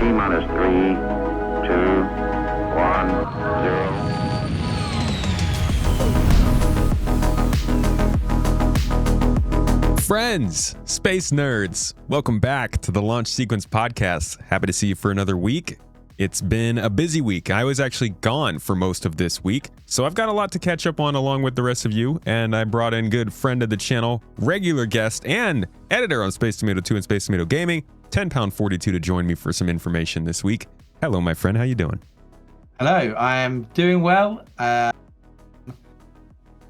T-minus 3, 2, 1, 0. Friends, space nerds, welcome back to the Launch Sequence Podcast. Happy to see you for another week. It's been a busy week. I was actually gone for most of this week, so I've got a lot to catch up on along with the rest of you, and I brought in good friend of the channel, regular guest, and editor on Space Tomato 2 and Space Tomato Gaming, TenPoundFortyTwo, to join me for some information this week. Hello, my friend. How you doing? Hello, I am doing well.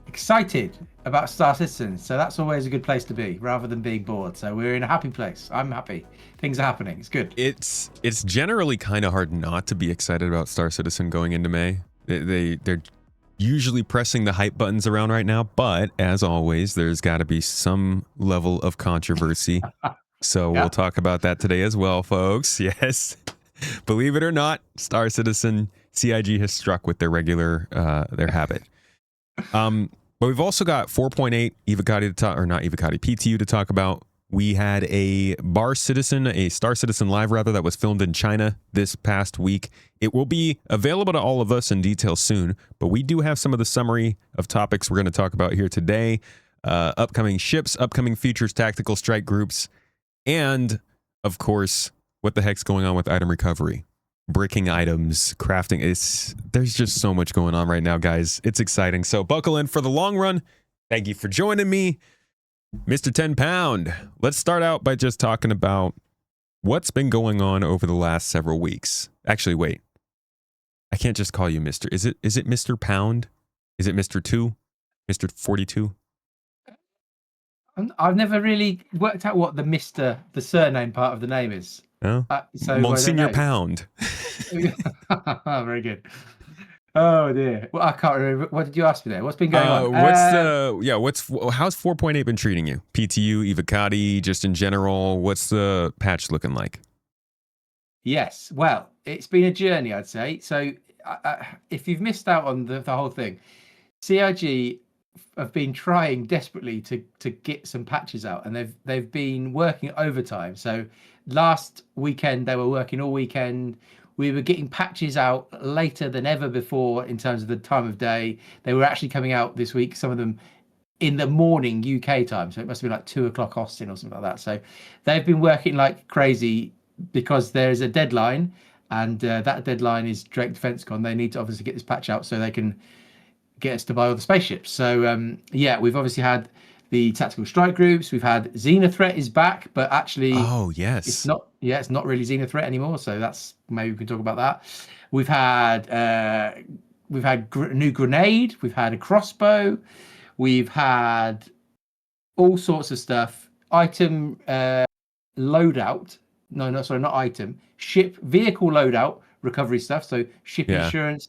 Excited about Star Citizen, so that's always a good place to be, rather than being bored. So we're in a happy place. I'm happy. Things are happening. It's good. It's generally kind of hard not to be excited about Star Citizen going into May. They're usually pressing the hype buttons around right now, but as always, there's got to be some level of controversy. So We'll talk about that today as well, folks. Yes. Believe it or not, Star Citizen CIG has struck with their regular their habit. But we've also got 4.8 Evocati to talk, or not Evocati, PTU to talk about. We had a Star Citizen Live rather, that was filmed in China this past week. It will be available to all of us in detail soon, but we do have some of the summary of topics we're going to talk about here today. Upcoming ships, upcoming features, tactical strike groups, and of course, what the heck's going on with item recovery, bricking items, crafting. There's just so much going on right now, guys. It's exciting. So buckle in for the long run. Thank you for joining me, Mr. 10 Pound. Let's start out by just talking about what's been going on over the last several weeks. Actually, wait. I can't just call you Mr. Is it Mr. Pound? Is it Mr. 2? Mr. 42? I've never really worked out what the surname part of the name is. Oh, So Monsignor Pound. Very good. Oh dear. Well, I can't remember. What did you ask me there? What's been going on? How's 4.8 been treating you? PTU, Evocati, just in general. What's the patch looking like? Yes. Well, it's been a journey, I'd say. So if you've missed out on the whole thing, CIG have been trying desperately to get some patches out, and they've been working overtime. So last weekend they were working all weekend. We were getting patches out later than ever before in terms of the time of day. They were actually coming out this week, some of them in the morning UK time, so it must have been like 2:00 Austin or something like that. So they've been working like crazy because there's a deadline, and that deadline is Drake DefenseCon. They need to obviously get this patch out so they can get us to buy all the spaceships. So we've obviously had the tactical strike groups. We've had Xenothreat is back, but actually, it's not really Xenothreat anymore. So that's, maybe we can talk about that. We've had a new grenade. We've had a crossbow. We've had all sorts of stuff. Item loadout. No, sorry, not item. Ship vehicle loadout recovery stuff. So ship insurance.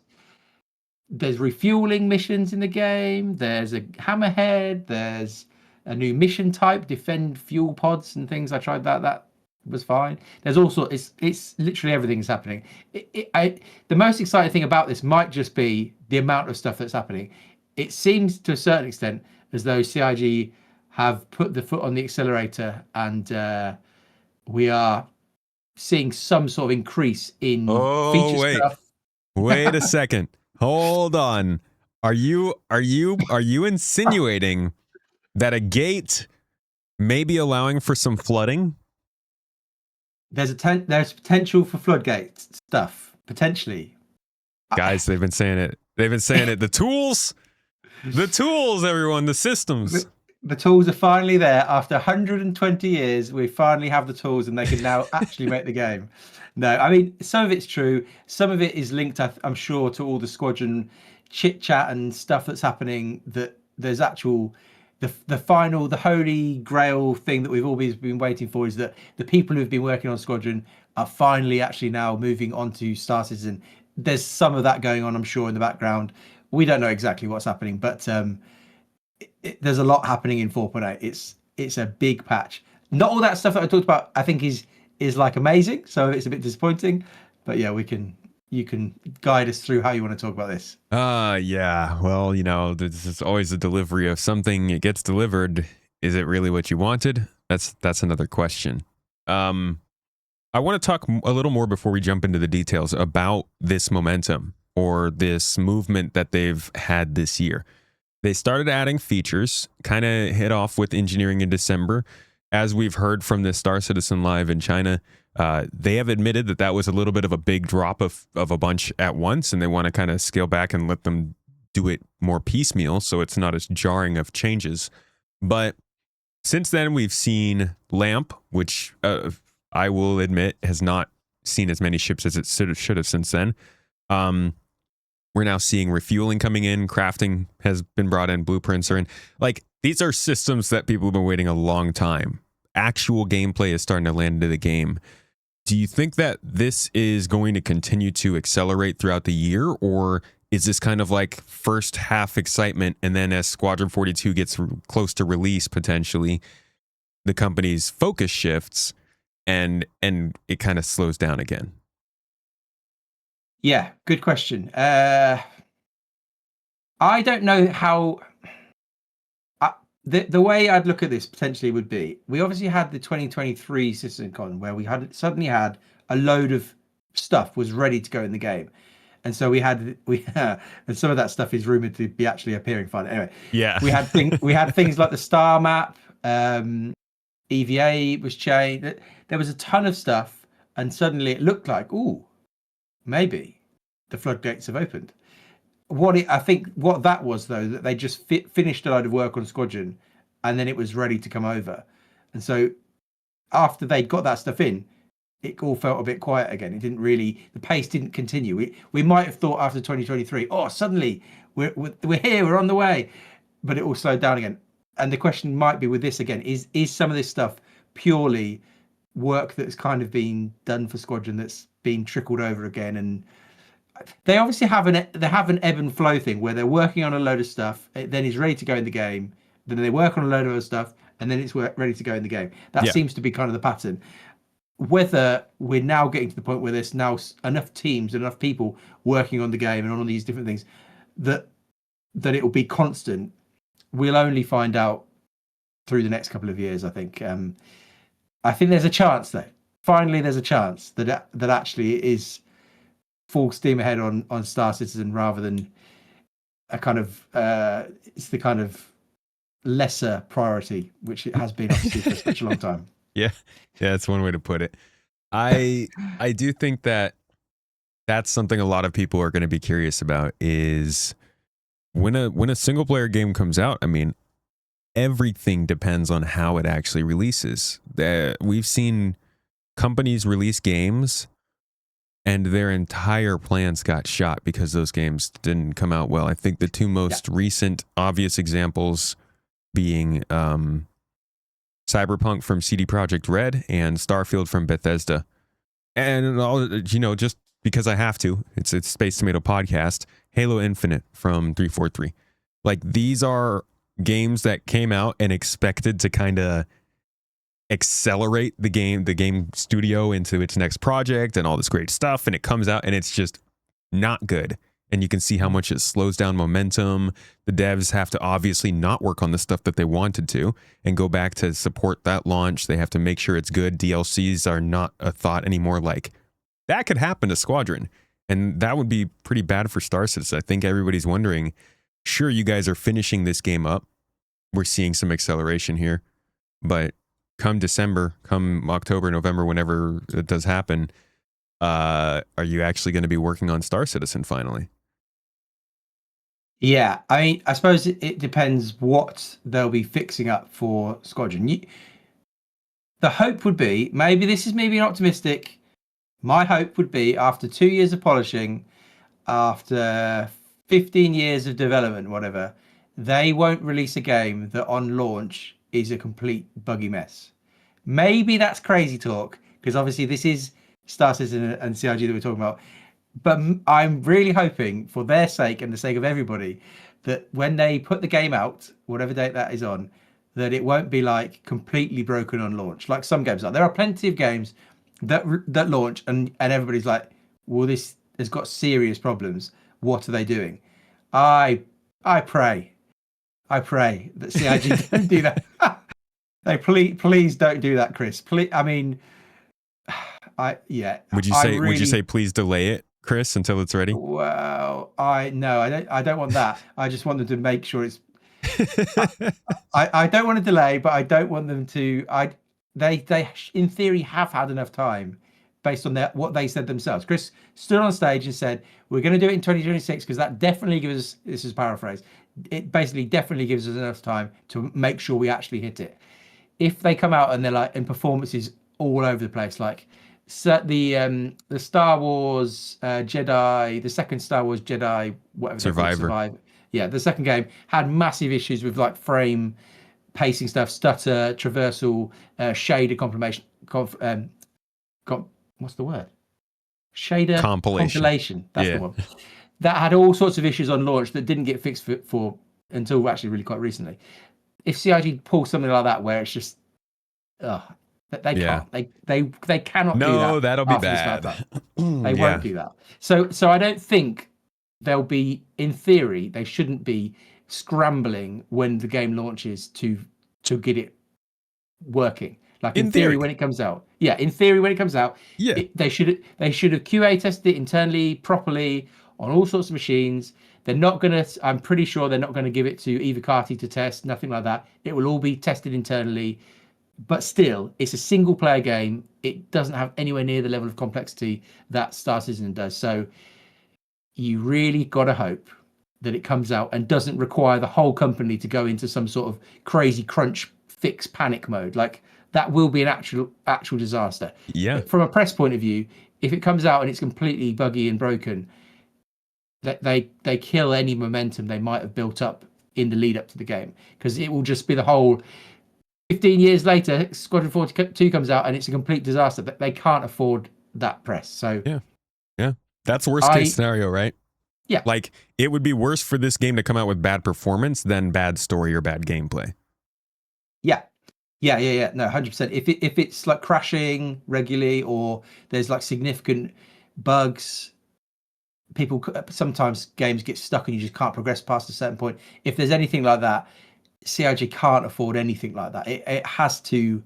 There's refueling missions in the game. There's a Hammerhead. There's a new mission type, defend fuel pods and things. I tried that. That was fine. There's also it's literally everything's happening. The most exciting thing about this might just be the amount of stuff that's happening. It seems to a certain extent as though CIG have put the foot on the accelerator, and we are seeing some sort of increase in feature stuff. Wait a second. Hold on. Are you insinuating that a gate may be allowing for some flooding? There's potential for floodgate stuff, potentially. Guys, they've been saying it. The tools, everyone, the systems. The tools are finally there. After 120 years, we finally have the tools, and they can now actually make the game. No, I mean, some of it's true. Some of it is linked, I'm sure, to all the squadron chit chat and stuff that's happening. That there's actual, the holy grail thing that we've always been waiting for is that the people who've been working on Squadron are finally actually now moving on to Star Citizen. There's some of that going on, I'm sure, in the background. We don't know exactly what's happening, but there's a lot happening in 4.8. It's a big patch. Not all that stuff that I talked about, I think, is like amazing. So it's a bit disappointing, but yeah, you can guide us through how you want to talk about this. Yeah. Well, this is always a delivery of something. It gets delivered. Is it really what you wanted? That's another question. I want to talk a little more before we jump into the details about this momentum or this movement that they've had this year. They started adding features, kind of hit off with engineering in December. As we've heard from the Star Citizen Live in China, they have admitted that that was a little bit of a big drop of a bunch at once, and they want to kind of scale back and let them do it more piecemeal so it's not as jarring of changes. But since then, we've seen LAMP, which I will admit has not seen as many ships as it should have since then. We're now seeing refueling coming in, crafting has been brought in, blueprints are in. Like, these are systems that people have been waiting a long time. Actual gameplay is starting to land into the game. Do you think that this is going to continue to accelerate throughout the year, or is this kind of like first half excitement, and then as Squadron 42 gets close to release potentially, the company's focus shifts and it kind of slows down again? Yeah, good question. I don't know how. The way I'd look at this potentially would be, we obviously had the 2023 CitizenCon where we suddenly had a load of stuff was ready to go in the game. And so we and some of that stuff is rumored to be actually appearing finally. Anyway, yeah, we had things like the star map, EVA was changed. There was a ton of stuff, and suddenly it looked like, ooh, maybe the floodgates have opened. I think what that was, though, that they just finished a load of work on Squadron, and then it was ready to come over. And so after they'd got that stuff in, it all felt a bit quiet again. It didn't really, the pace didn't continue. We might have thought after 2023, oh, suddenly we're here, we're on the way, but it all slowed down again. And the question might be with this again, is some of this stuff purely work that's kind of been done for Squadron that's been trickled over again? And they obviously have an ebb and flow thing where they're working on a load of stuff, it then is ready to go in the game, then they work on a load of other stuff, and then it's ready to go in the game. That seems to be kind of the pattern. Whether we're now getting to the point where there's now enough teams, enough people working on the game and on all these different things that it will be constant, we'll only find out through the next couple of years, I think. I think there's a chance, though. Finally, there's a chance that actually it is full steam ahead on Star Citizen rather than a kind of it's the kind of lesser priority, which it has been obviously for such a long time. Yeah, that's one way to put it. I do think that that's something a lot of people are going to be curious about is when a single player game comes out. I mean, everything depends on how it actually releases. We've seen companies release games and their entire plans got shot because those games didn't come out well. I think the two most recent obvious examples being Cyberpunk from CD Projekt Red and Starfield from Bethesda. And just because I have to, it's Space Tomato Podcast, Halo Infinite from 343. Like, these are games that came out and expected to kind of accelerate the game studio into its next project and all this great stuff, and it comes out and it's just not good. And you can see how much it slows down momentum. The devs have to obviously not work on the stuff that they wanted to and go back to support that launch. They have to make sure it's good. DLCs are not a thought anymore. Like, that could happen to Squadron, and that would be pretty bad for Star Citizen. I think everybody's wondering, sure, you guys are finishing this game up. We're seeing some acceleration here, but come December, come October, November, whenever it does happen, are you actually going to be working on Star Citizen finally? Yeah, I mean, I suppose it depends what they'll be fixing up for Squadron. The hope would be, maybe this is maybe optimistic, my hope would be after 2 years of polishing, after 15 years of development, whatever, they won't release a game that on launch is a complete buggy mess. Maybe that's crazy talk, because obviously this is Star Citizen and CIG that we're talking about. But I'm really hoping, for their sake and the sake of everybody, that when they put the game out, whatever date that is on, that it won't be like completely broken on launch, like some games are. There are plenty of games that launch and everybody's like, well, this has got serious problems. What are they doing? I pray that CIG don't do that. Please don't do that, Chris. Please, I mean, Yeah. Would you say please delay it, Chris, until it's ready? Well, I don't want that. I just want them to make sure it's. I don't want to delay, but I don't want them to. They in theory have had enough time, based on what they said themselves. Chris stood on stage and said, "We're going to do it in 2026 because that definitely gives us." This is paraphrase. It basically definitely gives us enough time to make sure we actually hit it. If they come out and they're like in performances all over the place, like the Star Wars Jedi, the second Star Wars Jedi, whatever Survivor. Yeah, the second game had massive issues with like frame pacing stuff, stutter, traversal, shader what's the word? Shader compilation. That's the one. That had all sorts of issues on launch that didn't get fixed for until actually really quite recently. If CIG pulls something like that where it's just, they can't, they cannot do that. No, that'll be bad. They won't do that. So I don't think they'll be, in theory, they shouldn't be scrambling when the game launches to get it working. Like in theory when it comes out. Yeah, in theory when it comes out, they should have QA tested it internally properly on all sorts of machines. They're not going to, I'm pretty sure they're not going to give it to Evocati to test, nothing like that. It will all be tested internally. But still, it's a single player game. It doesn't have anywhere near the level of complexity that Star Citizen does. So you really got to hope that it comes out and doesn't require the whole company to go into some sort of crazy crunch fix panic mode. Like that will be an actual disaster. Yeah. From a press point of view, if it comes out and it's completely buggy and broken, that they kill any momentum they might have built up in the lead up to the game, because it will just be the whole 15 years later Squadron 42 comes out and it's a complete disaster. That they can't afford that press. So yeah, that's worst case scenario, right? Yeah, like it would be worse for this game to come out with bad performance than bad story or bad gameplay. Yeah, no, 100%. If it's like crashing regularly or there's like significant bugs, sometimes games get stuck and you just can't progress past a certain point. If there's anything like that, CIG can't afford anything like that. It has to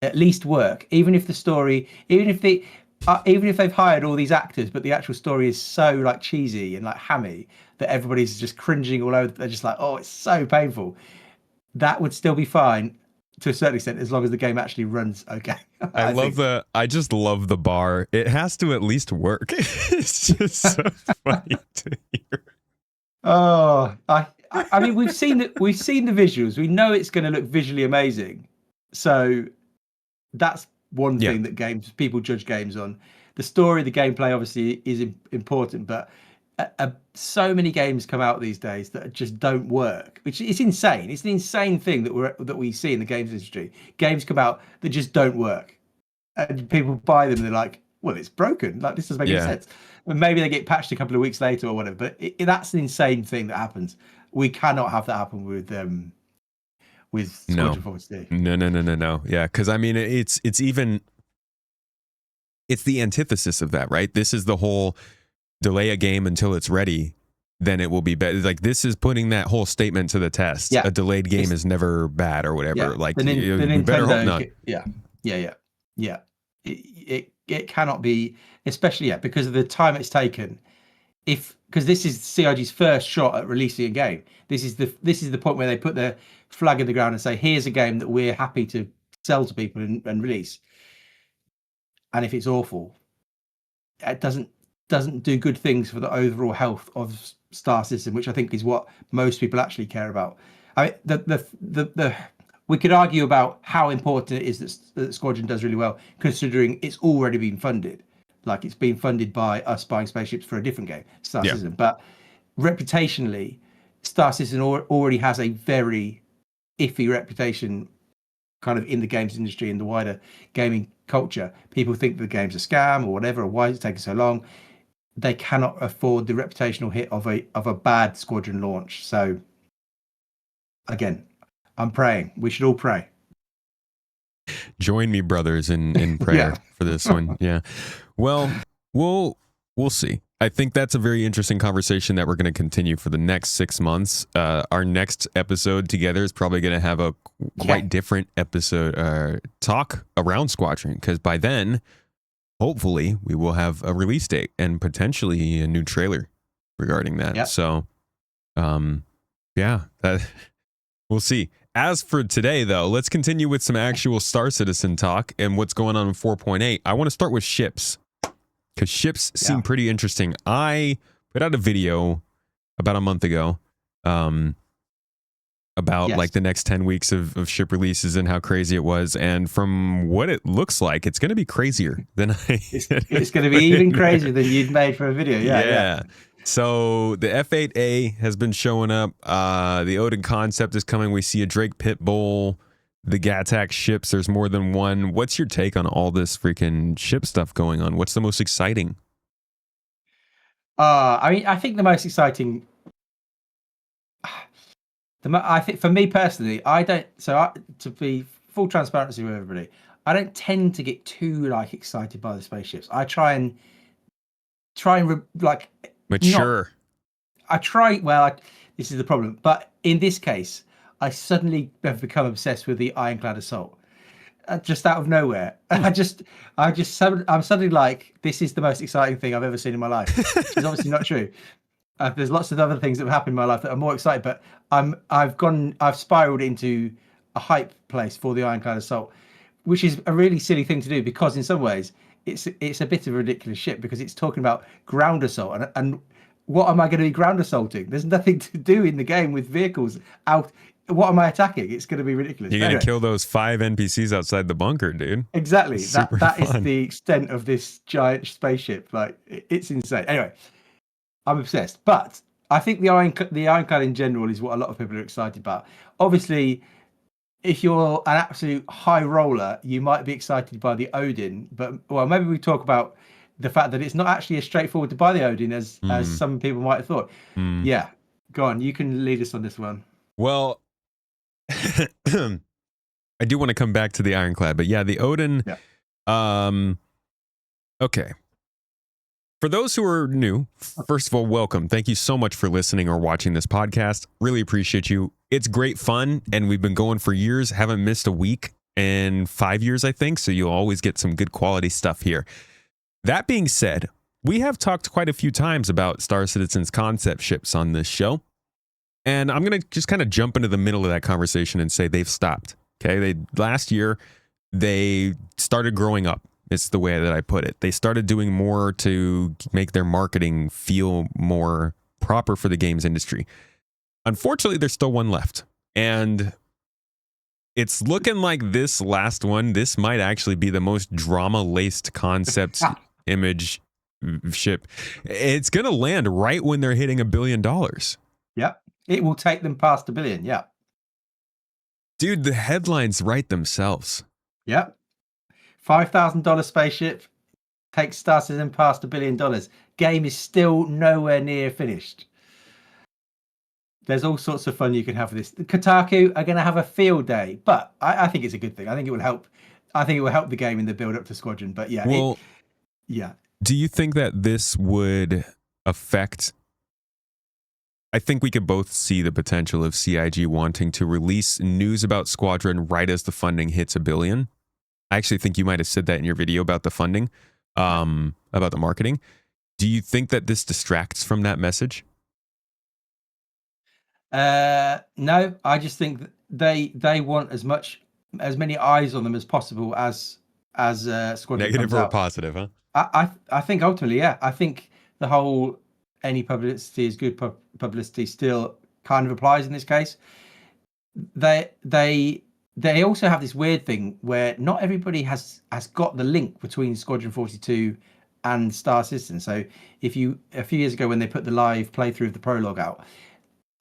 at least work, even if the story, even if they've hired all these actors, but the actual story is so like cheesy and like hammy that everybody's just cringing all over. They're just like, oh, it's so painful. That would still be fine to a certain extent, as long as the game actually runs okay. I just love the bar. It has to at least work. It's just so funny to hear. Oh, I mean, we've seen the visuals. We know it's going to look visually amazing. So that's one thing that people judge games on. The story, the gameplay, obviously is important, but so many games come out these days that just don't work, which is insane. It's an insane thing that we see in the games industry. Games come out that just don't work, and people buy them and they're like, well, it's broken. Like, this doesn't make any sense. And maybe they get patched a couple of weeks later or whatever, but that's an insane thing that happens. We cannot have that happen with Squadron 42. No. Yeah, because I mean, it's the antithesis of that, right? This is the whole delay a game until it's ready, then it will be better. Like, this is putting that whole statement to the test. A delayed game is never bad or whatever. Yeah. Like, we better hope not. Yeah. It cannot be, especially because of the time it's taken. Because this is CIG's first shot at releasing a game. This is the point where they put their flag in the ground and say, here's a game that we're happy to sell to people and release. And if it's awful, it doesn't do good things for the overall health of Star Citizen, which I think is what most people actually care about. I mean, we could argue about how important it is that Squadron does really well, considering it's already been funded. Like, it's been funded by us buying spaceships for a different game, Star Citizen. But reputationally, Star Citizen already has a very iffy reputation kind of in the games industry and the wider gaming culture. People think the game's a scam or whatever, or why is it taking so long? They cannot afford the reputational hit of a bad Squadron launch. So again, I'm praying. We should all pray. Join me, brothers, in prayer for this one. Yeah. Well, we'll see. I think that's a very interesting conversation that we're going to continue for the next 6 months. Our next episode together is probably going to have a quite different episode talk around Squadron, because by then hopefully we will have a release date and potentially a new trailer regarding that. Yep. So, yeah, we'll see. As for today, though, let's continue with some actual Star Citizen talk and what's going on in 4.8. I want to start with ships, because ships seem pretty interesting. I put out a video about a month ago about like the next 10 weeks of ship releases and how crazy it was. And from what it looks like, it's going to be crazier than it's going to be even crazier than you'd made for a video. Yeah. So the F8A has been showing up. The Odin concept is coming. We see a Drake Pitbull, the Gattack ships. There's more than one. What's your take on all this freaking ship stuff going on? What's the most exciting? I mean, I think the most exciting. I think for me personally, I don't. To be full transparency with everybody, I don't tend to get too like excited by the spaceships. I try and like mature. This is the problem. But in this case, I suddenly have become obsessed with the Ironclad assault. Just out of nowhere, I'm suddenly like, this is the most exciting thing I've ever seen in my life. Which is obviously not true. There's lots of other things that have happened in my life that are more exciting, but I've spiraled into a hype place for the Ironclad assault, which is a really silly thing to do, because in some ways it's a bit of a ridiculous shit, because it's talking about ground assault, and what am I going to be ground assaulting? There's nothing to do in the game with vehicles out. What am I attacking? It's going to be ridiculous. You're going to kill those 5 NPCs outside the bunker, dude. Exactly. That is the extent of this giant spaceship. Like, it's insane. Anyway, I'm obsessed. But I think the Ironclad in general is what a lot of people are excited about. Obviously, if you're an absolute high roller, you might be excited by the Odin. But, well, maybe we talk about the fact that it's not actually as straightforward to buy the Odin as some people might have thought. Yeah. Go on. You can lead us on this one. Well, I do want to come back to the Ironclad, but yeah, the Odin. Yeah. Okay. For those who are new, first of all, welcome. Thank you so much for listening or watching this podcast. Really appreciate you. It's great fun, and we've been going for years. Haven't missed a week in 5 years, I think, so you'll always get some good quality stuff here. That being said, we have talked quite a few times about Star Citizen's concept ships on this show. And I'm going to just kind of jump into the middle of that conversation and say they've stopped. Okay. Last year, they started growing up. It's the way that I put it. They started doing more to make their marketing feel more proper for the games industry. Unfortunately, there's still one left. And it's looking like this last one, this might actually be the most drama-laced concept image ship. It's going to land right when they're hitting $1 billion. Yep. It will take them past $1 billion. Yeah. Dude, the headlines write themselves. Yep. $5,000 spaceship takes Star Citizen past $1 billion. Game is still nowhere near finished. There's all sorts of fun you can have with this. Kotaku are going to have a field day, but I think it's a good thing. I think it will help. I think it will help the game in the build up to Squadron. But yeah. Well, yeah. Do you think that this would affect? I think we could both see the potential of CIG wanting to release news about Squadron right as the funding hits $1 billion. I actually think you might have said that in your video about the funding, about the marketing. Do you think that this distracts from that message? No, I just think that they want as many eyes on them as possible as Squadron. Negative or positive, huh? I think ultimately, yeah. I think the whole any publicity is good publicity still kind of applies in this case. They also have this weird thing where not everybody has got the link between Squadron 42 and Star Citizen. So a few years ago when they put the live playthrough of the prologue out,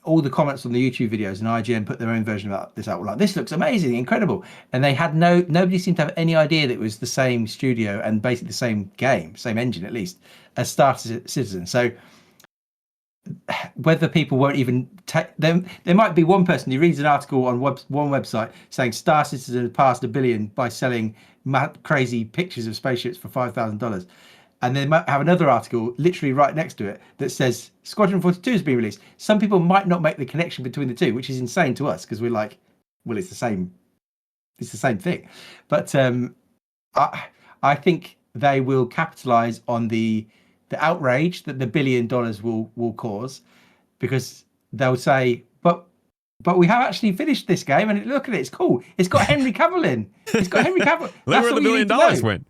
all the comments on the YouTube videos and IGN put their own version of this out. Were like, this looks amazing, incredible. And they had nobody seemed to have any idea that it was the same studio and basically the same game, same engine at least, as Star Citizen. So whether people won't even take them, there might be one person who reads an article on one website saying Star Citizen had passed $1 billion by selling crazy pictures of spaceships for $5,000. And they might have another article literally right next to it that says Squadron 42 has been released. Some people might not make the connection between the two, which is insane to us because we're like, well, it's the same thing. But I think they will capitalize on the outrage that the $1 billion will cause, because they'll say, but we have actually finished this game, and look at it, it's cool. It's got Henry Cavill in. It's got Henry Cavill. Look where the $1 billion went.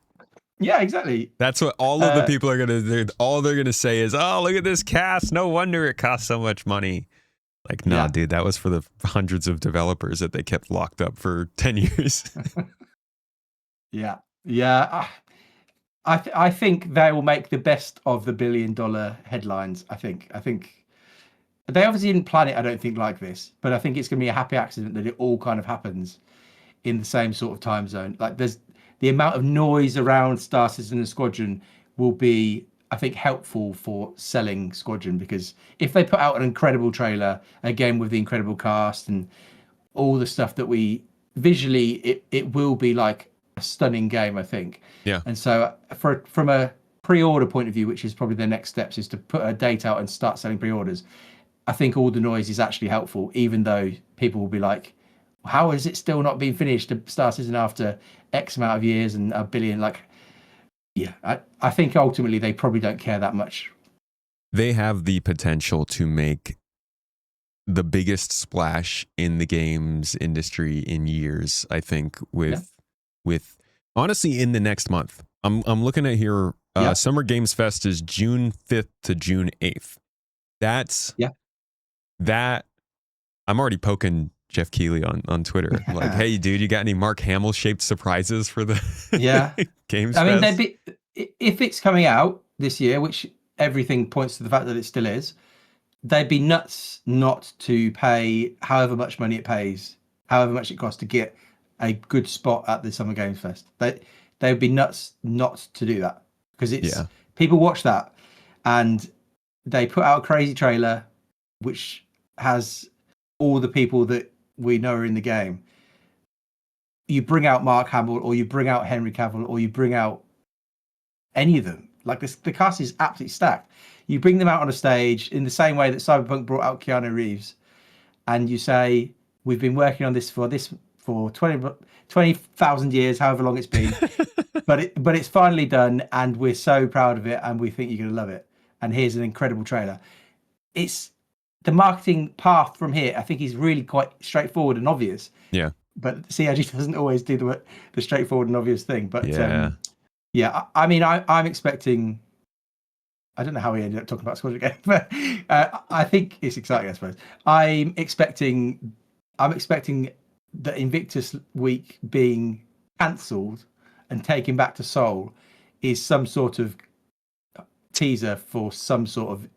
Yeah, exactly. That's what all of the people are all they're gonna say is, "Oh, look at this cast. No wonder it cost so much money." Like, nah, dude, that was for the hundreds of developers that they kept locked up for 10 years. Yeah. I think they will make the best of the $1 billion headlines. I think they obviously didn't plan it, I don't think, like this, but I think it's going to be a happy accident that it all kind of happens in the same sort of time zone. Like, there's the amount of noise around Star Citizen and Squadron will be, I think, helpful for selling Squadron, because if they put out an incredible trailer, again, with the incredible cast and all the stuff that we visually, it will be like a stunning game, I think. Yeah. And so from a pre-order point of view, which is probably the next steps, is to put a date out and start selling pre-orders. I think all the noise is actually helpful, even though people will be like, how is it still not being finished? Star Citizen after X amount of years and $1 billion? Like, yeah, I think ultimately they probably don't care that much. They have the potential to make the biggest splash in the games industry in years, I think, with honestly in the next month. I'm looking at here, Summer Games Fest is June 5th to June 8th. That I'm already poking Jeff Keighley on Twitter. Like, hey, dude, you got any Mark Hamill shaped surprises for the Games Fest? I mean, if it's coming out this year, which everything points to the fact that it still is, they'd be nuts not to pay however much money it pays, however much it costs to get a good spot at the Summer Games Fest. They would be nuts not to do that, because people watch that and they put out a crazy trailer which has all the people that we know are in the game. You bring out Mark Hamill, or you bring out Henry Cavill, or you bring out any of them. Like, the cast is absolutely stacked. You bring them out on a stage in the same way that Cyberpunk brought out Keanu Reeves, and you say, we've been working on this for 20,000 years, however long it's been, but it's finally done, and we're so proud of it, and we think you're going to love it. And here's an incredible trailer. It's the marketing path from here, I think, is really quite straightforward and obvious. Yeah. But CIG doesn't always do the straightforward and obvious thing. But I mean, I'm expecting. I don't know how we ended up talking about Squadron again, but I think it's exciting, I suppose. I'm expecting the Invictus Week being cancelled and taken back to Seoul is some sort of teaser for some sort of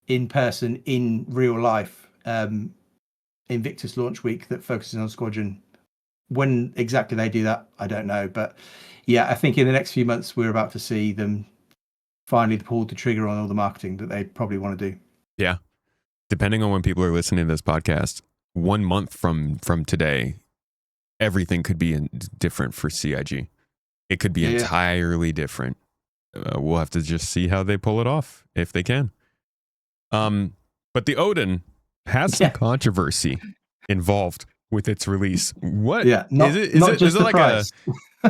in-person, in real life Invictus launch week that focuses on Squadron. When exactly they do that, I don't know. But yeah, I think in the next few months, we're about to see them finally pull the trigger on all the marketing that they probably want to do. Yeah. Depending on when people are listening to this podcast, 1 month from today, everything could be different for CIG. It could be entirely different. We'll have to just see how they pull it off, if they can. But the Odin has some controversy involved with its release. What? Yeah, is it like price.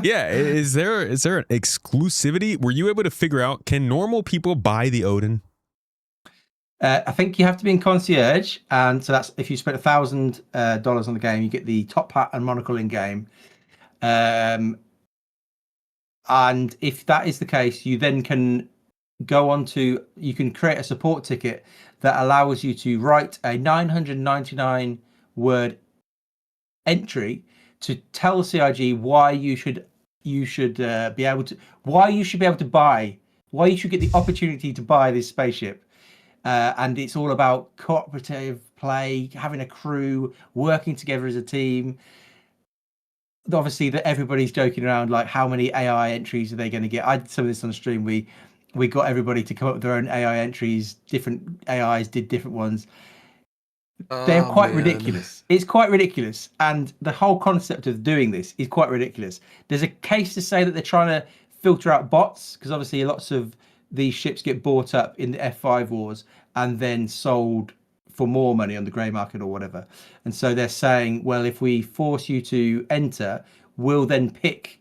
Is there an exclusivity? Were you able to figure out, can normal people buy the Odin? I think you have to be in concierge, and so that's if you spend $1,000 on the game, you get the top hat and monocle in game. And if that is the case, you then can you can create a support ticket that allows you to write a 999 word entry to tell CIG why you should be able to buy, why you should get the opportunity to buy this spaceship. And it's all about cooperative play, having a crew, working together as a team. Obviously, that everybody's joking around, like, how many AI entries are they going to get? I did some of this on the stream. We got everybody to come up with their own AI entries. Different AIs did different ones. They're quite ridiculous. It's quite ridiculous. And the whole concept of doing this is quite ridiculous. There's a case to say that they're trying to filter out bots, because obviously lots of these ships get bought up in the F5 wars and then sold for more money on the grey market or whatever. And so they're saying, well, if we force you to enter, we'll pick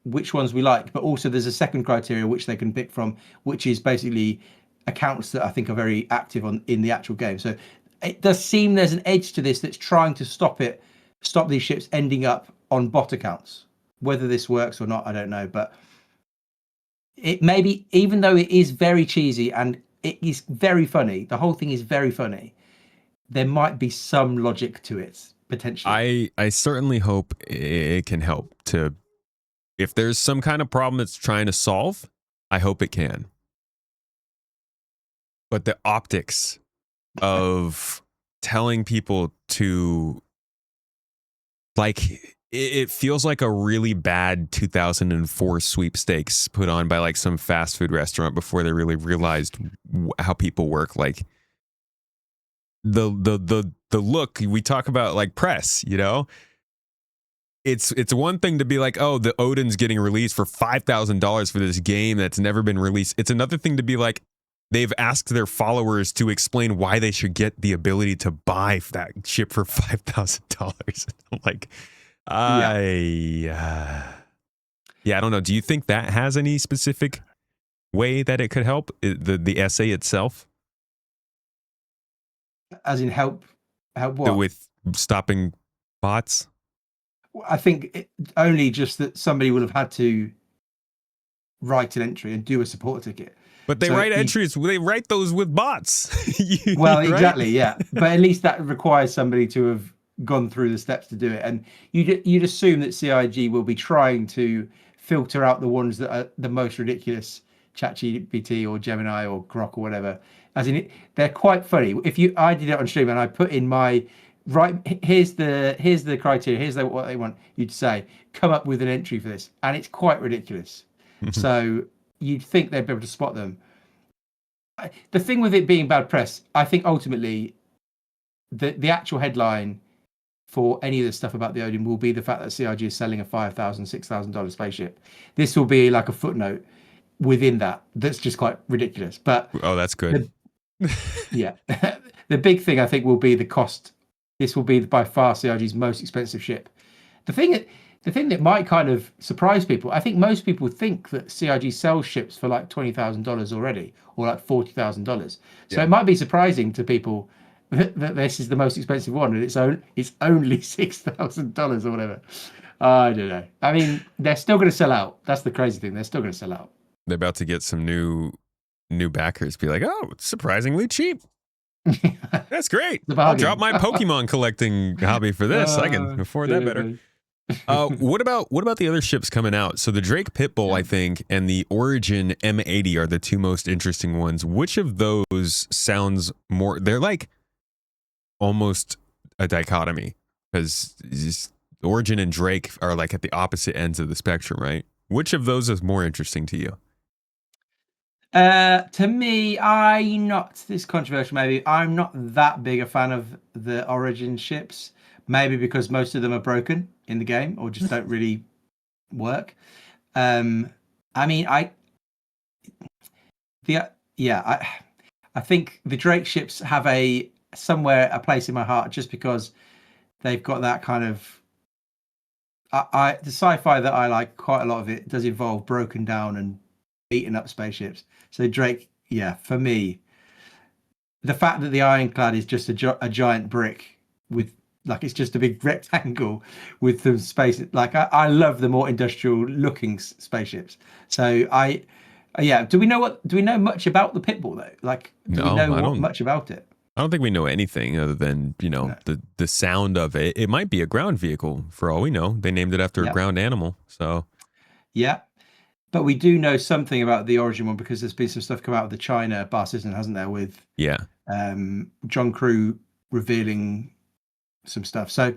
which ones we like, but also there's a second criteria which they can pick from, which is basically accounts that I think are very active in the actual game. So it does seem there's an edge to this that's trying to stop these ships ending up on bot accounts. Whether this works or not, I don't know, but it maybe, even though it is very cheesy and it is very funny, the whole thing is very funny, there might be some logic to it potentially. I certainly hope it can help to, if there's some kind of problem it's trying to solve, I hope it can. But the optics of telling people to, like, it feels like a really bad 2004 sweepstakes put on by like some fast food restaurant before they really realized how people work. Like the look, we talk about like press, you know, it's one thing to be like, oh, the Odin's getting released for $5,000 for this game that's never been released. It's another thing to be like, they've asked their followers to explain why they should get the ability to buy that ship for $5,000. Like, yeah, I don't know. Do you think that has any specific way that it could help the essay itself? As in help what? With stopping bots? I think only just that somebody will have had to write an entry and do a support ticket. But they write entries. They write those with bots. Well, right? exactly, yeah. But at least that requires somebody to have gone through the steps to do it. And you'd assume that CIG will be trying to filter out the ones that are the most ridiculous, ChatGPT or Gemini or Grok or whatever. As in, they're quite funny. I did it on stream and I put in my here's the criteria, here's what they want you to say, come up with an entry for this, and it's quite ridiculous. So you'd think they'd be able to spot them. The thing with it being bad press, I think ultimately the actual headline for any of the stuff about the Odin will be the fact that CIG is selling a $5,000, $6,000 spaceship. This will be like a footnote within that's just quite ridiculous. But oh, that's good. Yeah. The big thing I think will be the cost. This will be by far CIG's most expensive ship. The thing that might kind of surprise people, I think most people think that CIG sells ships for like $20,000 already, or like $40,000. So it might be surprising to people that this is the most expensive one, and it's only $6,000 or whatever. I don't know. I mean, they're still going to sell out. That's the crazy thing. They're still going to sell out. They're about to get some new backers. Be like, oh, it's surprisingly cheap. That's great. I'll drop my Pokemon collecting hobby for this. I can afford that better. What about the other ships coming out? So the Drake Pitbull, I think, and the Origin M80 are the two most interesting ones. Which of those sounds more? They're like almost a dichotomy, because Origin and Drake are like at the opposite ends of the spectrum, right? Which of those is more interesting to you? To me, I'm not this controversial. Maybe I'm not that big a fan of the Origin ships. Maybe because most of them are broken in the game or just don't really work. I mean, I think the Drake ships have a place in my heart just because they've got that kind of. The sci-fi that I like, quite a lot of it does involve broken down and beaten up spaceships. So Drake, for me, the fact that the Ironclad is just a giant brick with, like, it's just a big rectangle with some space. Like, I love the more industrial looking spaceships. So do we know much about the Pitbull though? Like, do we know much about it? I don't think we know anything other than, the sound of it. It might be a ground vehicle for all we know. They named it after a ground animal. So yeah. But we do know something about the Origin one because there's been some stuff come out of the China bar system, hasn't there, with John Crew revealing some stuff. So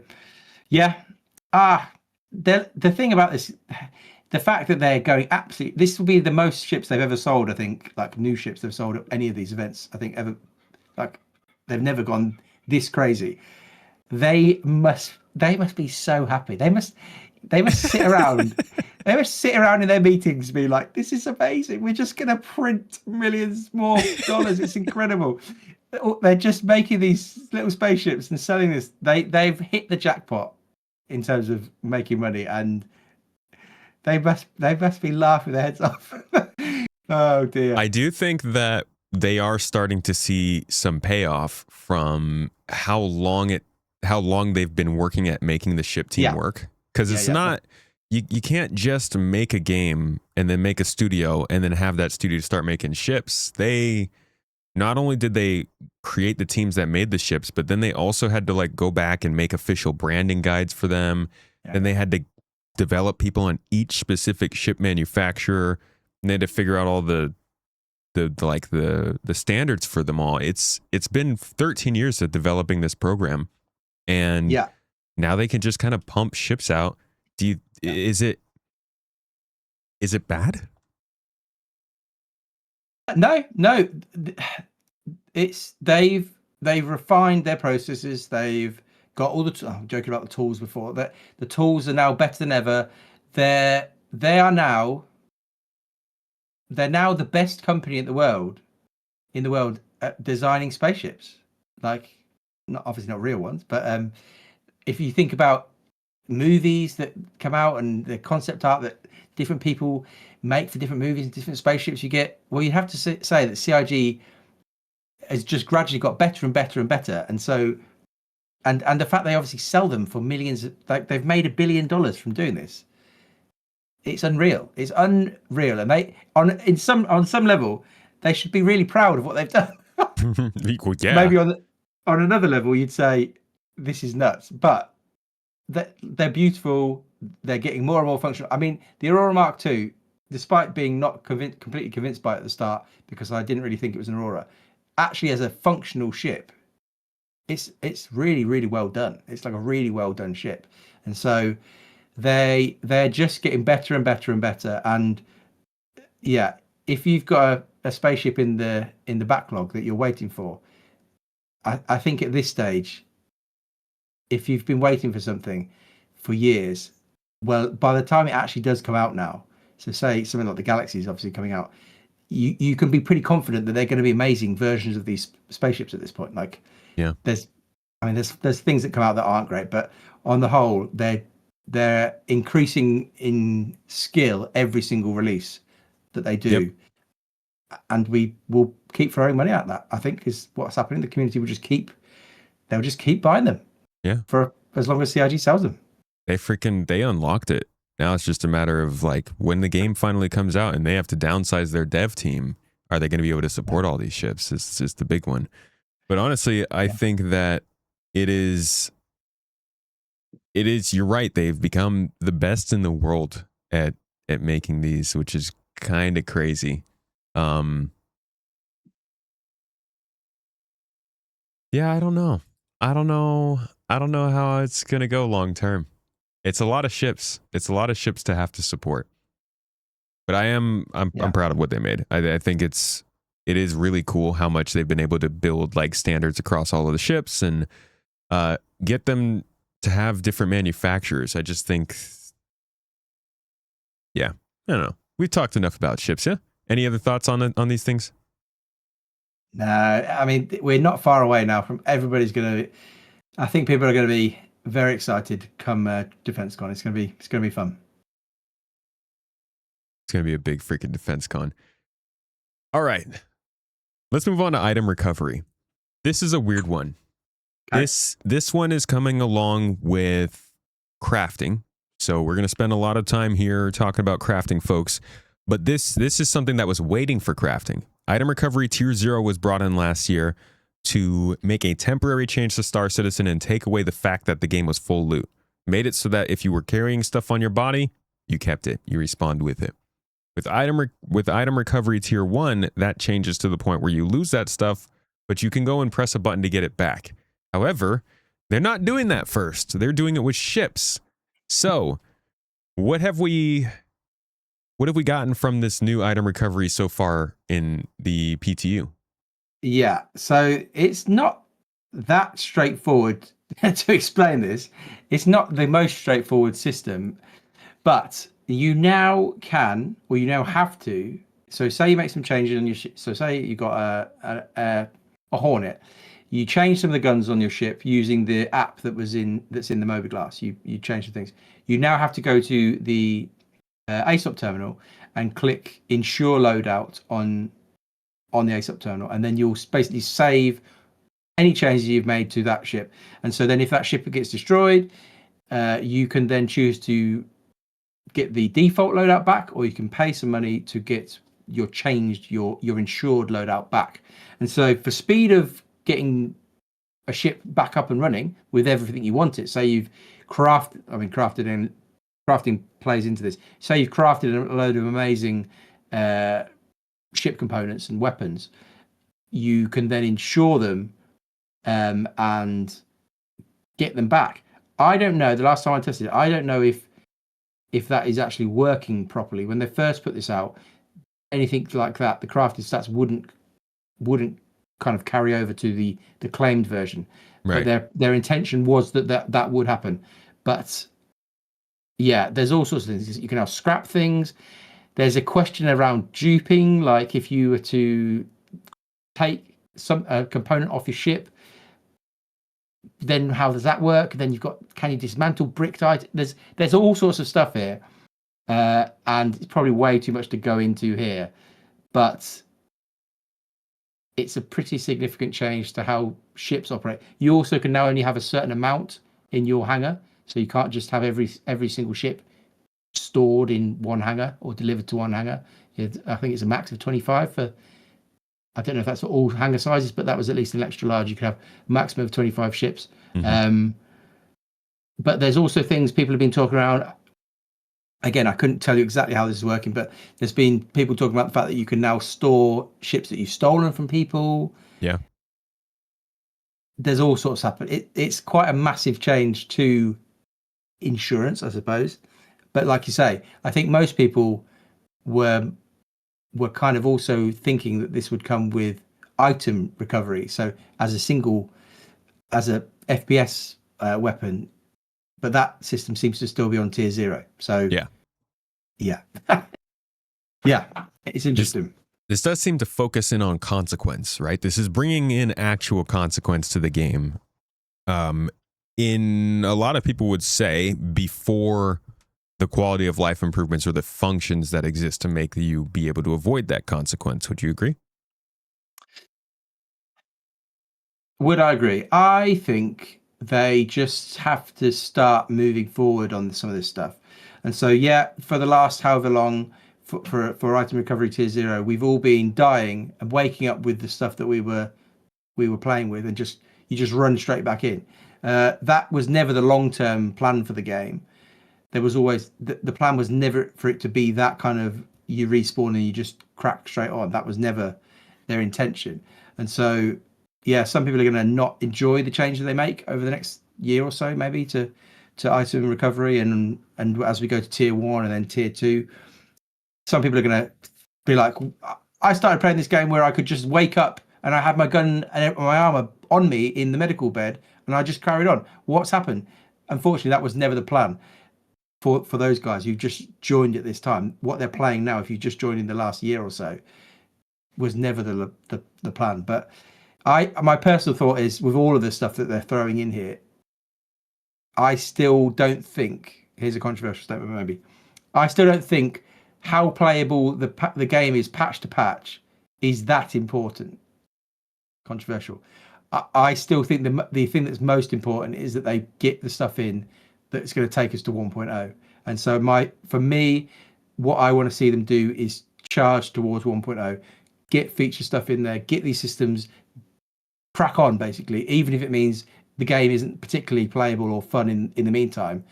the thing about this, the fact that they're going absolutely, this will be the most ships they've ever sold, I think, like new ships they've sold at any of these events, I think, ever. Like, they've never gone this crazy. They must be so happy. They must sit around. They must sit around in their meetings, and be like, "This is amazing. We're just going to print millions more dollars. It's incredible." They're just making these little spaceships and selling this. They've hit the jackpot in terms of making money, and They must be laughing their heads off. Oh dear. I do think that they are starting to see some payoff from how long they've been working at making the ship team work. Because it's not you can't just make a game and then make a studio and then have that studio start making ships. They not only did they create the teams that made the ships, but then they also had to like go back and make official branding guides for them. And they had to develop people on each specific ship manufacturer. And they had to figure out all the standards for them all. It's been 13 years of developing this program, and now they can just kind of pump ships out. Is it bad? No. It's they've refined their processes. They've got all the. I'm joking about the tools before. That the tools are now better than ever. They're now the best company in the world at designing spaceships. Like, obviously not real ones, but if you think about movies that come out and the concept art that different people make for different movies and different spaceships, you have to say that CIG has just gradually got better and better and better. And so, and the fact they obviously sell them for millions, like they've made $1 billion from doing this. It's unreal. It's unreal, and they on some level they should be really proud of what they've done. Maybe on another level you'd say this is nuts, but they're beautiful. They're getting more and more functional. I mean, the Aurora Mark II, despite being not completely convinced by it at the start because I didn't really think it was an Aurora, actually as a functional ship, it's really, really well done. It's like a really well done ship, and so. They're just getting better and better and better. And if you've got a spaceship in the backlog that you're waiting for, I think at this stage, if you've been waiting for something for years, well, by the time it actually does come out now, so say something like the Galaxy is obviously coming out, you can be pretty confident that they're going to be amazing versions of these spaceships at this point. Like, there's things that come out that aren't great, but on the whole, they're increasing in skill every single release that they do. And we will keep throwing money at that, I think, is what's happening. The community will just keep buying them for as long as CIG sells them. They unlocked it. Now it's just a matter of like when the game finally comes out and they have to downsize their dev team, are they going to be able to support all these ships? It's just the big one. But honestly, I think that it is, you're right. They've become the best in the world at making these, which is kind of crazy. I don't know. I don't know how it's going to go long term. It's a lot of ships. It's a lot of ships to have to support. But I'm proud of what they made. I think it is really cool how much they've been able to build like standards across all of the ships and get them to have different manufacturers. I just think, I don't know. We've talked enough about ships, yeah? Any other thoughts on these things? No, I mean, we're not far away now from I think people are going to be very excited come DefenseCon. It's going to be fun. It's going to be a big freaking DefenseCon. All right. Let's move on to item recovery. This is a weird one. Okay. This one is coming along with crafting. So we're going to spend a lot of time here talking about crafting, folks. But this is something that was waiting for crafting. Item recovery tier 0 was brought in last year to make a temporary change to Star Citizen and take away the fact that the game was full loot. Made it so that if you were carrying stuff on your body, you kept it. You respawned with it. With item recovery tier 1, that changes to the point where you lose that stuff, but you can go and press a button to get it back. However, they're not doing that first. They're doing it with ships. So, what have we gotten from this new item recovery so far in the PTU? Yeah, so it's not that straightforward to explain this. It's not the most straightforward system, but you now can, or you now have to. So say you make some changes on your ship. So say you got a Hornet. You change some of the guns on your ship using the app that's in the Moby Glass. You change the things. You now have to go to the ASOP terminal and click ensure loadout on the ASOP terminal, and then you'll basically save any changes you've made to that ship. And so then if that ship gets destroyed, you can then choose to get the default loadout back, or you can pay some money to get your insured loadout back. And so for speed of getting a ship back up and running with everything you want it, say you've crafting plays into this. Say you've crafted a load of amazing ship components and weapons, you can then insure them and get them back. I don't know. The last time I tested it, I don't know if that is actually working properly. When they first put this out, anything like that, the crafted stats wouldn't kind of carry over to the claimed version. Right. But their intention was that would happen. But yeah, there's all sorts of things. You can now scrap things. There's a question around duping, like if you were to take some component off your ship, then how does that work? Then you've got, can you dismantle bricked items? There's all sorts of stuff here, and it's probably way too much to go into here, but it's a pretty significant change to how ships operate. You also can now only have a certain amount in your hangar, so you can't just have every single ship stored in one hangar or delivered to one hangar. I think it's a max of 25 for, I don't know if that's for all hangar sizes, but that was at least an extra large. You could have a maximum of 25 ships. Mm-hmm. But there's also things people have been talking around. Again, I couldn't tell you exactly how this is working, but there's been people talking about the fact that you can now store ships that you've stolen from people. Yeah. There's all sorts happening. It's quite a massive change to insurance, I suppose. But like you say, I think most people were kind of also thinking that this would come with item recovery. So as a FPS weapon, but that system seems to still be on tier 0. So yeah. Yeah, it's interesting. This does seem to focus in on consequence, right? This is bringing in actual consequence to the game. In a lot of people would say before the quality of life improvements or the functions that exist to make you be able to avoid that consequence. Would you agree? Would I agree? I think they just have to start moving forward on some of this stuff. And so, yeah, for the last however long, for item recovery tier 0, we've all been dying and waking up with the stuff that we were playing with, and you just run straight back in. That was never the long-term plan for the game. There was always the plan was never for it to be that kind of you respawn and you just crack straight on. That was never their intention. And so, yeah, some people are going to not enjoy the changes they make over the next year or so, maybe to item recovery, and as we go to tier 1 and then tier 2, some people are going to be like, I started playing this game where I could just wake up and I had my gun and my armor on me in the medical bed and I just carried on. What's happened? Unfortunately, that was never the plan. For those guys who just joined at this time, what they're playing now, if you just joined in the last year or so, was never the plan. But my personal thought is, with all of the stuff that they're throwing in here, I still don't think, here's a controversial statement maybe, I still don't think how playable the game is patch to patch is that important. Controversial. I still think the thing that's most important is that they get the stuff in that's going to take us to 1.0. And so for me, what I want to see them do is charge towards 1.0, get feature stuff in there, get these systems, crack on basically, even if it means the game isn't particularly playable or fun in the meantime.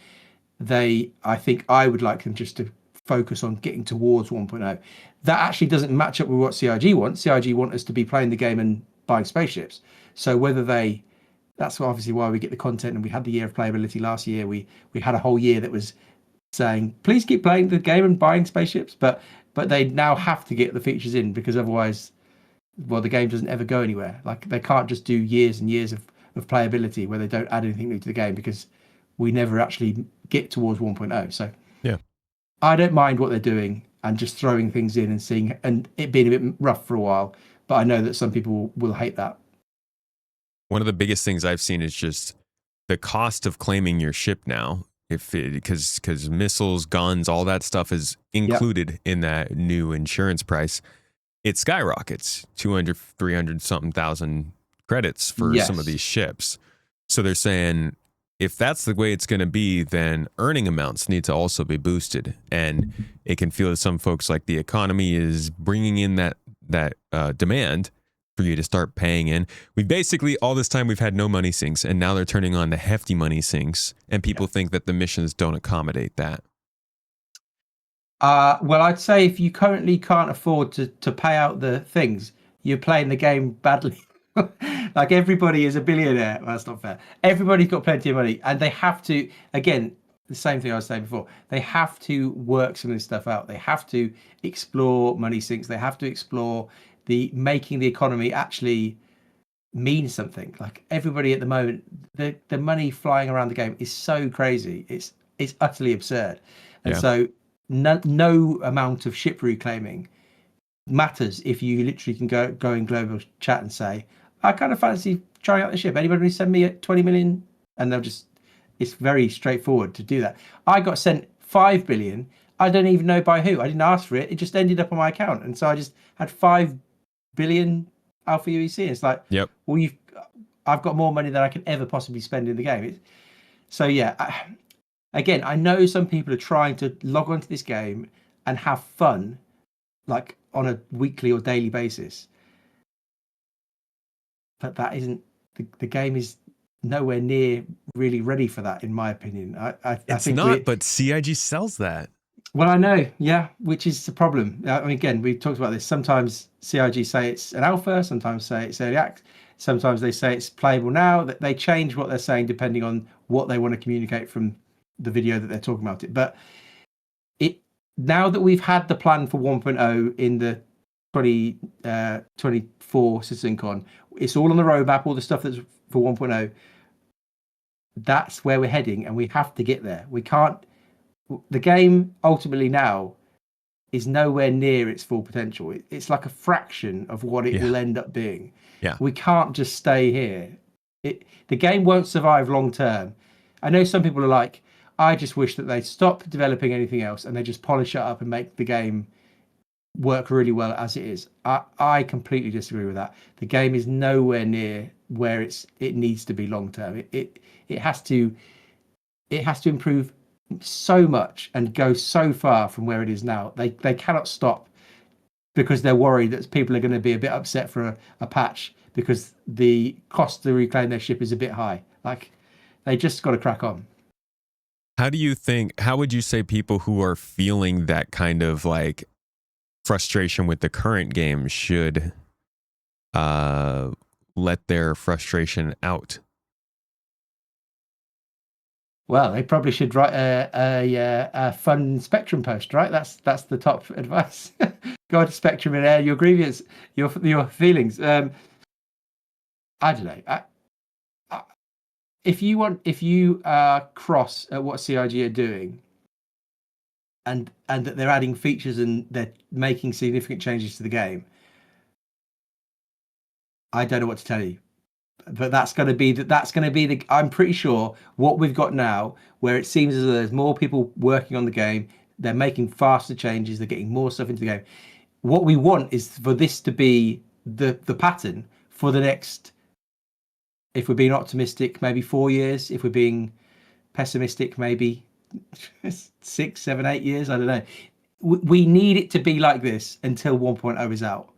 I think I would like them just to focus on getting towards 1.0. That actually doesn't match up with what CIG wants. CIG want us to be playing the game and buying spaceships. So that's obviously why we get the content, and we had the year of playability last year. We had a whole year that was saying, please keep playing the game and buying spaceships, but they now have to get the features in, because otherwise, well, the game doesn't ever go anywhere. Like, they can't just do years and years of playability where they don't add anything new to the game, because we never actually get towards 1.0. So yeah, I don't mind what they're doing and just throwing things in and seeing, and it being a bit rough for a while, but I know that some people will hate that. One of the biggest things I've seen is just the cost of claiming your ship now because missiles, guns, all that stuff is included in that new insurance price, it skyrockets 200, 300 something thousand credits for some of these ships. So they're saying if that's the way it's going to be, then earning amounts need to also be boosted. And it can feel to some folks like the economy is bringing in that demand for you to start paying in. We've basically, all this time, we've had no money sinks, and now they're turning on the hefty money sinks, and people think that the missions don't accommodate that. Well, I'd say if you currently can't afford to pay out the things, you're playing the game badly. Like everybody is a billionaire. Well, that's not fair. Everybody's got plenty of money, and they have to, again, the same thing I was saying before, they have to work some of this stuff out. They have to explore money sinks. They have to explore making the economy actually mean something. Like everybody at the moment, the money flying around the game is so crazy. It's utterly absurd. And so no amount of ship reclaiming matters if you literally can go in global chat and say, I kind of fancy trying out the ship. Anybody send me 20 million? And they'll just, it's very straightforward to do that. I got sent 5 billion. I don't even know by who. I didn't ask for it. It just ended up on my account. And so I just had 5 billion Alpha UEC. It's like, well, I've got more money than I can ever possibly spend in the game. So yeah, again, I know some people are trying to log onto this game and have fun, like on a weekly or daily basis. But that isn't, the game is nowhere near really ready for that, in my opinion. I think not, but CIG sells that. Well, I know, which is the problem. I mean, again, we've talked about this. Sometimes CIG say it's an alpha, sometimes say it's early access, sometimes they say it's playable now. That they change what they're saying depending on what they want to communicate from the video that they're talking about it. But now that we've had the plan for 1.0 in the 2024 CitizenCon, it's all on the roadmap, all the stuff that's for 1.0. That's where we're heading, and we have to get there. We can't. The game ultimately now is nowhere near its full potential. It's like a fraction of what it will end up being. We can't just stay here. The game won't survive long term. I know some people are like, I just wish that they stop developing anything else and they just polish it up and make the game work really well as it is. I completely disagree with that. The game is nowhere near where it needs to be long term. It has to improve so much and go so far from where it is now. They cannot stop because they're worried that people are going to be a bit upset for a patch because the cost to reclaim their ship is a bit high. Like, they just got to crack on. How would you say people who are feeling that kind of like frustration with the current game should let their frustration out? Well, they probably should write a fun Spectrum post, right? That's the top advice. Go to Spectrum and air your grievance, your feelings. I don't know. If you cross at what CIG are doing, and that they're adding features and they're making significant changes to the game, I don't know what to tell you. But that's going to be the. I'm pretty sure what we've got now, where it seems as though there's more people working on the game, they're making faster changes, they're getting more stuff into the game. What we want is for this to be the pattern for the next. If we're being optimistic, maybe 4 years. If we're being pessimistic, maybe 6, 7, 8 years. I don't know. We need it to be like this until 1.0 is out.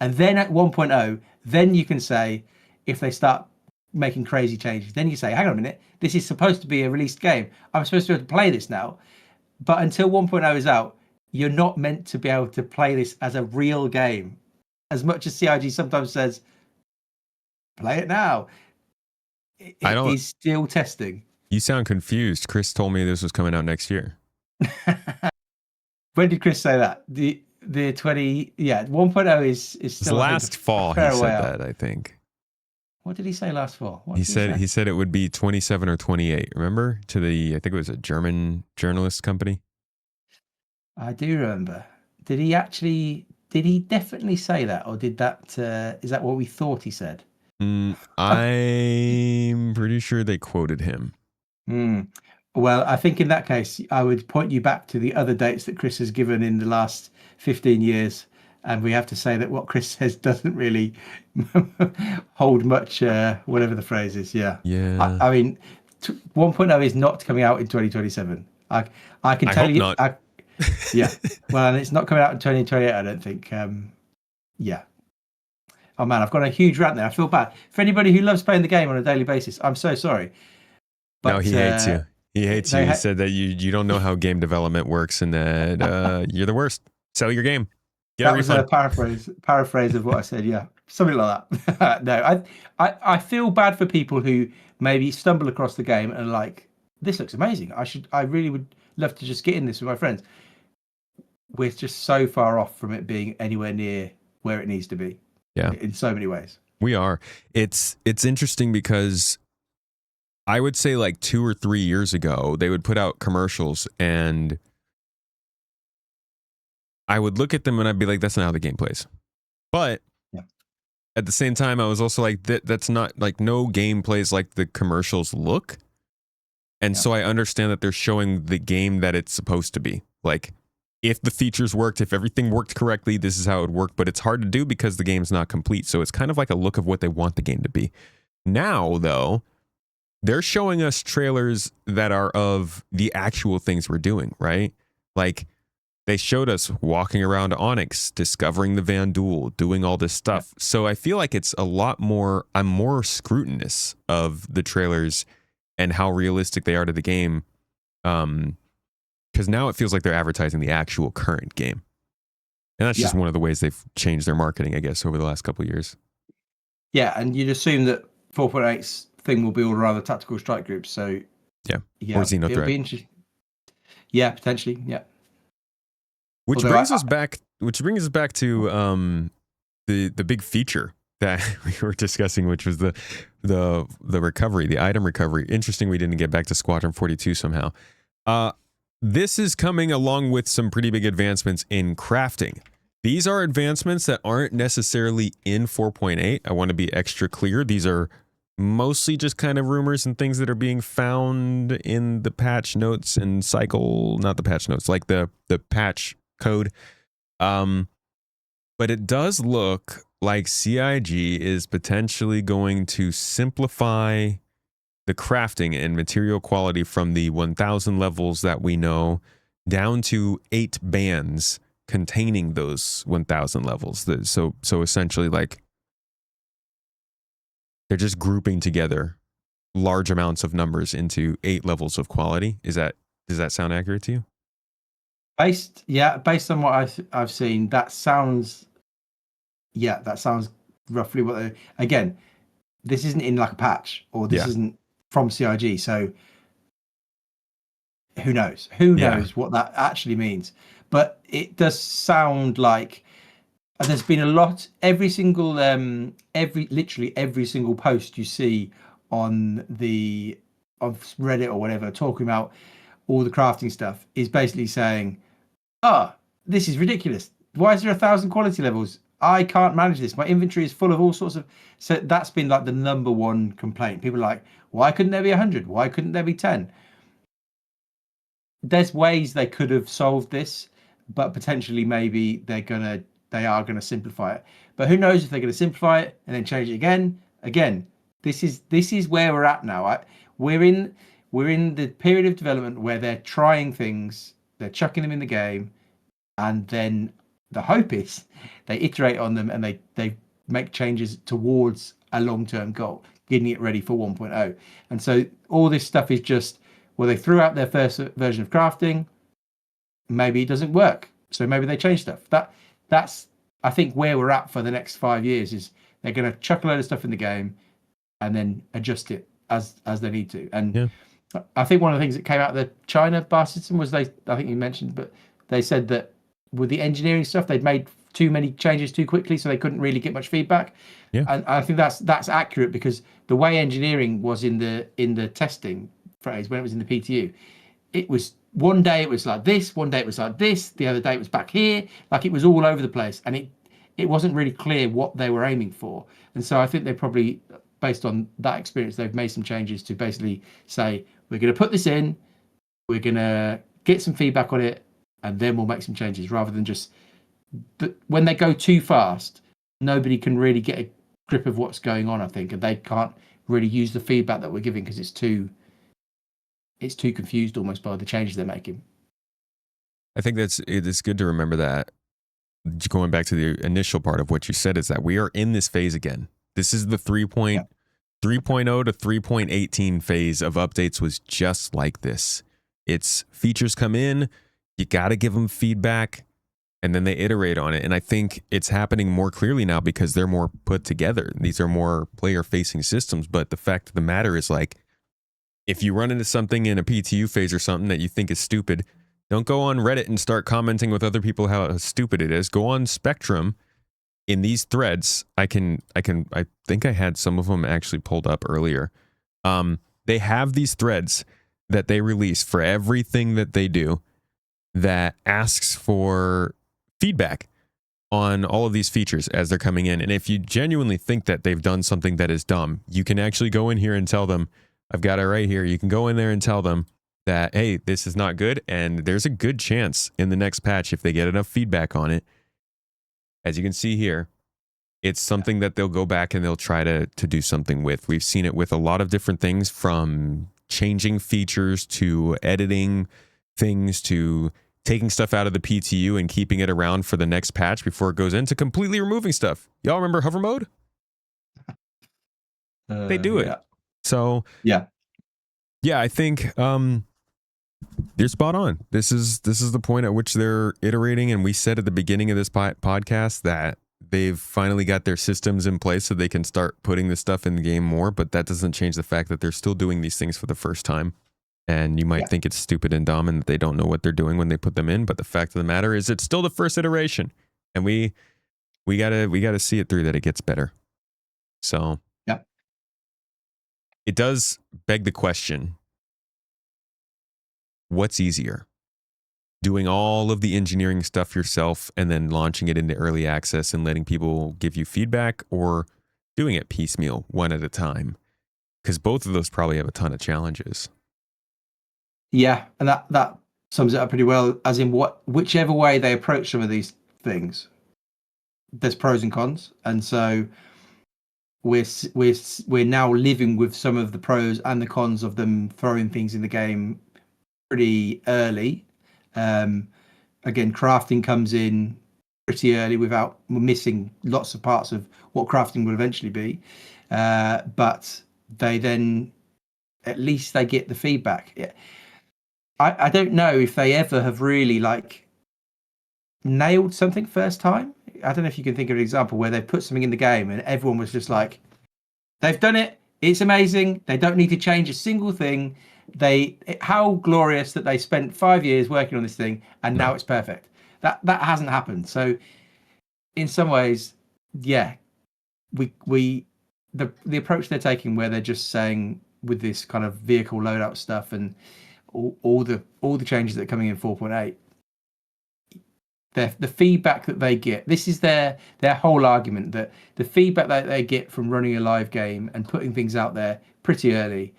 And then at 1.0, then you can say, if they start making crazy changes, then you say, hang on a minute, this is supposed to be a released game. I'm supposed to be able to play this now. But until 1.0 is out, you're not meant to be able to play this as a real game. As much as CIG sometimes says, play it now. It is still testing. You sound confused. Chris told me this was coming out next year. When did Chris say that? The 1.0 is still last fall. He said that, I think. What did he say last fall? He said it would be 27 or 28. Remember? I think it was a German journalist company. I do remember. Did he definitely say that, or did that? Is that what we thought he said? I'm pretty sure they quoted him. Well, I think in that case, I would point you back to the other dates that Chris has given in the last 15 years. And we have to say that what Chris says doesn't really hold much, whatever the phrase is. Yeah. Yeah. I mean, 1.0 is not coming out in 2027. I can I tell hope you. not. Yeah. Well, and it's not coming out in 2028, I don't think. Yeah. Oh, man, I've got a huge rant there. I feel bad. For anybody who loves playing the game on a daily basis, I'm so sorry. But, no, he hates you. He hates you. He said that you don't know how game development works and that you're the worst. Sell your game. That was a paraphrase of what I said. Yeah, something like that. No, I feel bad for people who maybe stumble across the game and are like, this looks amazing. I really would love to just get in this with my friends. We're just so far off from it being anywhere near where it needs to be. Yeah, in so many ways. We are. It's interesting because I would say like 2 or 3 years ago, they would put out commercials and I would look at them and I'd be like, that's not how the game plays. But at the same time, I was also like, that's not like no game plays like the commercials look. And so I understand that they're showing the game that it's supposed to be. Like, if the features worked, if everything worked correctly, this is how it would work. But it's hard to do because the game's not complete. So it's kind of like a look of what they want the game to be. Now, though, they're showing us trailers that are of the actual things we're doing, right? Like, they showed us walking around Onyx, discovering the Vandul, doing all this stuff. So I feel like it's a lot more, I'm more scrutinous of the trailers and how realistic they are to the game. Because now it feels like they're advertising the actual current game. And that's just one of the ways they've changed their marketing, I guess, over the last couple of years. Yeah, and you'd assume that 4.8's thing will be all around the tactical strike groups. So yeah. Or Xenothreat. It'll be interesting. Yeah, potentially. Yeah. Which brings us back to the big feature that we were discussing, which was the recovery, the item recovery. Interesting we didn't get back to Squadron 42 somehow. This is coming along with some pretty big advancements in crafting. These are advancements that aren't necessarily in 4.8. I want to be extra clear. These are mostly just kind of rumors and things that are being found in the patch notes and cycle, not the patch notes, like the patch code. But it does look like CIG is potentially going to simplify the crafting and material quality from the 1000 levels that we know down to 8 bands containing those 1000 levels. So essentially, like, they're just grouping together large amounts of numbers into 8 levels of quality. Does that sound accurate to you? Based on what I've seen, that sounds roughly what they, again, this isn't in like a patch, or this isn't from CIG, so who knows what that actually means. But it does sound like there's been a lot, literally every single post you see on Reddit or whatever talking about all the crafting stuff is basically saying, this is ridiculous. Why is there 1000 quality levels? I can't manage this. My inventory is full of all sorts of... So that's been like the number one complaint. People are like, why couldn't there be 100? Why couldn't there be 10? There's ways they could have solved this, but potentially maybe they are gonna simplify it. But who knows if they're gonna simplify it and then change it again? Again, this is where we're at now. We're in the period of development where they're trying things, they're chucking them in the game, and then the hope is they iterate on them and they make changes towards a long-term goal, getting it ready for 1.0. And so all this stuff is just, well, they threw out their first version of crafting, maybe it doesn't work, so maybe they change stuff. That's I think where we're at for the next 5 years is they're going to chuck a load of stuff in the game and then adjust it as they need to. And I think one of the things that came out of the China bar system was I think you mentioned, but they said that with the engineering stuff, they'd made too many changes too quickly, so they couldn't really get much feedback. Yeah. And I think that's accurate, because the way engineering was in the testing phase when it was in the PTU, it was one day it was like this, one day it was like this, the other day it was back here, like it was all over the place, and it wasn't really clear what they were aiming for. And so I think they probably, based on that experience, they've made some changes to basically say, we're going to put this in, we're gonna get some feedback on it, and then we'll make some changes, rather than just when they go too fast, nobody can really get a grip of what's going on, I think, and they can't really use the feedback that we're giving because it's too confused almost by the changes they're making. I think it's good to remember that. Going back to the initial part of what you said, is that we are in this phase again. This is the 3.0 to 3.18 phase of updates was just like this. It's features come in, you got to give them feedback, and then they iterate on it. And I think it's happening more clearly now because they're more put together. These are more player-facing systems. But the fact of the matter is, like, if you run into something in a PTU phase or something that you think is stupid, don't go on Reddit and start commenting with other people how stupid it is. Go on Spectrum in these threads. I think I had some of them actually pulled up earlier. They have these threads that they release for everything that they do that asks for feedback on all of these features as they're coming in. And if you genuinely think that they've done something that is dumb, you can actually go in here and tell them, I've got it right here. You can go in there and tell them that, hey, this is not good. And there's a good chance in the next patch, if they get enough feedback on it, as you can see here, it's something that they'll go back and they'll try to do something with. We've seen it with a lot of different things, from changing features to editing things to taking stuff out of the PTU and keeping it around for the next patch before it goes into completely removing stuff. Y'all remember hover mode? They do it. Yeah. So yeah, I think they're spot on. This is the point at which they're iterating, and we said at the beginning of this podcast that they've finally got their systems in place so they can start putting this stuff in the game more, but that doesn't change the fact that they're still doing these things for the first time. And you might think it's stupid and dumb and that they don't know what they're doing when they put them in, but the fact of the matter is it's still the first iteration, and we gotta see it through that it gets better. So it does beg the question, what's easier? Doing all of the engineering stuff yourself and then launching it into early access and letting people give you feedback, or doing it piecemeal, one at a time? Because both of those probably have a ton of challenges. Yeah, and that sums it up pretty well, as in whichever way they approach some of these things, there's pros and cons. And so we're now living with some of the pros and the cons of them throwing things in the game pretty early. Again, crafting comes in pretty early without missing lots of parts of what crafting will eventually be. But they then, at least they get the feedback. Yeah. I don't know if they ever have really like nailed something first time. I don't know if you can think of an example where they've put something in the game and everyone was just like, they've done it. It's amazing. They don't need to change a single thing. How glorious that they spent 5 years working on this thing and now it's perfect. That hasn't happened. So in some ways, yeah, the approach they're taking, where they're just saying with this kind of vehicle loadout stuff and all the changes that are coming in 4.8, the feedback that they get, this is their whole argument, that the feedback that they get from running a live game and putting things out there pretty early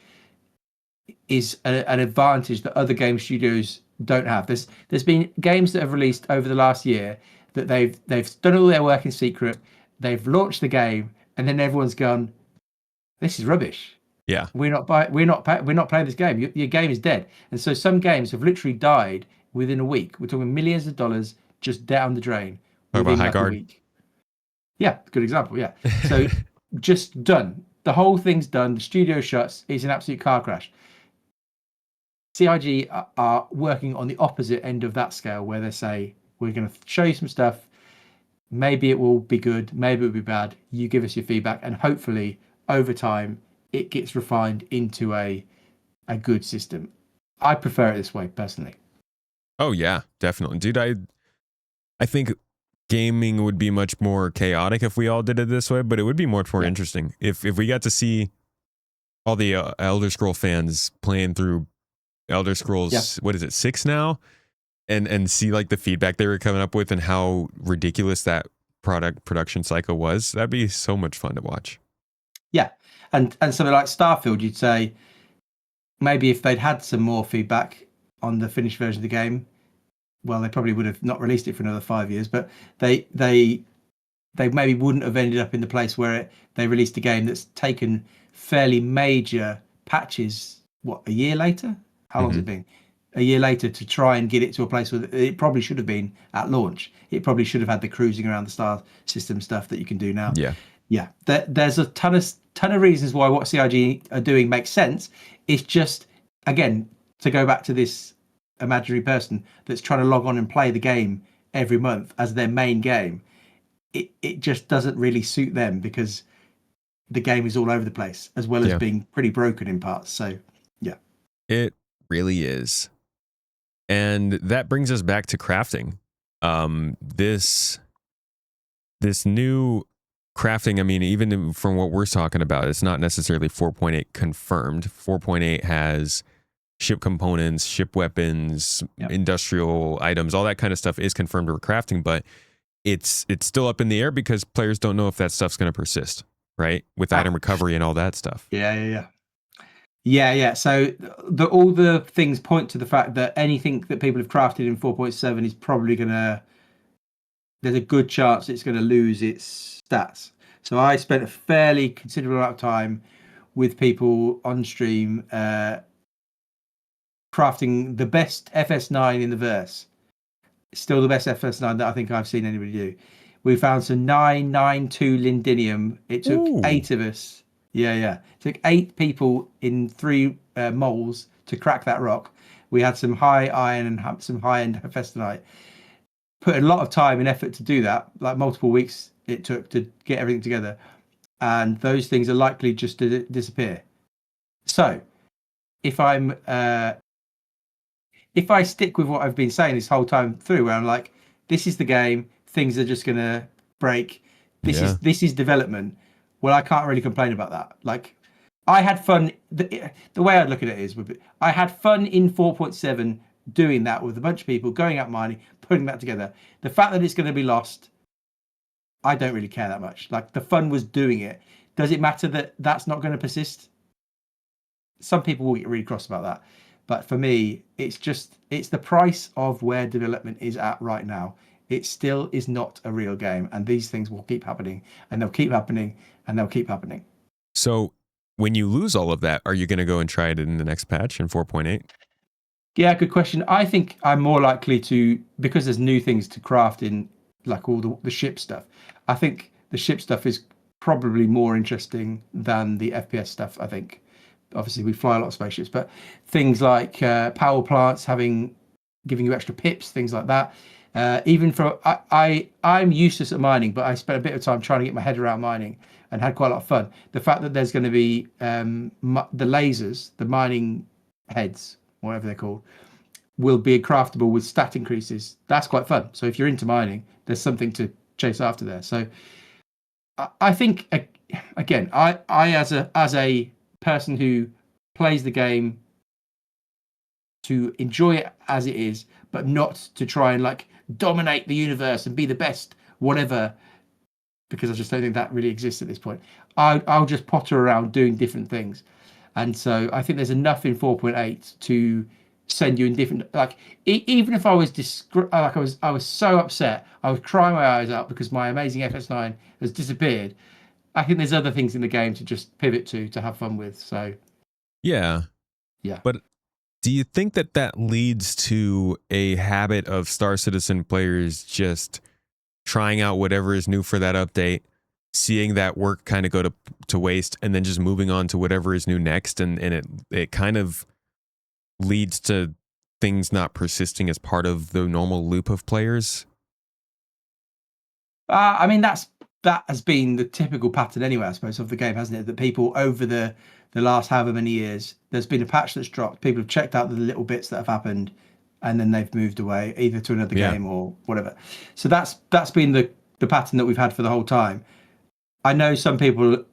is an advantage that other game studios don't have. There's been games that have released over the last year that they've done all their work in secret, they've launched the game, and then everyone's gone, this is rubbish. Yeah, we're not playing this game. Your game is dead. And so some games have literally died within a week. We're talking millions of dollars just down the drain within like a week. Yeah, good example. Yeah. So just done. The whole thing's done. The studio shuts. It's an absolute car crash. CIG are working on the opposite end of that scale, where they say, we're going to show you some stuff. Maybe it will be good. Maybe it will be bad. You give us your feedback, and hopefully over time it gets refined into a good system. I prefer it this way personally. Oh yeah, definitely, dude. I think gaming would be much more chaotic if we all did it this way, but it would be much more interesting if we got to see all the Elder Scroll fans playing through Elder Scrolls, what is it, 6 now, and see like the feedback they were coming up with and how ridiculous that production cycle was. That'd be so much fun to watch. Yeah, and something like Starfield, you'd say maybe if they'd had some more feedback on the finished version of the game. Well, they probably would have not released it for another 5 years, but they maybe wouldn't have ended up in the place where they released a game that's taken fairly major patches. What, a year later? How long's it been? A year later to try and get it to a place where it probably should have been at launch. It probably should have had the cruising around the star system stuff that you can do now. Yeah. There's a ton of reasons why what CIG are doing makes sense. It's just, again, to go back to this imaginary person that's trying to log on and play the game every month as their main game. It just doesn't really suit them because the game is all over the place as well as being pretty broken in parts. So, yeah. It really is. And that brings us back to crafting. This new crafting, I mean, even from what we're talking about, it's not necessarily 4.8 confirmed. 4.8 has ship components, ship weapons, industrial items, all that kind of stuff is confirmed for crafting, but it's still up in the air because players don't know if that stuff's going to persist, right? With item recovery and all that stuff. Yeah. So all the things point to the fact that anything that people have crafted in 4.7 is probably there's a good chance it's going to lose its stats. So I spent a fairly considerable amount of time with people on stream crafting the best FS9 in the verse. Still the best FS9 that I think I've seen anybody do. We found some 992 lindinium. It took 8 of us. Yeah. It took 8 people in 3 moles to crack that rock. We had some high iron and some high-end hephaestonite. Put a lot of time and effort to do that, like multiple weeks it took to get everything together. And those things are likely just to disappear. So if I stick with what I've been saying this whole time through, where I'm like, this is the game, things are just gonna break. This is development. Well, I can't really complain about that. Like, I had fun. The way I'd look at it is, I had fun in 4.7 doing that with a bunch of people, going out mining, putting that together. The fact that it's going to be lost, I don't really care that much. Like, the fun was doing it. Does it matter that that's not going to persist? Some people will get really cross about that. But for me, it's the price of where development is at right now. It still is not a real game. And these things will keep happening, and they'll keep happening, and they'll keep happening. So when you lose all of that, are you going to go and try it in the next patch in 4.8? Yeah, good question. I think I'm more likely to, because there's new things to craft in, like all the ship stuff. I think the ship stuff is probably more interesting than the FPS stuff, I think. Obviously, we fly a lot of spaceships, but things like power plants giving you extra pips, things like that. Even for I'm useless at mining, but I spent a bit of time trying to get my head around mining and had quite a lot of fun. The fact that there's going to be the lasers, the mining heads, whatever they're called, will be craftable with stat increases. That's quite fun. So if you're into mining, there's something to chase after there. So I think, again, I as a person who plays the game to enjoy it as it is, but not to try and like dominate the universe and be the best, whatever, because I just don't think that really exists at this point. I'll just potter around doing different things. And so I think there's enough in 4.8 to send you in different, like, even if I was I was so upset, I was crying my eyes out because my amazing FS9 has disappeared. I think there's other things in the game to just pivot to have fun with. So yeah. But do you think that leads to a habit of Star Citizen players just trying out whatever is new for that update, seeing that work kind of go to waste, and then just moving on to whatever is new next, and it kind of leads to things not persisting as part of the normal loop of players? I mean, that has been the typical pattern anyway, I suppose, of the game, hasn't it? That people over the last however many years, there's been a patch that's dropped, people have checked out the little bits that have happened, and then they've moved away either to another game or whatever. So that's been the pattern that we've had for the whole time. I know some people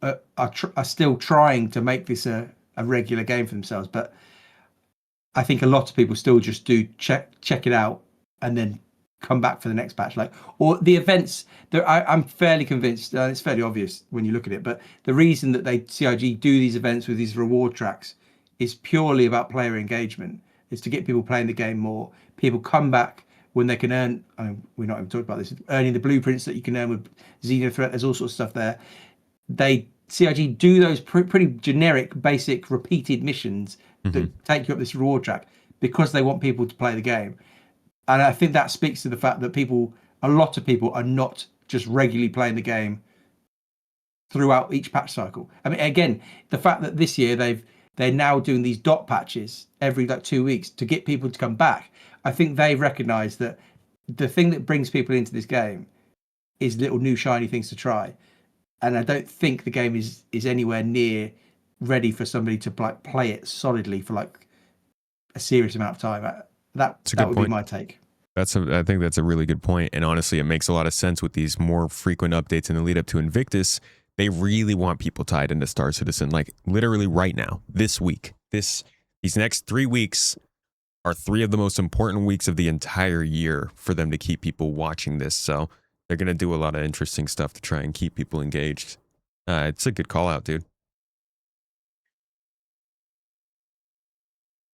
are still trying to make this a regular game for themselves, but I think a lot of people still just do check it out and then come back for the next patch, or the events. I'm fairly convinced, it's fairly obvious when you look at it, but the reason that CIG do these events with these reward tracks is purely about player engagement. is to get people playing the game more. People come back when they can earn. I mean, we're not even talking about this. Earning the blueprints that you can earn with Xenothreat. There's all sorts of stuff there. CIG do those pretty generic, basic, repeated missions that take you up this reward track because they want people to play the game. And I think that speaks to the fact that a lot of people are not just regularly playing the game throughout each patch cycle. I mean, again, the fact that this year they're now doing these dot patches every 2 weeks to get people to come back. I think they recognise that the thing that brings people into this game is little new shiny things to try. And I don't think the game is anywhere near ready for somebody to play it solidly for a serious amount of time. That would be my take. I think that's a really good point. And honestly, it makes a lot of sense with these more frequent updates in the lead up to Invictus. They really want people tied into Star Citizen, like literally right now, this week. These next 3 weeks are 3 of the most important weeks of the entire year for them to keep people watching this. So they're going to do a lot of interesting stuff to try and keep people engaged. It's a good call out, dude.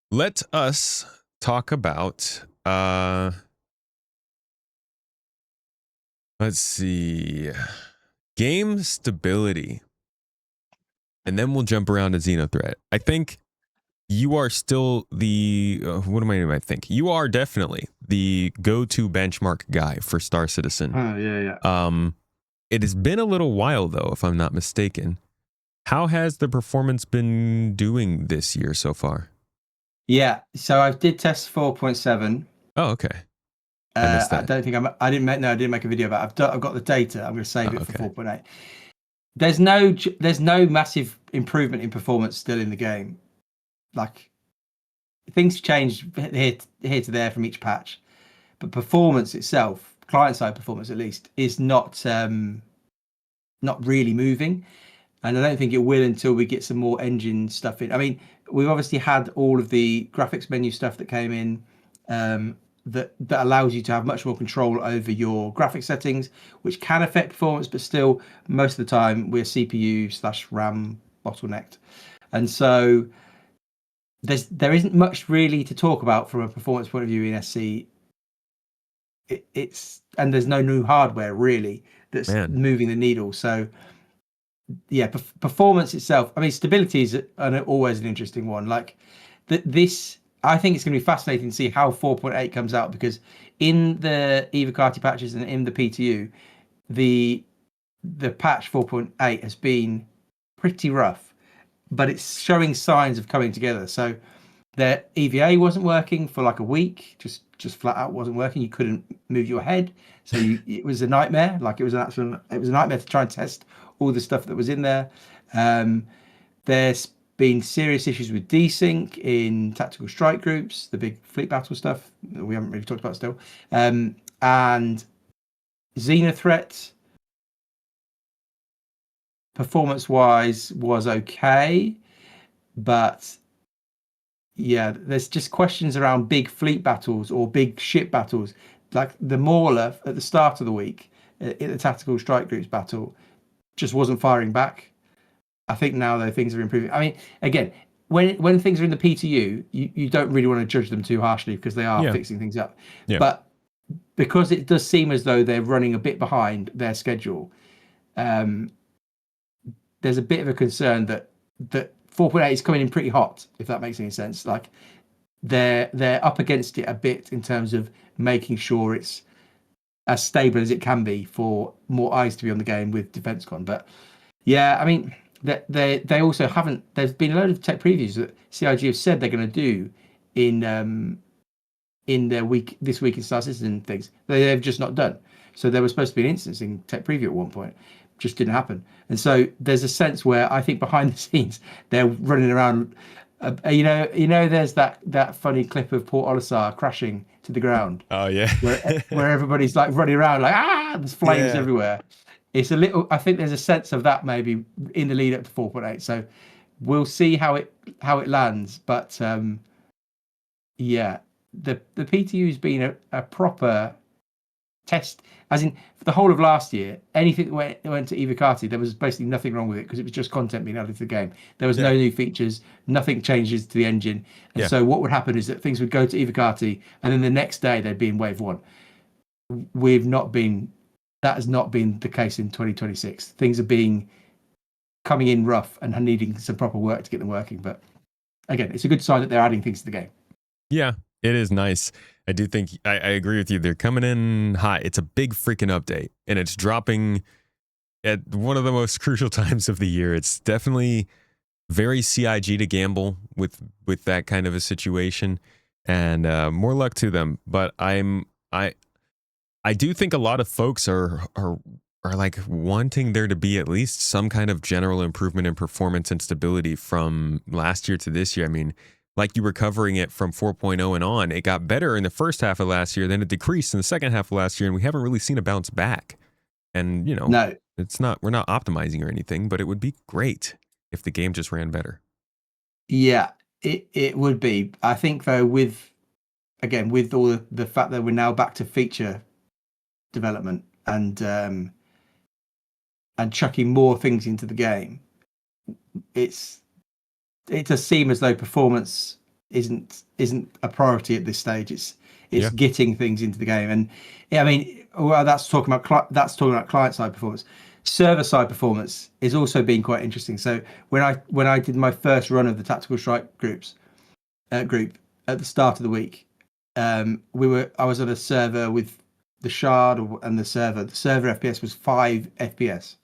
Let us talk about, let's see, game stability. And then we'll jump around to Xenothreat. I think you are still I think? You are definitely the go-to benchmark guy for Star Citizen. Yeah. It has been a little while, though, if I'm not mistaken. How has the performance been doing this year so far? Yeah, so I did test 4.7. Oh, okay. I missed that. I didn't make a video about it. I've got the data. I'm going to save it for 4.8. There's no massive improvement in performance still in the game. Things change here to there from each patch, but performance itself, client-side performance at least, is not really moving. And I don't think it will until we get some more engine stuff in. I mean, we've obviously had all of the graphics menu stuff that came in that allows you to have much more control over your graphics settings, which can affect performance, but still, most of the time, we're CPU/RAM bottlenecked. And so there isn't much really to talk about from a performance point of view in SC. And there's no new hardware really that's moving the needle. So yeah, performance itself. I mean, stability is always an interesting one. This, I think it's going to be fascinating to see how 4.8 comes out, because in the Evocati patches and in the PTU, the patch 4.8 has been pretty rough, but it's showing signs of coming together. So their EVA wasn't working for a week, just flat out wasn't working. You couldn't move your head, so it was a nightmare. It was a nightmare to try and test all the stuff that was in there. There's been serious issues with desync in tactical strike groups, the big fleet battle stuff that we haven't really talked about still. And Xenothreat, performance-wise, was okay, but yeah, there's just questions around big fleet battles or big ship battles, like the Mauler at the start of the week in the tactical strike groups battle just wasn't firing back. I think now though things are improving. I mean, again, when things are in the PTU, you don't really want to judge them too harshly because they are fixing things up. Yeah. But because it does seem as though they're running a bit behind their schedule, there's a bit of a concern that 4.8 is coming in pretty hot, if that makes any sense. They're up against it a bit in terms of making sure it's as stable as it can be for more eyes to be on the game with DefenseCon. But yeah, I mean, they also haven't. There's been a load of tech previews that CIG have said they're going to do in their this week in Star Citizen things. They've just not done. So there was supposed to be an instance in tech preview at one point, just didn't happen. And so there's a sense where I think behind the scenes they're running around. There's that funny clip of Port Olisar crashing to the ground. Oh yeah, where everybody's running around there's flames everywhere. It's a little. I think there's a sense of that maybe in the lead up to 4.8. So we'll see how it lands. But the PTU's been a proper test, as in for the whole of last year, anything that went to Evocati, there was basically nothing wrong with it because it was just content being added to the game. There was no new features, nothing changes to the engine. And so what would happen is that things would go to Evocati and then the next day they'd be in wave 1. That has not been the case in 2026. Things are coming in rough and needing some proper work to get them working. But again, it's a good sign that they're adding things to the game. Yeah, it is nice. I do think I agree with you. They're coming in hot. It's a big freaking update, and it's dropping at one of the most crucial times of the year. It's definitely very CIG to gamble with that kind of a situation, and more luck to them. But I do think a lot of folks are like wanting there to be at least some kind of general improvement in performance and stability from last year to this year. I mean, like you were covering it from 4.0 and on, it got better in the first half of last year, then it decreased in the second half of last year, and we haven't really seen a bounce back. And, No. we're not optimizing or anything, but it would be great if the game just ran better. Yeah, it would be. I think though, with all the fact that we're now back to feature development and chucking more things into the game, it does seem as though performance isn't a priority at this stage. It's getting things into the game, and I mean, that's talking about client side performance. Server side performance is also been quite interesting. So when I did my first run of the Tactical Strike group at the start of the week, I was on a server with the Shard and the server. The server FPS was 5 FPS,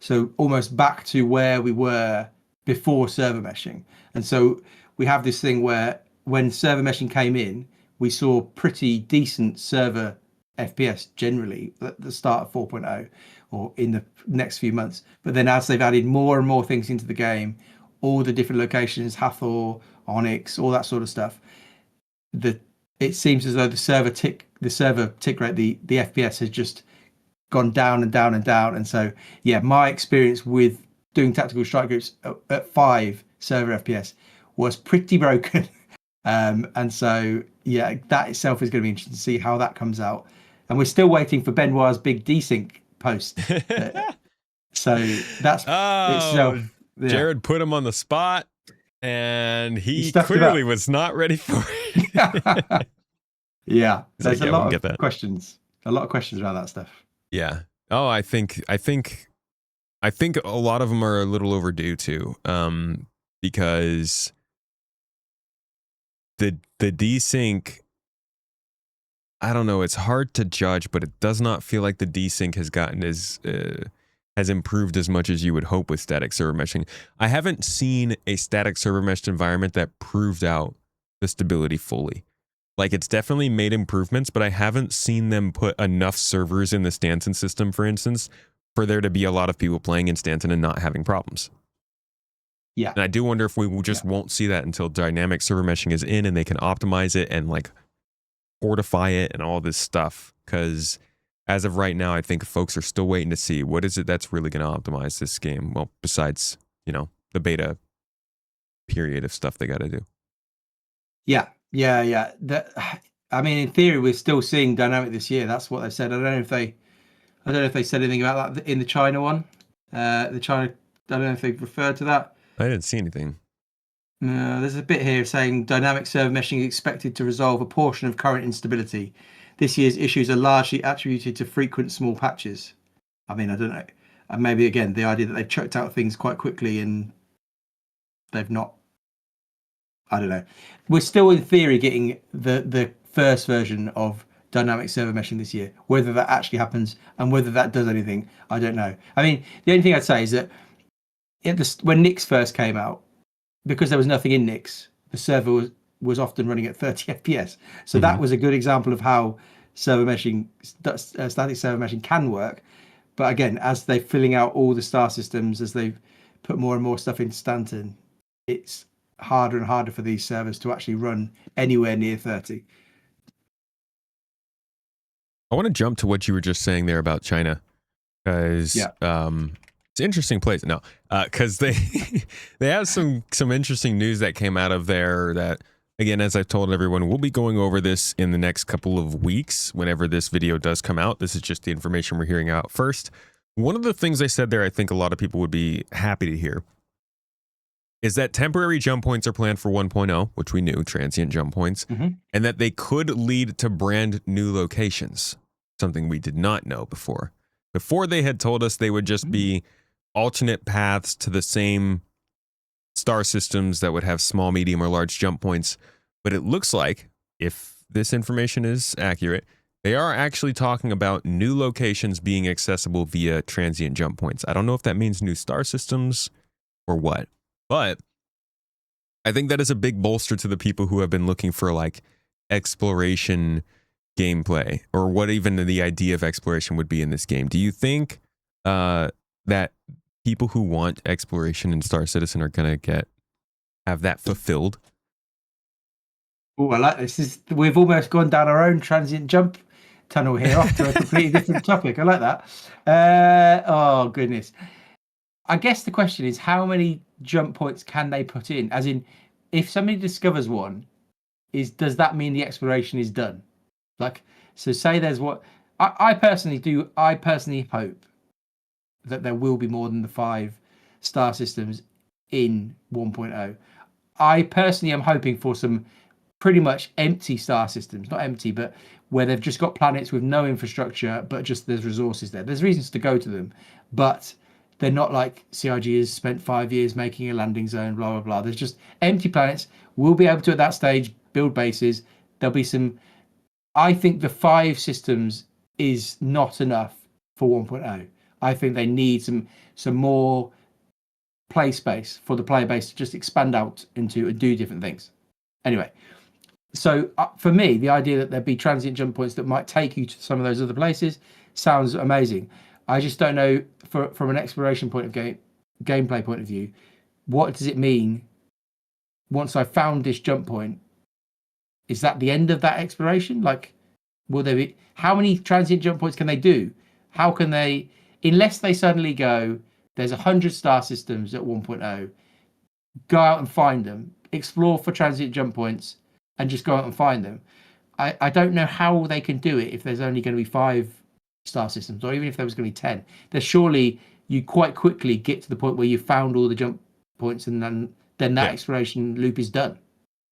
so almost back to where we were before server meshing. And so we have this thing where when server meshing came in, we saw pretty decent server FPS generally at the start of 4.0 or in the next few months. But then as they've added more and more things into the game, all the different locations, Hathor, Onyx, all that sort of stuff, it seems as though the server tick rate, the FPS has just gone down and down and down. And so, yeah, my experience with doing tactical strike groups at 5 server FPS was pretty broken. And so, yeah, that itself is going to be interesting to see how that comes out. And we're still waiting for Benoit's big desync post. So that's itself. Yeah. Jared put him on the spot, and he clearly was not ready for it. Yeah, there's a lot of questions. A lot of questions around that stuff. Yeah. Oh, I think a lot of them are a little overdue too, because the desync, I don't know, it's hard to judge, but it does not feel like the desync has improved as much as you would hope with static server meshing. I haven't seen a static server meshed environment that proved out the stability fully. Like, it's definitely made improvements, but I haven't seen them put enough servers in the Stanton system, for instance, for there to be a lot of people playing in Stanton and not having problems. Yeah. And I do wonder if we just won't see that until dynamic server meshing is in and they can optimize it and like fortify it and all this stuff. Because as of right now, I think folks are still waiting to see what is it that's really going to optimize this game. Well, besides, the beta period of stuff they got to do. Yeah. I mean, in theory, we're still seeing dynamic this year. That's what they said. I don't know if they said anything about that in the China one. I don't know if they've referred to that. I didn't see anything. No, there's a bit here saying dynamic server meshing is expected to resolve a portion of current instability. This year's issues are largely attributed to frequent small patches. I mean, I don't know. And maybe, again, the idea that they've chucked out things quite quickly and they've not... I don't know. We're still, in theory, getting the first version of dynamic server meshing this year. Whether that actually happens and whether that does anything, I don't know. I mean, the only thing I'd say is that when Nix first came out, because there was nothing in Nix, the server was often running at 30 FPS. So that was a good example of how server meshing, static server meshing can work. But again, as they're filling out all the star systems, as they've put more and more stuff into Stanton, it's harder and harder for these servers to actually run anywhere near 30. I want to jump to what you were just saying there about China, because it's an interesting place. No, because they have some interesting news that came out of there that Again, as I've told everyone, we'll be going over this in the next couple of weeks whenever this video does come out. This is just the information we're hearing out first. One of the things I said there, I think a lot of people would be happy to hear, is that temporary jump points are planned for 1.0, which we knew, transient jump points, and that they could lead to brand new locations, something we did not know before. Before, they had told us they would just be alternate paths to the same star systems that would have small, medium, or large jump points. But it looks like, if this information is accurate, they are actually talking about new locations being accessible via transient jump points. I don't know if that means new star systems or what, but I think that is a big bolster to the people who have been looking for like exploration gameplay, or what even the idea of exploration would be in this game. Do you think that people who want exploration in Star Citizen are going to have that fulfilled? Oh, I like this. We've almost gone down our own transient jump tunnel here off to a completely different topic. I like that. Oh, goodness. I guess the question is, how many jump points can they put in? As in, if somebody discovers one, does that mean the exploration is done? Like, so say there's what I personally hope that there will be more than the 5 star systems in 1.0. I personally am hoping for some pretty much empty star systems, not empty, but where they've just got planets with no infrastructure, but just there's resources there. There's reasons to go to them, but they're not like CIG has spent 5 years making a landing zone, blah, blah, blah. There's just empty planets. We'll be able to, at that stage, build bases. There'll be some... I think the 5 systems is not enough for 1.0. I think they need some more play space for the player base to just expand out into and do different things. Anyway, so for me, the idea that there'd be transient jump points that might take you to some of those other places sounds amazing. I just don't know, from an exploration point of gameplay point of view, what does it mean once I found this jump point? Is that the end of that exploration? Like, will there be... How many transient jump points can they do? How can they... Unless they suddenly go, there's 100 star systems at 1.0, go out and find them, explore for transient jump points, and just go out and find them. I don't know how they can do it if there's only going to be 5 star systems, or even if there was going to be 10. There's surely you quite quickly get to the point where you've found all the jump points, and then that exploration loop is done.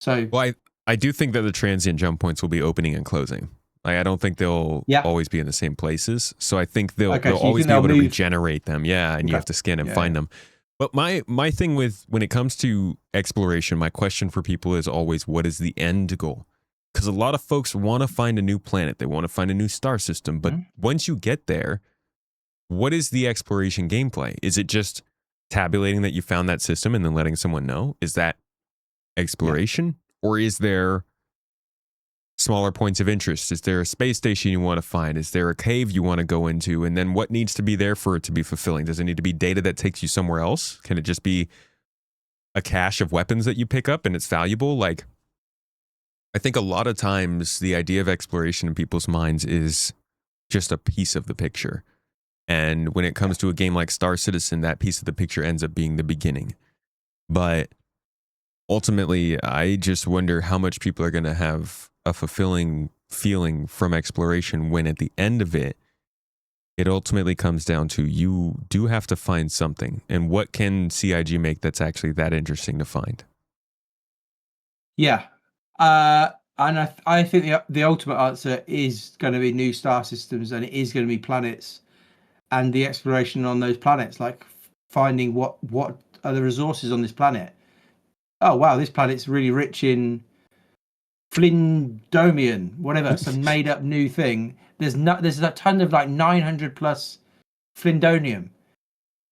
So, well, I do think that the transient jump points will be opening and closing. Like, I don't think they'll always be in the same places. So I think they'll always be able to regenerate them. Yeah, and you have to scan and find them. But my thing with, when it comes to exploration, my question for people is always, what is the end goal? Because a lot of folks want to find a new planet. They want to find a new star system. But once you get there, what is the exploration gameplay? Is it just tabulating that you found that system and then letting someone know? Is that exploration? Or is there smaller points of interest? Is there a space station you want to find? Is there a cave you want to go into? And then what needs to be there for it to be fulfilling? Does it need to be data that takes you somewhere else? Can it just be a cache of weapons that you pick up and it's valuable? Like, I think a lot of times the idea of exploration in people's minds is just a piece of the picture. And when it comes to a game like Star Citizen, that piece of the picture ends up being the beginning. But ultimately, I just wonder how much people are going to have a fulfilling feeling from exploration when at the end of it, it ultimately comes down to you do have to find something. And what can CIG make that's actually that interesting to find? Yeah. And I think the ultimate answer is going to be new star systems, and it is going to be planets and the exploration on those planets, like finding what are the resources on this planet. Oh, wow, this planet's really rich in Flindomian, whatever, some made up new thing. There's a ton of like 900 plus Flindonium.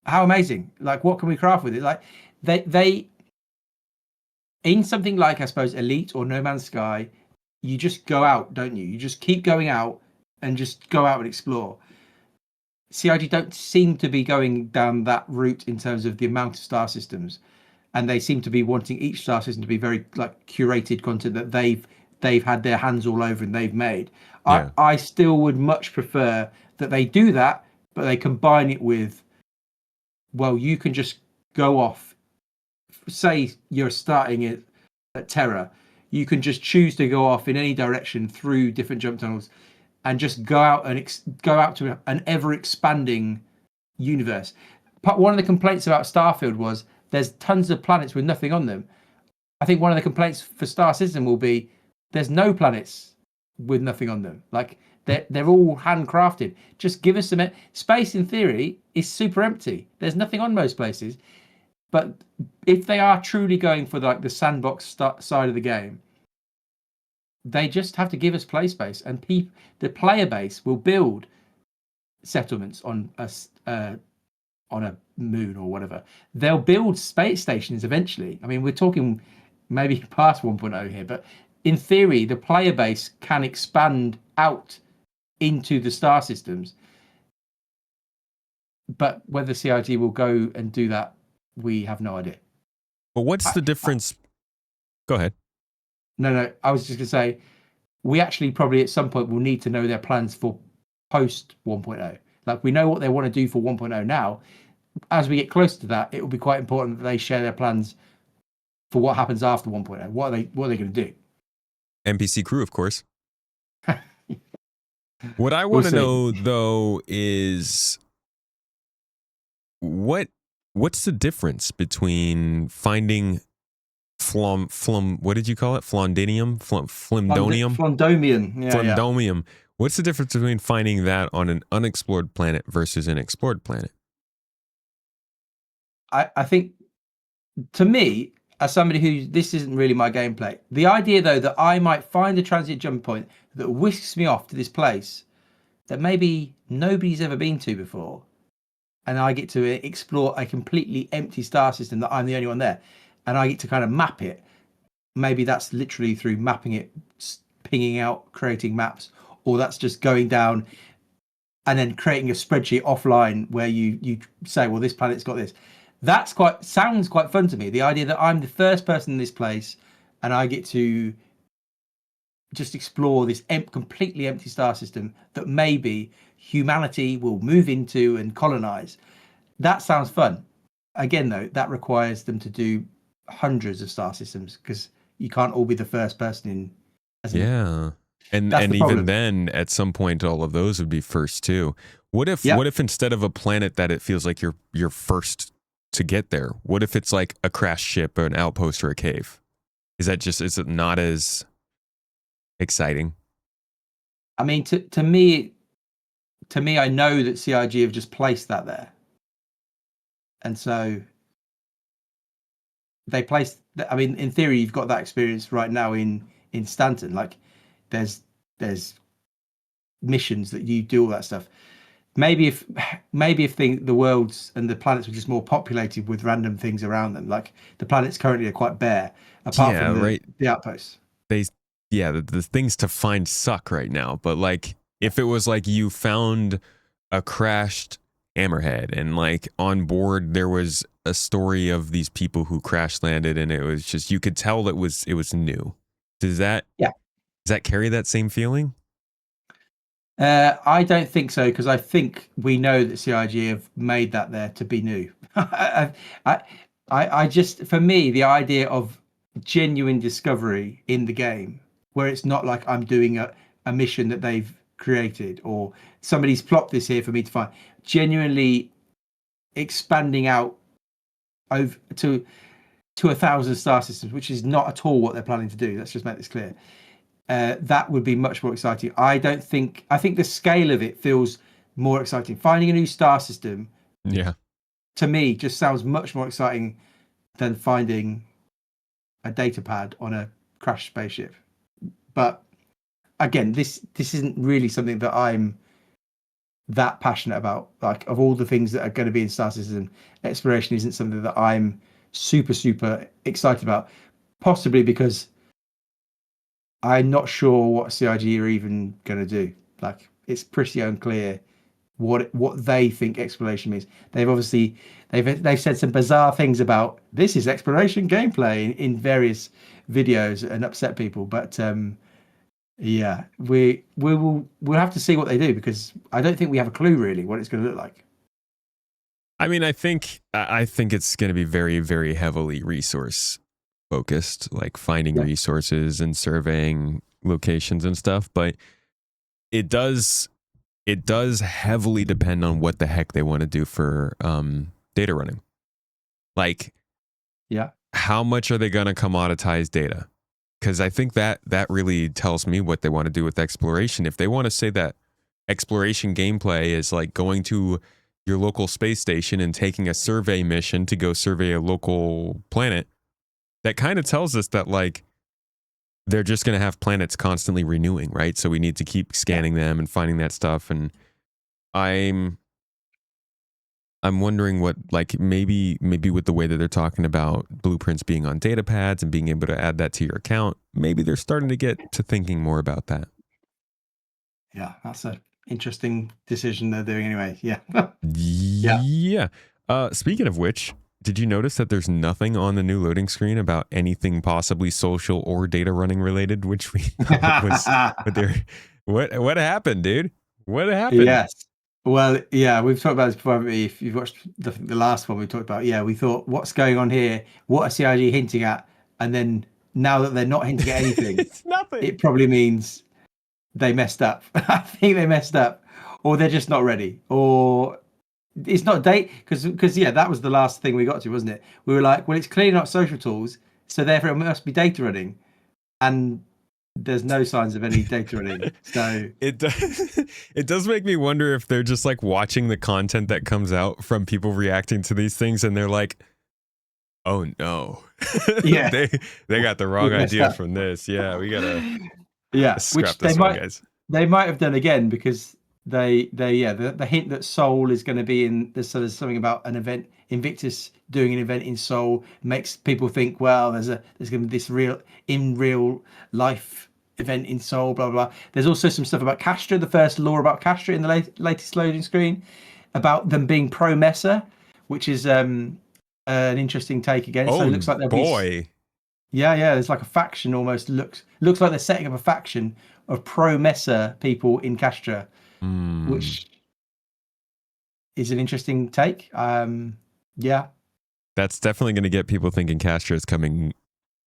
How amazing. Like, what can we craft with it? Like, they in something like, I suppose, Elite or No Man's Sky, you just go out, don't you? You just keep going out and just go out and explore. CIG don't seem to be going down that route in terms of the amount of star systems, and they seem to be wanting each star system to be very like curated content that they've had their hands all over and they've made. Yeah. I still would much prefer that they do that, but they combine it with, well, you can just go off. Say you're starting it at Terra, you can just choose to go off in any direction through different jump tunnels and just go out and go out to an ever expanding universe. One of the complaints about Starfield was there's tons of planets with nothing on them. I think one of the complaints for Star Citizen will be there's no planets with nothing on them. Like they're all handcrafted. Just give us some space. In theory, is super empty. There's nothing on most places. But if they are truly going for like the sandbox side of the game, they just have to give us play space, and the player base will build settlements on a moon or whatever. They'll build space stations eventually. I mean, we're talking maybe past 1.0 here, but in theory, the player base can expand out into the star systems. But whether CIG will go and do that, we have no idea. But what's the difference? Go ahead. No, I was just going to say, we actually probably at some point will need to know their plans for post 1.0. Like, we know what they want to do for 1.0 now. As we get closer to that, it will be quite important that they share their plans for what happens after 1.0. What are they going to do? NPC crew, of course. What I want to know, though, is what's the difference between finding what did you call it? Flondinium? Flimdonium? Flimdomium. Yeah. What's the difference between finding that on an unexplored planet versus an explored planet? I think, to me, as somebody this isn't really my gameplay, the idea, though, that I might find a transit jump point that whisks me off to this place that maybe nobody's ever been to before, and I get to explore a completely empty star system that I'm the only one there, and I get to kind of map it. Maybe that's literally through mapping it, pinging out, creating maps, or that's just going down and then creating a spreadsheet offline where you say, well, this planet's got this. Sounds quite fun to me. The idea that I'm the first person in this place and I get to just explore this completely empty star system that maybe humanity will move into and colonize. That sounds fun. Again, though, that requires them to do hundreds of star systems, because you can't all be the first person in. And even then, at some point, all of those would be first too. What if instead of a planet that it feels like you're first to get there, what if it's like a crashed ship or an outpost or a cave? Is it not as exciting? I mean, to me, I know that CIG have just placed that there, and so they placed. I mean, in theory, you've got that experience right now in Stanton. Like, there's missions that you do all that stuff. Maybe if the worlds and the planets were just more populated with random things around them, like the planets currently are quite bare, apart from the outposts. The things to find suck right now. But like, if it was like you found a crashed Hammerhead and like on board there was a story of these people who crash landed, and it was just, you could tell it was new. Does that carry that same feeling? I don't think so, because I think we know that CIG have made that there to be new. I just, for me, the idea of genuine discovery in the game, where it's not like I'm doing a mission that they've created or somebody's plopped this here for me to find, genuinely expanding out over to 1,000 star systems, which is not at all what they're planning to do. Let's just make this clear. That would be much more exciting. I think the scale of it feels more exciting. Finding a new star system, to me, just sounds much more exciting than finding a data pad on a crashed spaceship. But again, this isn't really something that I'm that passionate about. Like, of all the things that are going to be in star system, exploration isn't something that I'm super, super excited about, possibly because I'm not sure what CIG are even going to do. Like, it's pretty unclear what they think exploration means. They've obviously they've said some bizarre things about this is exploration gameplay in various videos and upset people. But we'll have to see what they do, because I don't think we have a clue really what it's going to look like. I mean, I think it's going to be very, very heavily resource focused, like finding resources and surveying locations and stuff, but it does heavily depend on what the heck they want to do for data running. Like, how much are they going to commoditize data? Because I think that really tells me what they want to do with exploration. If they want to say that exploration gameplay is like going to your local space station and taking a survey mission to go survey a local planet, that kind of tells us that like they're just going to have planets constantly renewing, right? So we need to keep scanning them and finding that stuff. And I'm wondering what, like, maybe with the way that they're talking about blueprints being on data pads and being able to add that to your account, maybe they're starting to get to thinking more about that. Yeah, that's an interesting decision they're doing anyway. Yeah. Yeah. Speaking of which, did you notice that there's nothing on the new loading screen about anything possibly social or data running related, which we thought was what happened, dude? What happened? Yes. Well, yeah, we've talked about this before, haven't we? If you've watched the last one we talked about, we thought, what's going on here? What are CIG hinting at? And then now that they're not hinting at anything, it's nothing. It probably means they messed up. I think they messed up, or they're just not ready, or it's not date because that was the last thing we got to, wasn't it? We were like, well, it's clearly not social tools, so therefore it must be data running, and there's no signs of any data running. So it does make me wonder if they're just like watching the content that comes out from people reacting to these things, and they're like, oh no, they got the wrong idea from this. Yeah, we gotta scrap this one, guys. They might have done again because the hint that Seoul is going to be in. There's something about an event. Invictus doing an event in Seoul makes people think, well, there's going to be this real life event in Seoul. Blah blah blah. There's also some stuff about Castra. The first lore about Castra in the latest loading screen about them being pro Mesa, which is an interesting take again. So it looks like there's like a faction almost. Looks like they're setting up a faction of pro Mesa people in Castra, which is an interesting take. That's definitely going to get people thinking Castra is coming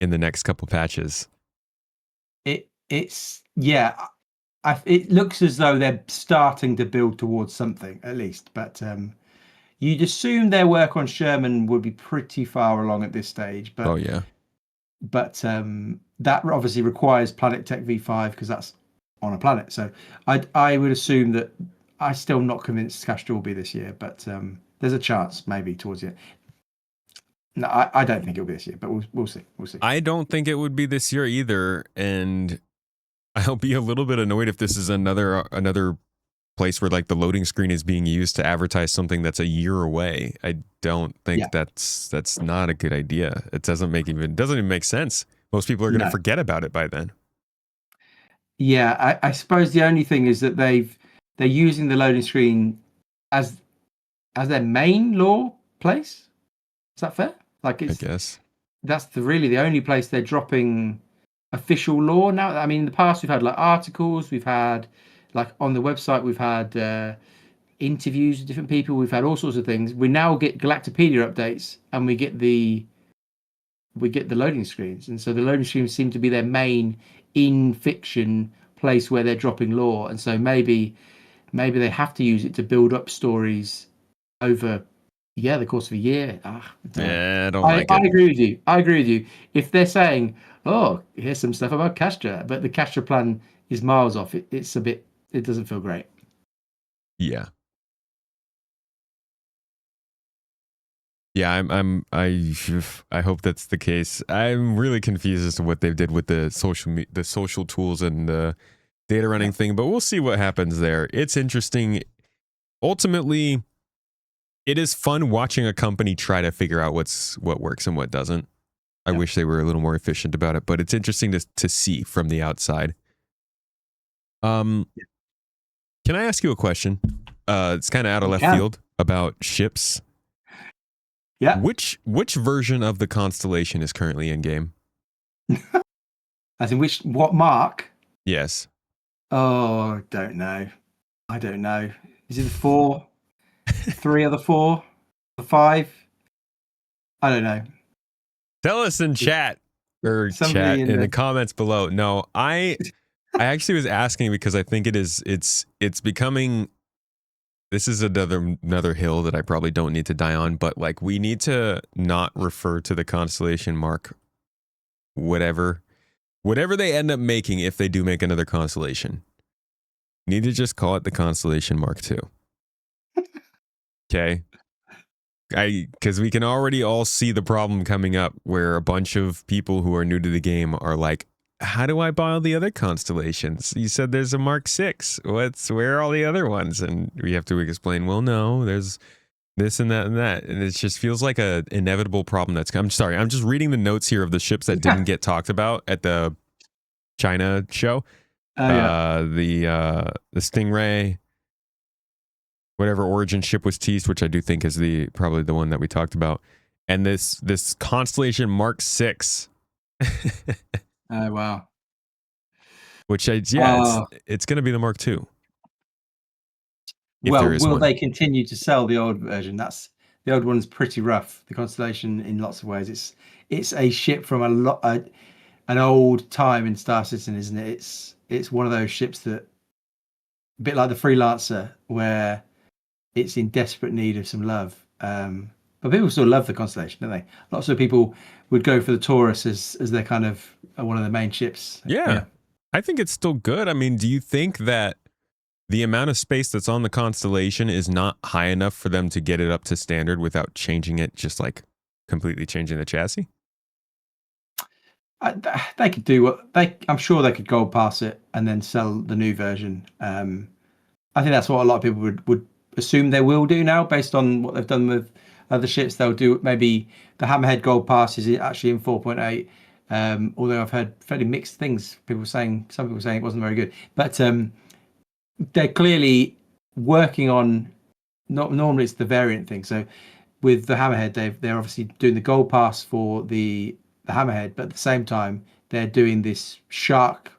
in the next couple patches. It looks as though they're starting to build towards something at least, but you'd assume their work on Sherman would be pretty far along at this stage. But that obviously requires Planet Tech V5 because that's on a planet. So I would assume that. I'm still not convinced Castra will be this year, but there's a chance maybe towards the end. No, I don't think it'll be this year, but we'll see. We'll see. I don't think it would be this year either, and I'll be a little bit annoyed if this is another place where like the loading screen is being used to advertise something that's a year away. I don't think that's not a good idea. It doesn't even make sense. Most people are going to forget about it by then. Yeah, I suppose the only thing is that they're using the loading screen as their main lore place. Is that fair? Like, I guess that's really the only place they're dropping official lore now. I mean, in the past we've had like articles, we've had like on the website, we've had interviews with different people, we've had all sorts of things. We now get Galactopedia updates, and we get the loading screens, and so the loading screens seem to be their main in fiction place where they're dropping lore, and so maybe they have to use it to build up stories over the course of a year. I don't like it. I agree with you. If they're saying, oh, here's some stuff about Castra, but the Castra plan is miles off, it doesn't feel great. Yeah. Yeah, I hope that's the case. I'm really confused as to what they did with the social tools and the data running thing, but we'll see what happens there. It's interesting. Ultimately, it is fun watching a company try to figure out what works and what doesn't. I wish they were a little more efficient about it, but it's interesting to see from the outside. Can I ask you a question? It's kind of out of left field about ships. Yeah. Which version of the Constellation is currently in game? As in what mark? Yes. Oh, I don't know. Is it the 4? 3 of the 4? The 5? I don't know. Tell us in chat. or Somebody chat in the comments below. No, I actually was asking because I think it's becoming. This is another hill that I probably don't need to die on, but like we need to not refer to the constellation mark, whatever they end up making, if they do make another constellation. Need to just call it the Constellation Mark II. Okay. Because we can already all see the problem coming up where a bunch of people who are new to the game are like, how do I buy all the other constellations? You said there's a Mark VI. Where are all the other ones? And we have to explain, well, no, there's this and that and that. And it just feels like a inevitable problem that's I'm sorry. I'm just reading the notes here of the ships that didn't get talked about at the China show. The Stingray, whatever origin ship was teased, which I do think is probably the one that we talked about, and this Constellation Mark VI. Oh wow! Which it's going to be the Mark II. Well, will they continue to sell the old version? The old one's pretty rough. The Constellation, in lots of ways, it's a ship from an old time in Star Citizen, isn't it? It's one of those ships that, a bit like the Freelancer, where it's in desperate need of some love. But people still love the Constellation, don't they? Lots of people would go for the Taurus as their kind of one of the main ships. Yeah, I think it's still good. I mean, do you think that the amount of space that's on the Constellation is not high enough for them to get it up to standard without changing it, just like completely changing the chassis? They could do I'm sure they could gold pass it and then sell the new version. I think that's what a lot of people would assume they will do now, based on what they've done with other ships. They'll do maybe the Hammerhead gold pass is actually in 4.8. Although I've heard fairly mixed things. Some people saying it wasn't very good, but they're clearly working on. Not normally it's the variant thing. So with the Hammerhead, they're obviously doing the gold pass for the Hammerhead, but at the same time they're doing this shark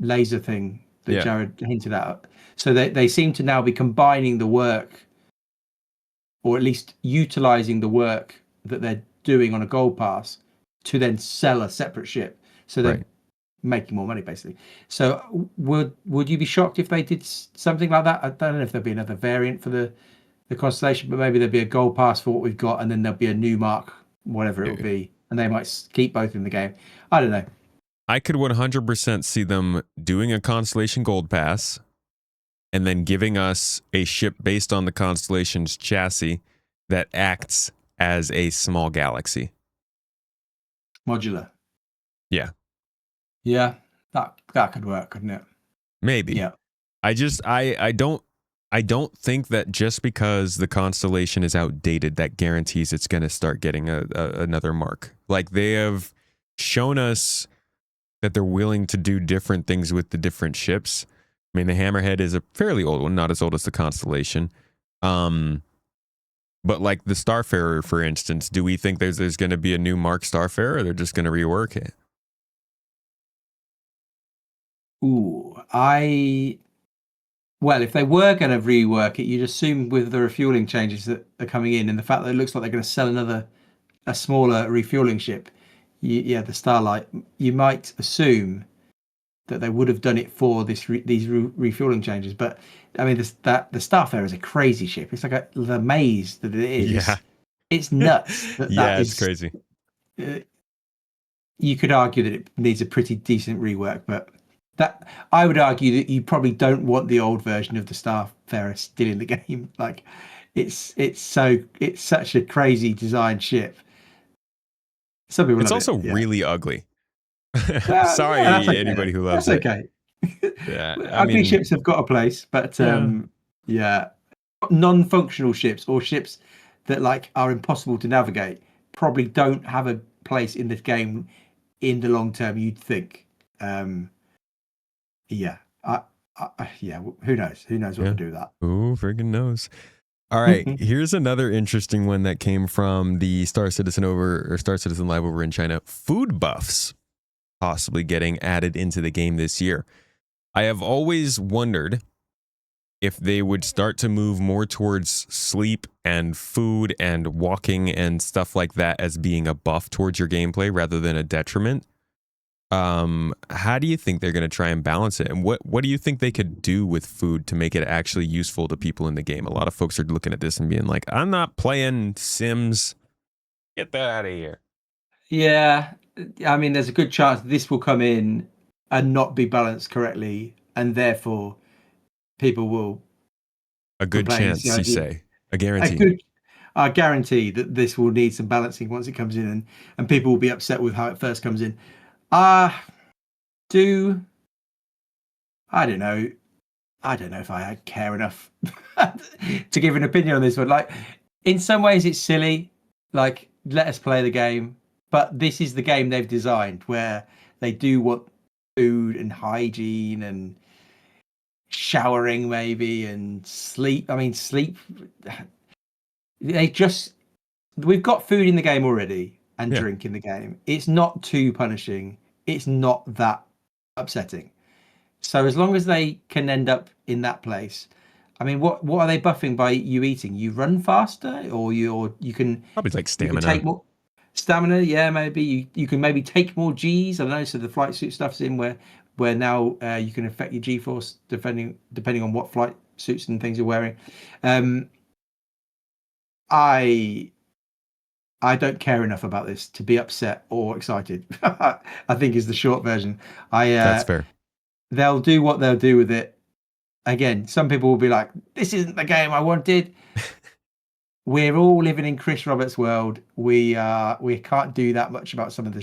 laser thing that Jared hinted at. So they seem to now be combining the work, or at least utilizing the work that they're doing on a gold pass to then sell a separate ship. So they're making more money, basically. So would you be shocked if they did something like that? I don't know if there'd be another variant for the Constellation, but maybe there'd be a gold pass for what we've got, and then there'll be a new mark, whatever it will be, and they might keep both in the game. I don't know. I could 100% see them doing a Constellation gold pass and then giving us a ship based on the Constellation's chassis that acts as a small galaxy. Modular. Yeah. Yeah, that could work, couldn't it? Maybe. Yeah. I don't think that just because the Constellation is outdated, that guarantees it's going to start getting another mark. Like, they have shown us that they're willing to do different things with the different ships. I mean, the Hammerhead is a fairly old one, not as old as the Constellation. But like the Starfarer, for instance, do we think there's going to be a new Mark Starfarer, or they're just going to rework it? Well, if they were going to rework it, you'd assume with the refueling changes that are coming in, and the fact that it looks like they're going to sell a smaller refueling ship, the Starlight, you might assume that they would have done it for these refueling changes. But I mean, the Starfarer is a crazy ship. It's like the maze that it is. Yeah. It's nuts. It's crazy. You could argue that it needs a pretty decent rework, but that I would argue that you probably don't want the old version of the Starfarer still in the game. Like, it's such a crazy designed ship. Some people. It's also really ugly. Sorry, anybody who loves it. That's okay. Yeah, ugly ships have got a place, but non-functional ships or ships that like are impossible to navigate probably don't have a place in this game in the long term, you'd think. Who knows? Who knows what to do with that? Who friggin' knows? All right, here's another interesting one that came from the Star Citizen Live over in China. Food buffs possibly getting added into the game this year. I have always wondered if they would start to move more towards sleep and food and walking and stuff like that as being a buff towards your gameplay rather than a detriment. How do you think they're going to try and balance it? And what do you think they could do with food to make it actually useful to people in the game? A lot of folks are looking at this and being like, I'm not playing Sims. Get that out of here. Yeah, I mean, there's a good chance this will come in and not be balanced correctly, and therefore people will. A good chance, you say. A guarantee. I guarantee that this will need some balancing once it comes in, and people will be upset with how it first comes in. I don't know. I don't know if I care enough to give an opinion on this one. Like, in some ways, it's silly. Like, let us play the game. But this is the game they've designed, where they do want food and hygiene and showering, maybe, and sleep. I mean, sleep. We've got food in the game already and drink in the game. It's not too punishing. It's not that upsetting. So as long as they can end up in that place, I mean, what are they buffing by you eating? You run faster, or you can probably like stamina. You can take more stamina, yeah, maybe you can maybe take more Gs. I don't know. So the flight suit stuff's in where now you can affect your G-force depending on what flight suits and things you're wearing. I don't care enough about this to be upset or excited. I think is the short version. That's fair. They'll do what they'll do with it. Again, some people will be like, "This isn't the game I wanted." We're all living in Chris Roberts' world. We can't do that much about some of the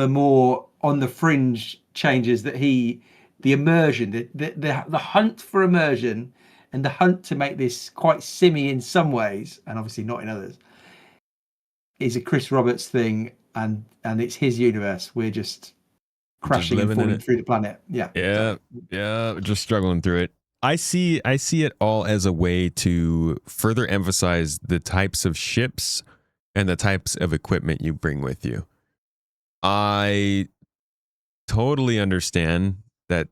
more on the fringe changes that the immersion, the hunt for immersion, and the hunt to make this quite simmy in some ways, and obviously not in others, is a Chris Roberts thing, and it's his universe. We're just crashing and falling through the planet. Yeah, just struggling through it. I see it all as a way to further emphasize the types of ships and the types of equipment you bring with you. I totally understand that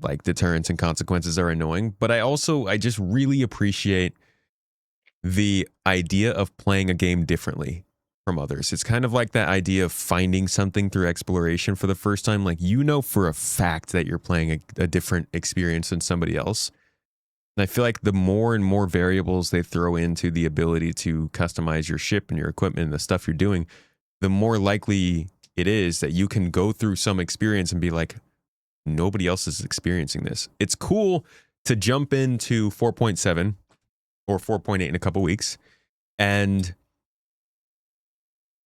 like deterrence and consequences are annoying, but I just really appreciate the idea of playing a game differently from others. It's kind of like that idea of finding something through exploration for the first time. Like, for a fact that you're playing a different experience than somebody else. And I feel like the more and more variables they throw into the ability to customize your ship and your equipment and the stuff you're doing, the more likely it is that you can go through some experience and be like, nobody else is experiencing this. It's cool to jump into 4.7 or 4.8 in a couple weeks and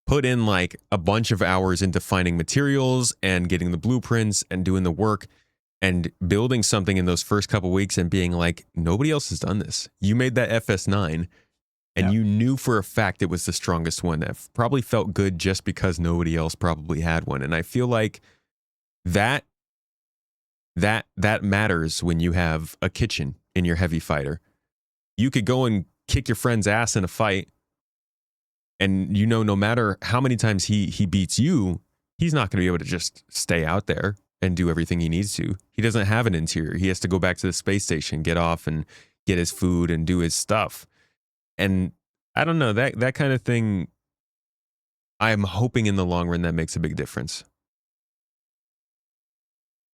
put in like a bunch of hours into finding materials and getting the blueprints and doing the work and building something in those first couple weeks and being like, nobody else has done this. You made that FS9 and you knew for a fact it was the strongest one. That probably felt good just because nobody else probably had one. And I feel like that matters when you have a kitchen in your heavy fighter. You could go and kick your friend's ass in a fight, and no matter how many times he beats you, he's not going to be able to just stay out there and do everything he needs to. He doesn't have an interior. He has to go back to the space station, get off and get his food and do his stuff. And I don't know, that kind of thing, I'm hoping in the long run that makes a big difference.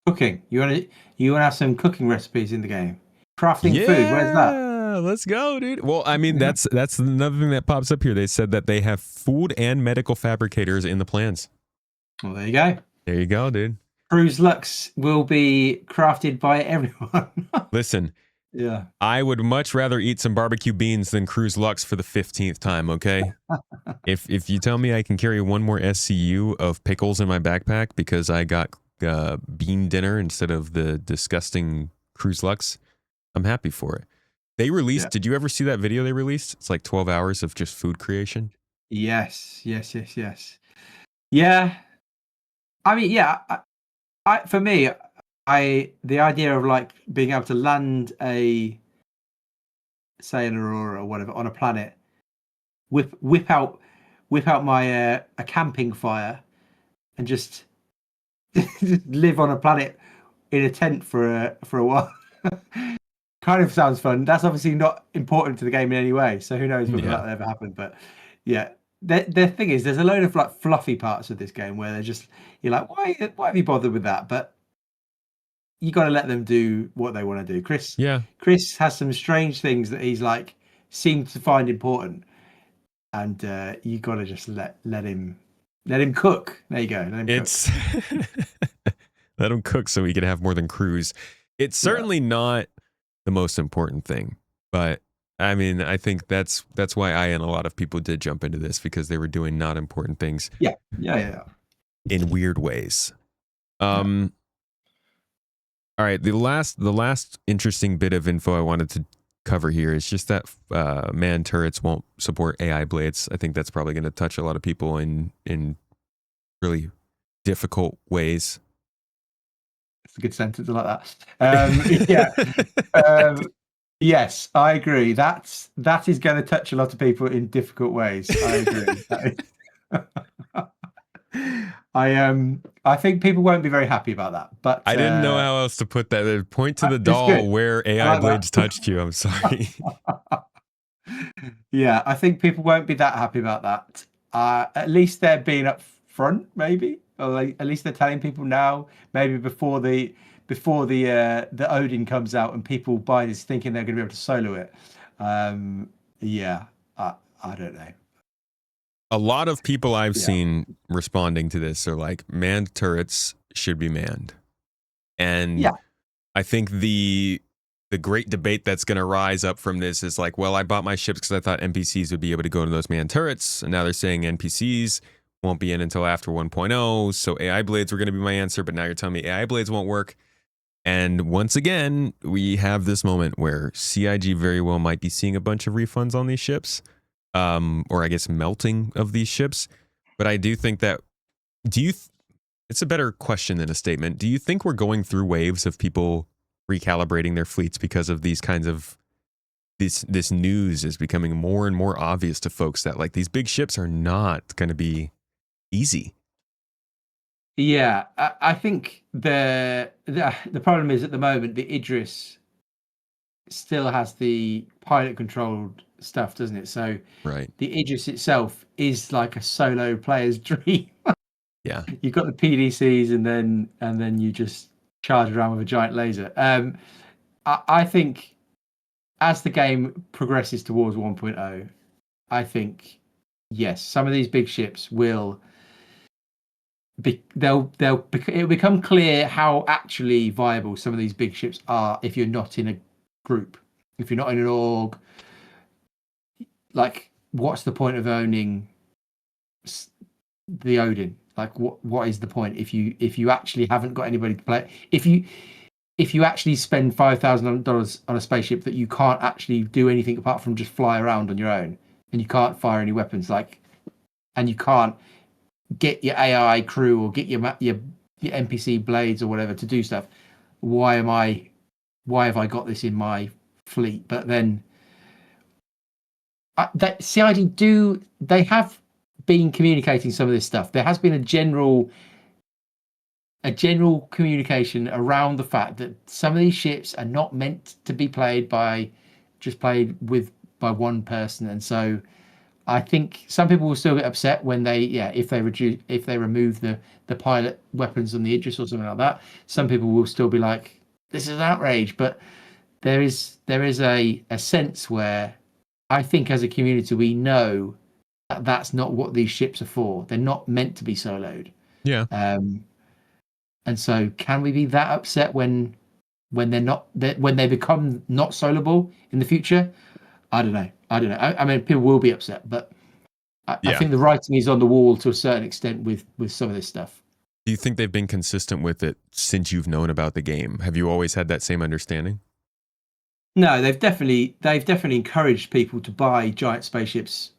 Cooking. You want to have some cooking recipes in the game? Crafting food. Where's that? Let's go, dude. Well, I mean, that's another thing that pops up here. They said that they have food and medical fabricators in the plans. Well, there you go. There you go, dude. Cruise Lux will be crafted by everyone. Listen. Yeah. I would much rather eat some barbecue beans than Cruise Lux for the 15th time, okay? If you tell me I can carry one more SCU of pickles in my backpack because I got bean dinner instead of the disgusting Cruise Lux, I'm happy for it. They released, Did you ever see that video they released? It's like 12 hours of just food creation. Yes. Yeah. I mean, yeah, for me, the idea of like being able to land an Aurora or whatever on a planet, whip out my a camping fire and just live on a planet in a tent for a while. Kind of sounds fun. That's obviously not important to the game in any way. So who knows whether Yeah. that'll ever happen. But yeah, the thing is, there's a load of like fluffy parts of this game where they're just, you're like, why have you bothered with that? But you got to let them do what they want to do. Chris has some strange things that he's like seems to find important, and you got to just let him cook. There you go. Let him cook. Let him cook so he can have more than cruise. It's certainly not the most important thing, but I mean, I think that's why I and a lot of people did jump into this, because they were doing not important things. Yeah. In weird ways. All right, the last interesting bit of info I wanted to cover here is just that man turrets won't support AI blades. I think that's probably going to touch a lot of people in really difficult ways. It's a good sentence. I like that. Yes, I agree. That is going to touch a lot of people in difficult ways. I agree. I think people won't be very happy about that. But I didn't know how else to put that. Point to the doll where AI blades touched you. I'm sorry. Yeah, I think people won't be that happy about that. At least they're being up front, maybe, or at least they're telling people now. Maybe before the Odin comes out and people buy this thinking they're going to be able to solo it. Yeah, I don't know. A lot of people I've seen responding to this are like, manned turrets should be manned. And I think the great debate that's going to rise up from this is like, well, I bought my ships because I thought NPCs would be able to go to those manned turrets. And now they're saying NPCs won't be in until after 1.0. So AI blades were going to be my answer. But now you're telling me AI blades won't work. And once again, we have this moment where CIG very well might be seeing a bunch of refunds on these ships. Or I guess melting of these ships. But I do think that, it's a better question than a statement. Do you think we're going through waves of people recalibrating their fleets because of these kinds of, this news is becoming more and more obvious to folks that like these big ships are not going to be easy? Yeah, I think the problem is at the moment, the Idris still has the pilot controlled stuff, doesn't it? So the Idris itself is like a solo player's dream. Yeah, you've got the PDCs and then you just charge around with a giant laser. I think as the game progresses towards 1.0, I think yes, some of these big ships will it'll become clear how actually viable some of these big ships are if you're not in a group, if you're not in an org. Like, what's the point of owning the Odin? Like, what is the point if you actually haven't got anybody to play? If you actually spend $5,000 on a spaceship that you can't actually do anything apart from just fly around on your own, and you can't fire any weapons, and you can't get your AI crew or get your NPC blades or whatever to do stuff, why have I got this in my fleet? But then that CID they have been communicating some of this stuff. There has been a general communication around the fact that some of these ships are not meant to be played by one person, and so I think some people will still get upset when if they remove the pilot weapons on the Idris or something like that. Some people will still be like, this is outrage. But there is a sense where I think as a community we know that that's not what these ships are for. They're not meant to be soloed. Yeah. And so can we be that upset when they become not soloable in the future? I don't know. I mean, people will be upset, but I think the writing is on the wall to a certain extent with some of this stuff. Do you think they've been consistent with it since you've known about the game? Have you always had that same understanding? No, they've definitely encouraged people to buy giant spaceships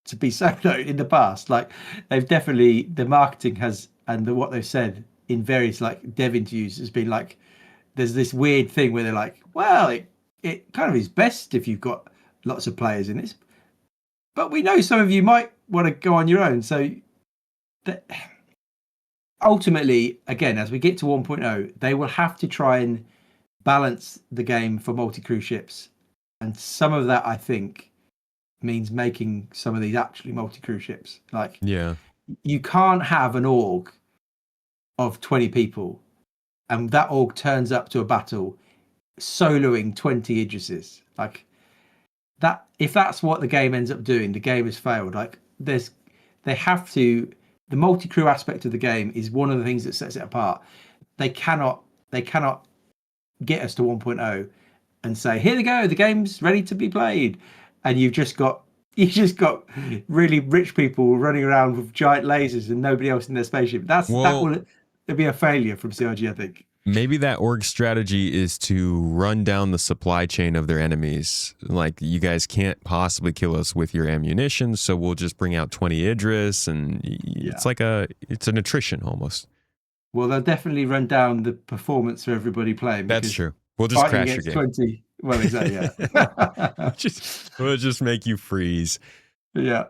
to be soloed in the past. Like, the marketing has, and what they've said in various like dev interviews has been like, there's this weird thing where they're like, well, it kind of is best if you've got lots of players in this, but we know some of you might want to go on your own. So ultimately, again, as we get to 1.0, they will have to try and balance the game for multi-crew ships, and some of that I think means making some of these actually multi-crew ships. Like, Yeah. you can't have an org of 20 people and that org turns up to a battle soloing 20 Idrises. Like, that, if that's what the game ends up doing, the game has failed. Like, they have to, the multi-crew aspect of the game is one of the things that sets it apart. They cannot get us to 1.0 and say, here they go, the game's ready to be played, and you've just got really rich people running around with giant lasers and nobody else in their spaceship. That will be a failure from CRG, I think. Maybe that org strategy is to run down the supply chain of their enemies. Like, you guys can't possibly kill us with your ammunition, so we'll just bring out 20 Idris, and it's like it's an attrition almost. Well, they'll definitely run down the performance for everybody playing. That's true. We'll just crash your game. 20. Well, exactly. Yeah. We'll just make you freeze. Yeah.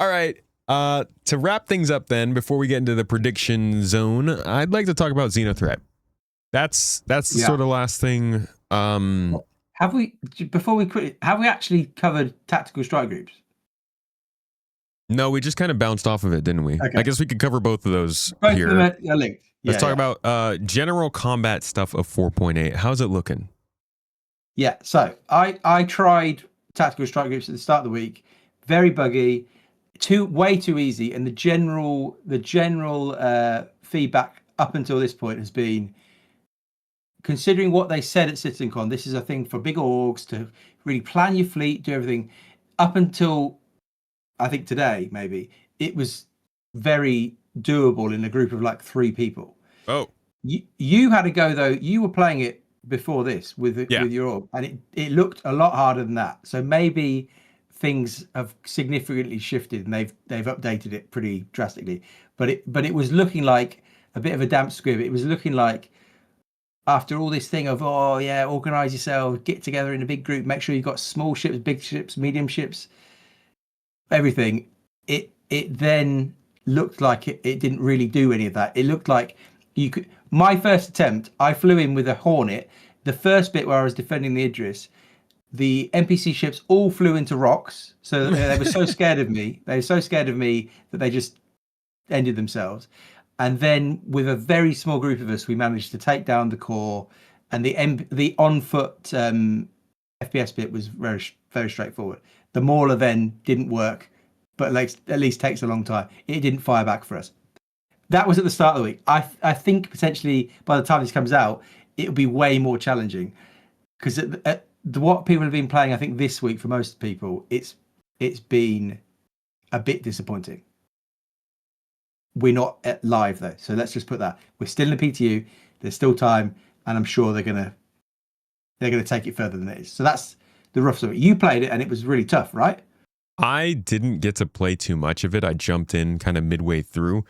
All right. To wrap things up, then, before we get into the prediction zone, I'd like to talk about Xenothreat. That's the sort of last thing. Have we actually covered tactical strike groups? No, we just kind of bounced off of it, didn't we? Okay. I guess we could cover both of those Both here. of them are linked. Let's talk about general combat stuff of 4.8. How's it looking? Yeah, so I tried tactical strike groups at the start of the week. Very buggy, way too easy, and the general feedback up until this point has been, considering what they said at CitizenCon, this is a thing for big orgs to really plan your fleet, do everything. Up until, I think today, maybe, it was very doable in a group of like 3 people. Oh. You had to go, though. You were playing it before this with your org, and it looked a lot harder than that. So maybe things have significantly shifted and they've updated it pretty drastically. But it was looking like a bit of a damp squib. It was looking like, after all this thing of, organize yourself, get together in a big group, make sure you've got small ships, big ships, medium ships, everything. It then looked like it didn't really do any of that. It looked like you could. My first attempt, I flew in with a Hornet. The first bit where I was defending the Idris, the NPC ships all flew into rocks. So they were so scared of me. They were so scared of me that they just ended themselves. And then with a very small group of us, we managed to take down the core, and the on-foot FPS bit was very, very straightforward. The Mauler then didn't work, but at least takes a long time. It didn't fire back for us. That was at the start of the week. I think potentially by the time this comes out, it'll be way more challenging, because what people have been playing, I think this week for most people, it's been a bit disappointing. We're not at live though, so let's just put that. We're still in the PTU. There's still time, and I'm sure they're gonna take it further than it is. So that's the rough story. You played it, and it was really tough, right? I didn't get to play too much of it. I jumped in kind of midway through.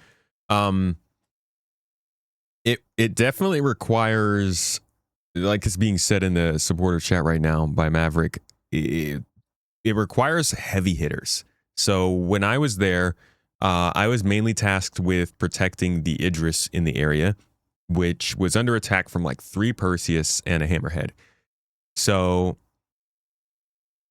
It definitely requires, like it's being said in the supporter chat right now by Maverick, it requires heavy hitters. So when I was there, I was mainly tasked with protecting the Idris in the area, which was under attack from like 3 Perseus and a Hammerhead. So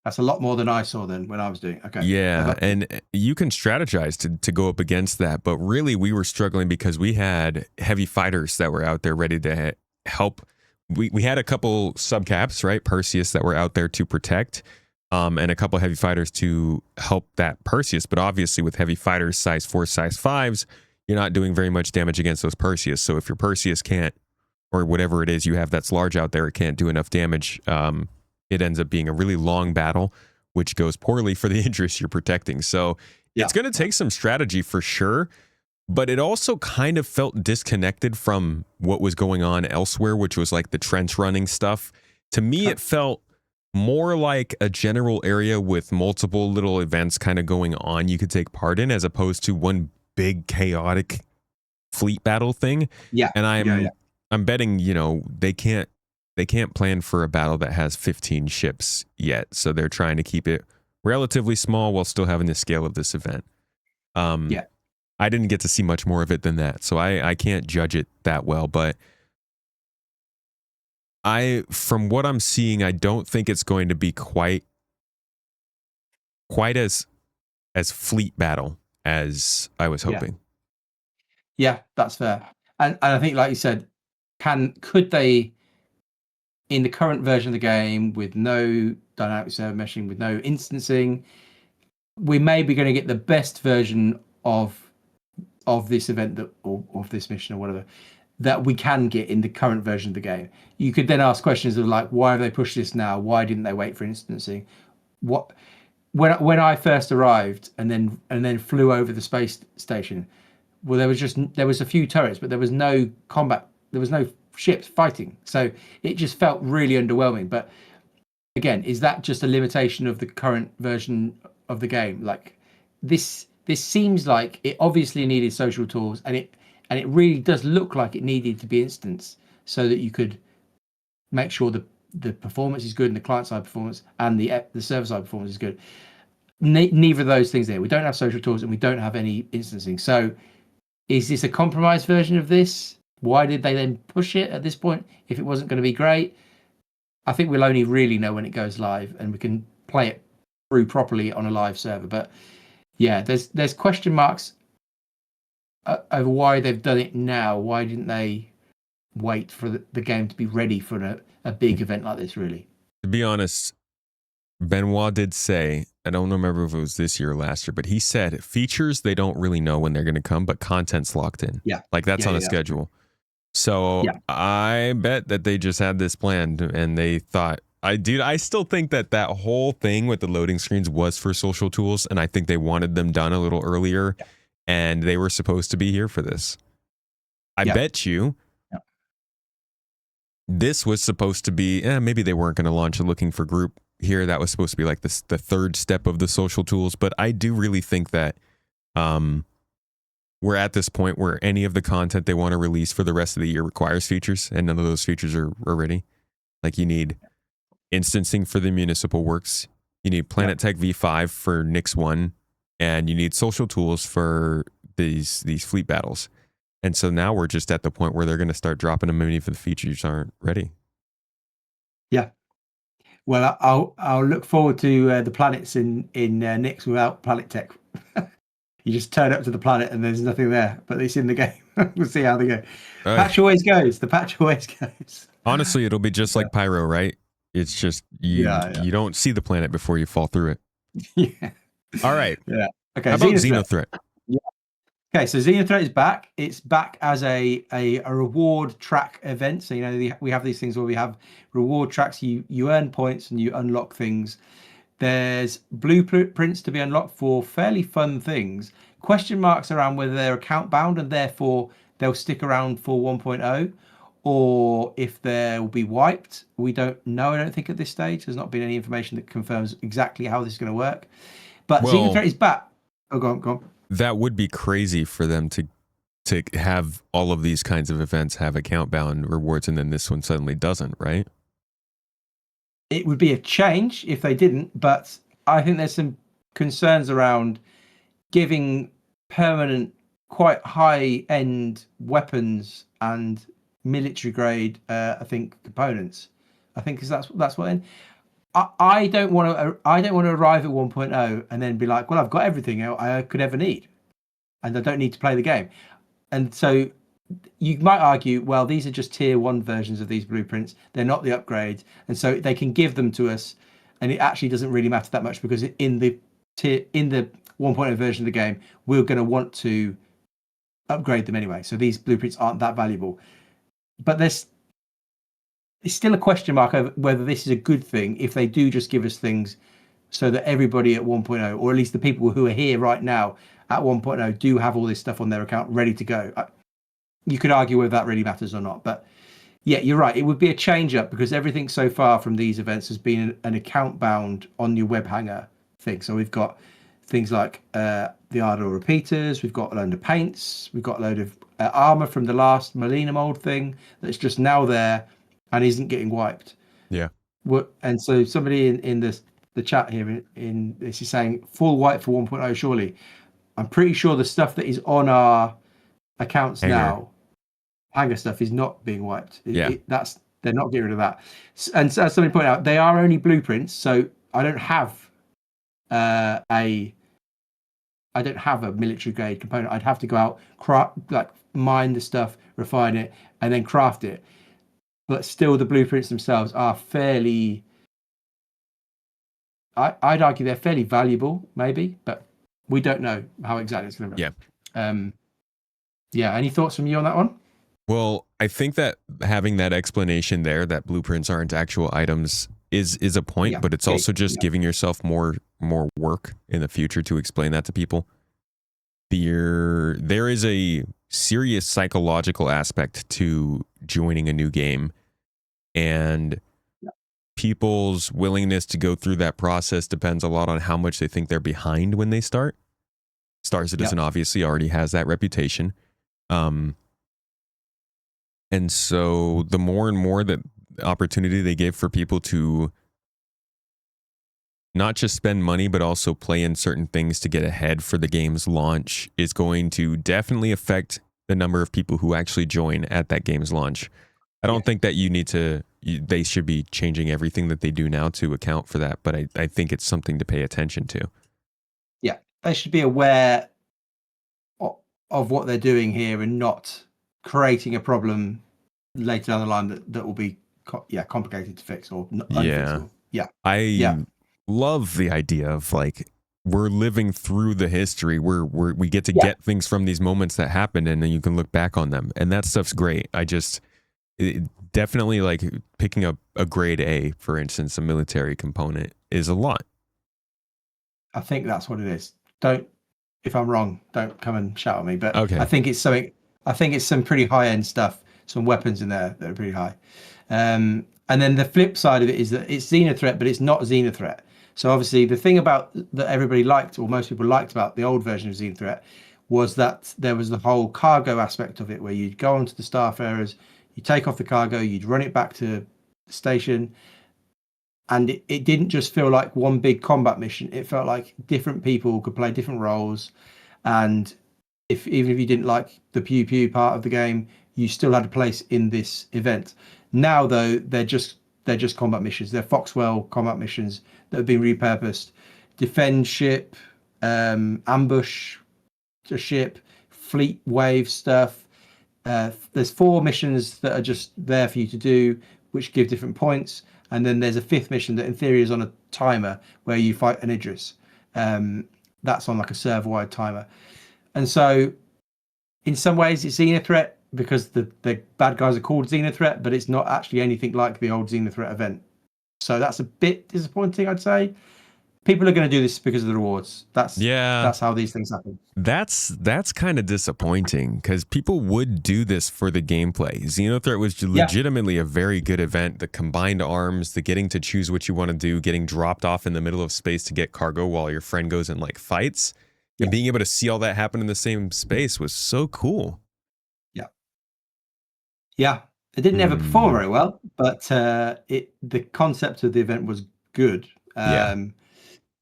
that's a lot more than I saw then when I was doing it. Okay. Yeah, and you can strategize to go up against that, but really we were struggling because we had heavy fighters that were out there ready to help. We had a couple subcaps, right? Perseus that were out there to protect, and a couple heavy fighters to help that Perseus. But obviously with heavy fighters, size 4, size 5s, you're not doing very much damage against those Perseus. So if your Perseus can't, or whatever it is you have that's large out there, it can't do enough damage, it ends up being a really long battle, which goes poorly for the Idris you're protecting. So it's going to take some strategy for sure, but it also kind of felt disconnected from what was going on elsewhere, which was like the trench running stuff. To me, it felt more like a general area with multiple little events kind of going on you could take part in, as opposed to one big chaotic fleet battle thing. Yeah. And I'm betting, they can't plan for a battle that has 15 ships yet. So they're trying to keep it relatively small while still having the scale of this event. I didn't get to see much more of it than that, so I can't judge it that well. But From what I'm seeing, I don't think it's going to be quite as fleet battle as I was hoping. Yeah, that's fair. And I think, like you said, could they, in the current version of the game, with no dynamic server meshing, with no instancing, we may be going to get the best version of this event or of this mission or whatever that we can get in the current version of the game. You could then ask questions of like, why have they pushed this now? Why didn't they wait for instancing? When I first arrived and then flew over the space station, well, there was a few turrets, but there was no combat. There was no ships fighting, so it just felt really underwhelming. But again, is that just a limitation of the current version of the game? Like this seems like it obviously needed social tools, and it really does look like it needed to be instance so that you could make sure the performance is good and the client side performance and the server side performance is good. Neither of those things there. We don't have social tools and we don't have any instancing. So is this a compromised version of this? Why did they then push it at this point if it wasn't going to be great? I think we'll only really know when it goes live and we can play it through properly on a live server. But yeah, there's question marks over why they've done it now. Why didn't they wait for the game to be ready for a big event like this, really? To be honest, Benoit did say, I don't remember if it was this year or last year, but he said features, they don't really know when they're going to come, but content's locked in. Yeah. Like that's on a schedule. So I bet that they just had this planned and they thought, I still think that whole thing with the loading screens was for social tools. And I think they wanted them done a little earlier and they were supposed to be here for this. I bet you this was supposed to be, maybe they weren't going to launch a looking for group here. That was supposed to be like the third step of the social tools. But I do really think that we're at this point where any of the content they want to release for the rest of the year requires features, and none of those features are ready. Like you need instancing for the municipal works, you need Planet Tech V5 for Nix 1, and you need social tools for these fleet battles. And so now we're just at the point where they're going to start dropping them in if the features aren't ready. Yeah. Well, I'll look forward to the planets in Nix without Planet Tech. You just turn up to the planet and there's nothing there, but it's in the game. We'll see how they go. Patch always goes. The patch always goes. Honestly, it'll be just like Pyro, right? It's just you don't see the planet before you fall through it. Yeah. All right. Yeah. Okay. How about Xenothreat? Yeah. Okay, so Xenothreat is back. It's back as a reward track event. So we have these things where we have reward tracks. You earn points and you unlock things. There's blueprints to be unlocked for fairly fun things. Question marks around whether they're account bound and therefore they'll stick around for 1.0, or if they'll be wiped. We don't know, I don't think, at this stage. There's not been any information that confirms exactly how this is going to work. But Xenothreat is back. Oh, go on. That would be crazy for them to have all of these kinds of events have account bound rewards, and then this one suddenly doesn't, right? It would be a change if they didn't, but I think there's some concerns around giving permanent, quite high-end weapons and military-grade, I think, components. I think that's what. I don't want to arrive at 1.0 and then be like, well, I've got everything I could ever need, and I don't need to play the game. And so you might argue, well, these are just tier 1 versions of these blueprints. They're not the upgrades. And so they can give them to us. And it actually doesn't really matter that much because in the 1.0 version of the game, we're going to want to upgrade them anyway. So these blueprints aren't that valuable. But it's still a question mark over whether this is a good thing if they do just give us things so that everybody at 1.0, or at least the people who are here right now at 1.0, do have all this stuff on their account ready to go. You could argue whether that really matters or not, but yeah, you're right. It would be a change up because everything so far from these events has been an account bound on your web hanger thing. So we've got things like the Ardor repeaters, we've got a load of paints, we've got a load of armor from the last Molina mold thing that's just now there and isn't getting wiped. Yeah. And so somebody in the chat here in this is saying full wipe for 1.0 surely. I'm pretty sure the stuff that is on our accounts now, hanger stuff, is not being wiped. That's They're not getting rid of that. And so, as somebody pointed out, they are only blueprints. So I don't have I don't have a military grade component. I'd have to go out, mine the stuff, refine it, and then craft it. But still, the blueprints themselves are fairly. I'd argue they're fairly valuable, maybe, but we don't know how exactly it's going to be. Yeah. Yeah. Any thoughts from you on that one? Well, I think that having that explanation there, that blueprints aren't actual items, is a point, but it's also just giving yourself more work in the future to explain that to people. There is a serious psychological aspect to joining a new game, and people's willingness to go through that process depends a lot on how much they think they're behind when they start. Star Citizen obviously already has that reputation. And so the more and more that opportunity they give for people to not just spend money, but also play in certain things to get ahead for the game's launch is going to definitely affect the number of people who actually join at that game's launch. I don't think that they should be changing everything that they do now to account for that, but I think it's something to pay attention to. Yeah, they should be aware of what they're doing here and not creating a problem later down the line that will be complicated to fix or unfixable. I love the idea of like we're living through the history where we get to get things from these moments that happened, and then you can look back on them, and that stuff's great. Definitely like picking up a grade A, for instance, a military component is a lot. I think that's what it is. If I'm wrong, don't come and shout at me. But okay. I think it's something. I think it's some pretty high end stuff. Some weapons in there that are pretty high. And then the flip side of it is that it's Xenothreat, but it's not Xenothreat. So obviously the thing about that everybody liked, or most people liked about the old version of Xenothreat, was that there was the whole cargo aspect of it, where you'd go onto the Starfarers, you take off the cargo, you'd run it back to the station, and it didn't just feel like one big combat mission. It felt like different people could play different roles, and even if you didn't like the pew pew part of the game, you still had a place in this event. Now though, they're just combat missions. They're Foxwell combat missions that have been repurposed. Defend ship, ambush a ship, fleet wave stuff. There's 4 missions that are just there for you to do, which give different points. And then there's a 5th mission that in theory is on a timer where you fight an Idris. That's on like a server-wide timer. And so in some ways it's Xenothreat because the bad guys are called Xenothreat, but it's not actually anything like the old Xenothreat event. So that's a bit disappointing, I'd say. People are going to do this because of the rewards. That's how these things happen. That's kind of disappointing because people would do this for the gameplay. Xenothreat was legitimately a very good event. The combined arms, the getting to choose what you want to do, getting dropped off in the middle of space to get cargo while your friend goes and like fights, and being able to see all that happen in the same space was so cool. Yeah, it didn't ever perform very well, but the concept of the event was good.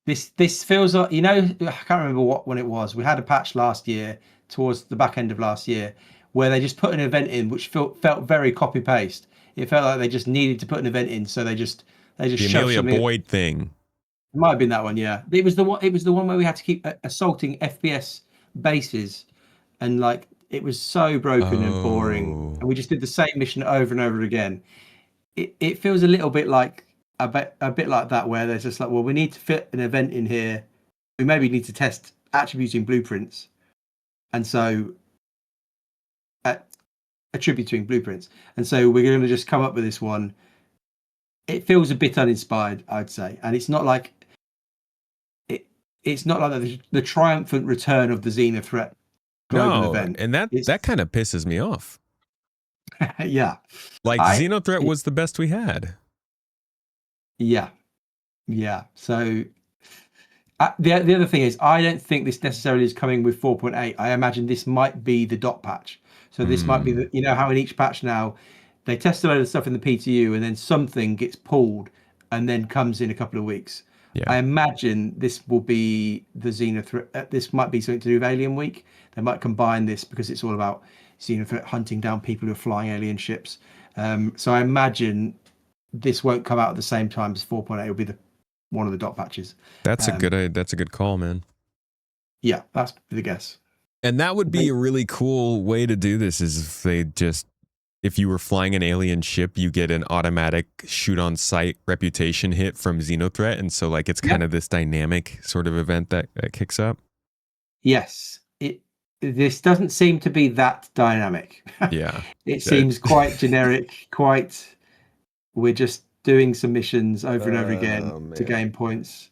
This feels like, I can't remember when it was. We had a patch last year, towards the back end of last year, where they just put an event in which felt very copy paste. It felt like they just needed to put an event in, so they just the Amelia Boyd thing. It might have been that one, yeah. It was the one where we had to keep assaulting FPS bases, and like it was so broken and boring, and we just did the same mission over and over again. It feels a little bit like a bit like that, where there's just like, well, we need to fit an event in here. We maybe need to test attributing blueprints, and so attributing blueprints, and so we're going to just come up with this one. It feels a bit uninspired, I'd say, and it's not like the triumphant return of the Xenothreat global event. And that kind of pisses me off. Yeah, like Xenothreat was the best we had. Yeah. So the other thing is, I don't think this necessarily is coming with 4.8. I imagine this might be the dot patch. So this might be how in each patch now they test a load of stuff in the PTU and then something gets pulled and then comes in a couple of weeks. Yeah. I imagine this will be the Xenothreat. This might be something to do with Alien Week. They might combine this because it's all about Xenothreat hunting down people who are flying alien ships. So I imagine this won't come out at the same time as 4.8. It'll be one of the dot patches. That's a good call, man. Yeah, that's the guess. And that would be a really cool way to do this, is if you were flying an alien ship, you get an automatic shoot on sight reputation hit from Xenothreat. And so like it's kind of this dynamic sort of event that kicks up. Yes. This doesn't seem to be that dynamic. Yeah. It seems quite generic, we're just doing some missions over and over again to gain points.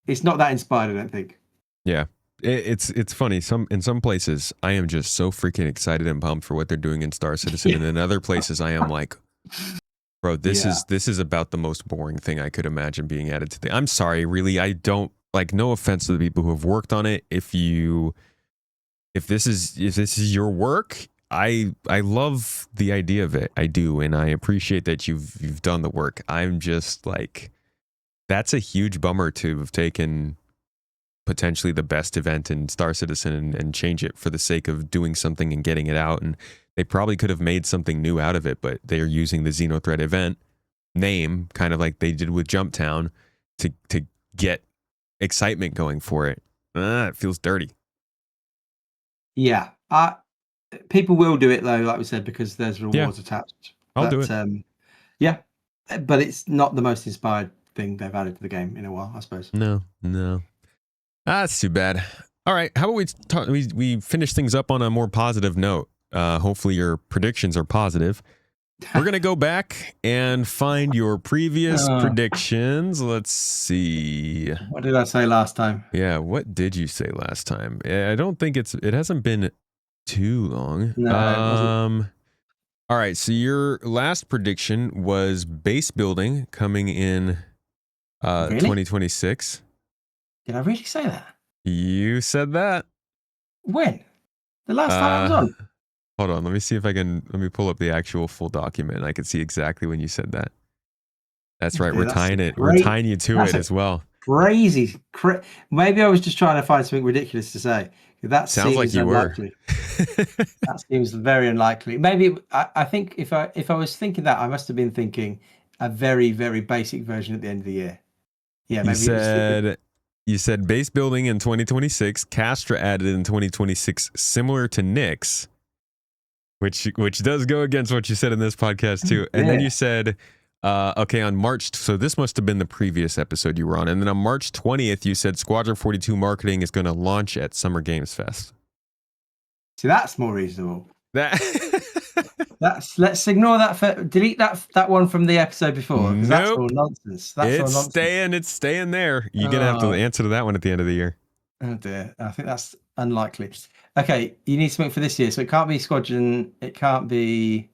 It's not that inspired, I don't think. Yeah. It's funny. In some places, I am just so freaking excited and pumped for what they're doing in Star Citizen, and in other places, I am like, bro, this is about the most boring thing I could imagine being added to the. I'm sorry, really, I don't like. No offense to the people who have worked on it. If this is your work, I love the idea of it. I do, and I appreciate that you've done the work. I'm just like, that's a huge bummer to have taken potentially the best event in Star Citizen and change it for the sake of doing something and getting it out. And they probably could have made something new out of it, but they're using the Xenothreat event name, kind of like they did with Jumptown, to get excitement going for it. It feels dirty. Yeah. People will do it though, like we said, because there's rewards attached. I'll do it. Yeah. But it's not the most inspired thing they've added to the game in a while, I suppose. No. That's too bad. All right, how about we finish things up on a more positive note? Hopefully your predictions are positive. We're going to go back and find your previous predictions. Let's see. What did I say last time? Yeah, what did you say last time? I don't think it hasn't been too long. No, it wasn't. All right, so your last prediction was base building coming in 2026. Did I really say that? You said that. When? The last time I was on? Hold on, let me pull up the actual full document. I can see exactly when you said that. That's right, we're tying you to it as well. Crazy. Maybe I was just trying to find something ridiculous to say. That sounds like you unlikely. That seems very unlikely. Maybe I think if I was thinking that, I must have been thinking a very, very basic version at the end of the year. Yeah, maybe you said base building in 2026, Castra added in 2026, similar to Nyx, which does go against what you said in this podcast too. And then you said, okay, on March, so this must have been the previous episode you were on. And then on March 20th, you said Squadron 42 marketing is going to launch at Summer Games Fest. So that's more reasonable. Let's ignore that. Delete that one from the episode before. Nope. That's all nonsense. It's staying there. You're going to have to answer to that one at the end of the year. Oh dear. I think that's unlikely. Okay, you need something for this year. So it can't be Squadron. It can't be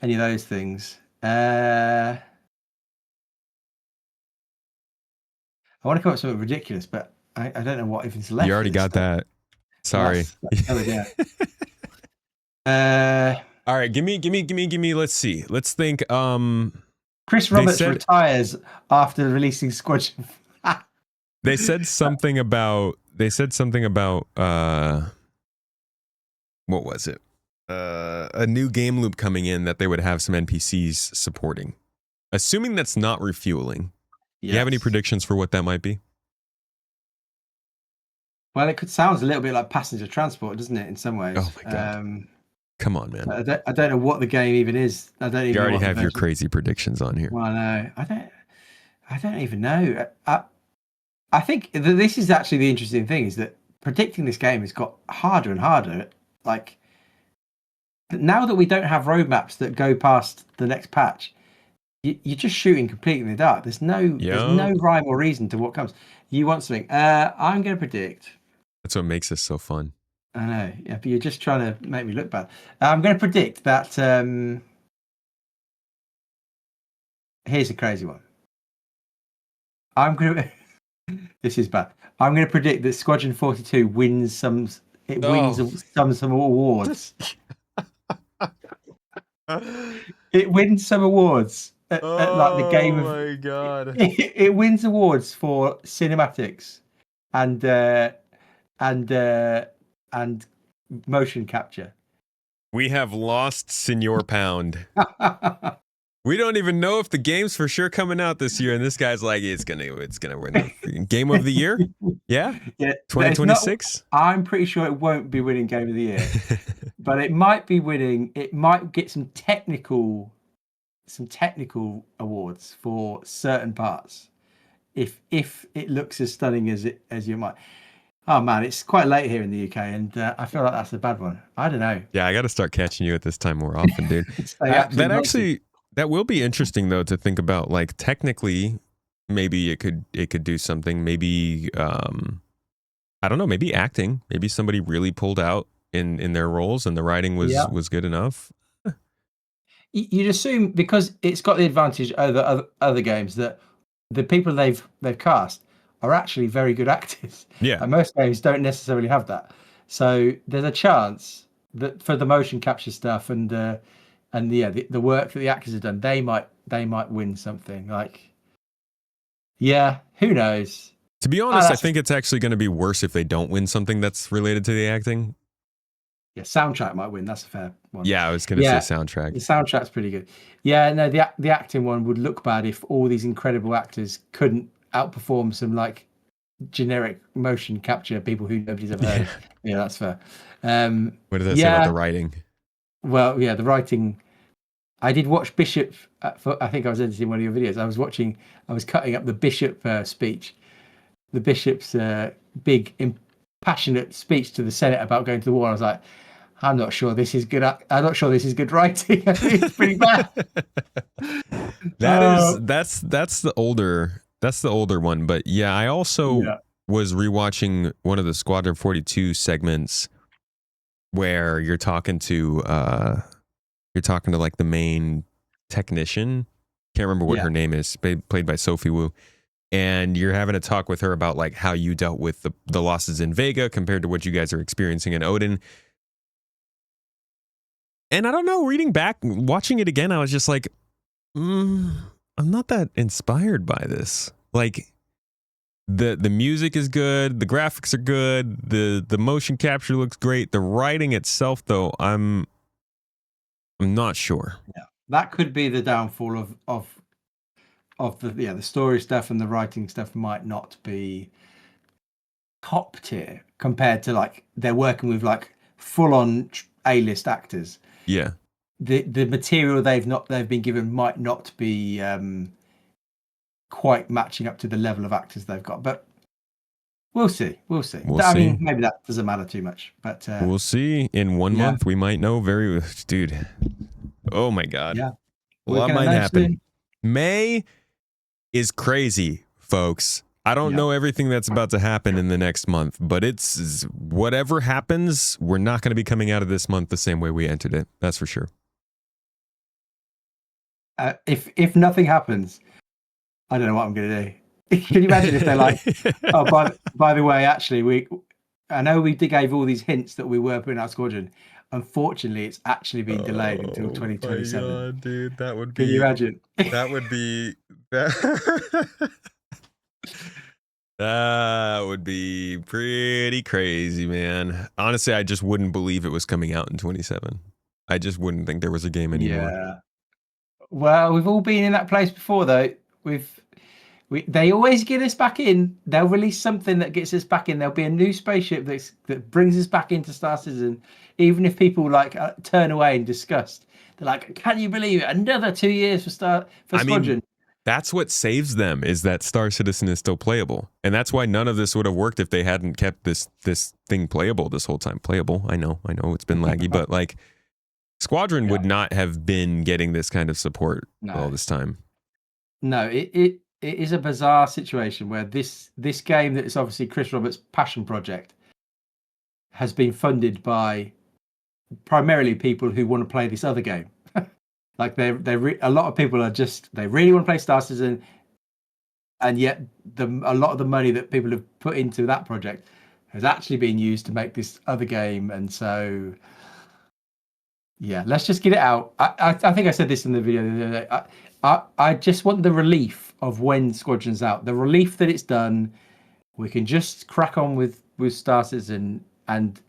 any of those things. I want to come up with something ridiculous, but I don't know what even's left. You already got that. Sorry. All right, give me. Let's see. Let's think. Chris Roberts retires after releasing Squadron. They said something about. What was it? A new game loop coming in that they would have some NPCs supporting. Assuming that's not refueling. Yes. Do you have any predictions for what that might be? Well, it sounds a little bit like passenger transport, doesn't it, in some ways? Oh my god! Come on, man. I don't know what the game even is. I don't even. You already have your crazy predictions on here. Well, no, I don't even know. I think this is actually the interesting thing, is that predicting this game has got harder and harder. Like, now that we don't have roadmaps that go past the next patch, you're just shooting completely in the dark. There's no rhyme or reason to what comes. You want something. I'm going to predict. That's what makes this so fun. I know. Yeah, but you're just trying to make me look bad. I'm going to predict that. Here's a crazy one. This is bad. I'm going to predict that Squadron 42 wins some awards. It wins some awards at like the game of. Oh my god! It wins awards for cinematics and motion capture. We have lost Senor Pound. We don't even know if the game's for sure coming out this year, and this guy's like, it's gonna win the game of the year. Yeah, Yeah, 2026. I'm pretty sure it won't be winning game of the year, but it might be winning. It might get some technical awards for certain parts. If it looks as stunning as you might. Oh man, it's quite late here in the UK, and I feel like that's a bad one. I don't know. Yeah, I got to start catching you at this time more often, dude. That will be interesting though to think about. Like technically, maybe it could do something. Maybe I don't know. Maybe acting. Maybe somebody really pulled out in their roles, and the writing was good enough. You'd assume because it's got the advantage over other games that the people they've cast are actually very good actors. Yeah. And most games don't necessarily have that. So there's a chance that for the motion capture stuff and the work that the actors have done, they might win something. Like, yeah, who knows? To be honest, I think it's actually going to be worse if they don't win something that's related to the acting. Yeah, soundtrack might win. That's a fair one. Yeah, I was going to say soundtrack. The soundtrack's pretty good. Yeah, no, the acting one would look bad if all these incredible actors couldn't outperform some like generic motion capture people who nobody's ever heard. Yeah, that's fair. What does that say about the writing? Well, yeah, the writing. I did watch Bishop. I think I was editing one of your videos. I was cutting up the Bishop speech. The Bishop's big, passionate speech to the Senate about going to the war. I was like, I'm not sure this is good. I'm not sure this is good writing. I think it's pretty bad. That's the older one. But yeah, I also was rewatching one of the Squadron 42 segments where you're talking to like the main technician. Can't remember what her name is. Played by Sophie Wu. And you're having a talk with her about like how you dealt with the losses in Vega compared to what you guys are experiencing in Odin. And I don't know, watching it again, I was just like, I'm not that inspired by this. Like the music is good, the graphics are good, the motion capture looks great. The writing itself, though, I'm not sure. Yeah, that could be the downfall of the story stuff, and the writing stuff might not be top tier compared to like they're working with like full on A-list actors. Yeah, the material they've been given might not be quite matching up to the level of actors they've got, but we'll see. I mean, maybe that doesn't matter too much, but we'll see. In 1 month, we might know dude. Oh my God, yeah, a lot might happen. May is crazy, folks. I don't know everything that's about to happen in the next month, but it's whatever happens, we're not going to be coming out of this month the same way we entered it. That's for sure. If nothing happens, I don't know what I'm going to do. Can you imagine if they're like, oh, by the way, actually, I know we gave all these hints that we were putting out Squadron. Unfortunately, it's actually been delayed until 2027. My God, dude, that would be. Can you imagine? That would be. That would be pretty crazy, man. Honestly, I just wouldn't believe it was coming out in 27. I just wouldn't think there was a game anymore. Yeah. Well, we've all been in that place before, though. They always get us back in. They'll release something that gets us back in. There'll be a new spaceship that brings us back into Star Citizen. Even if people like turn away in disgust, they're like, "Can you believe it? Another 2 years for Squadron." Mean, that's what saves them, is that Star Citizen is still playable, and that's why none of this would have worked if they hadn't kept this thing playable this whole time. Playable, I know, it's been laggy, but like Squadron would not have been getting this kind of support all this time. No, it is a bizarre situation where this game that is obviously Chris Roberts' passion project has been funded by primarily people who want to play this other game. Like a lot of people are they really want to play Star Citizen, and yet a lot of the money that people have put into that project has actually been used to make this other game. And so, yeah, let's just get it out. I think I said this in the video the other day. I just want the relief of when Squadron's out, the relief that it's done. We can just crack on with Star Citizen, and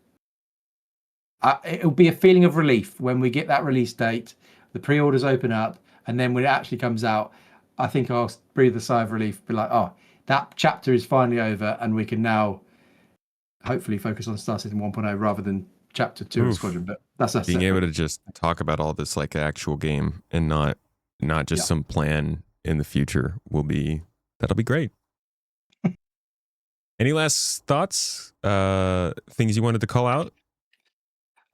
it'll be a feeling of relief when we get that release date, the pre-orders open up, and then when it actually comes out, I think I'll breathe a sigh of relief, be like, oh, that chapter is finally over, and we can now hopefully focus on Star Citizen 1.0 rather than chapter 2 of Squadron. But that's being able to just talk about all this like actual game and not just some plan in the future that'll be great. Any last thoughts? Things you wanted to call out?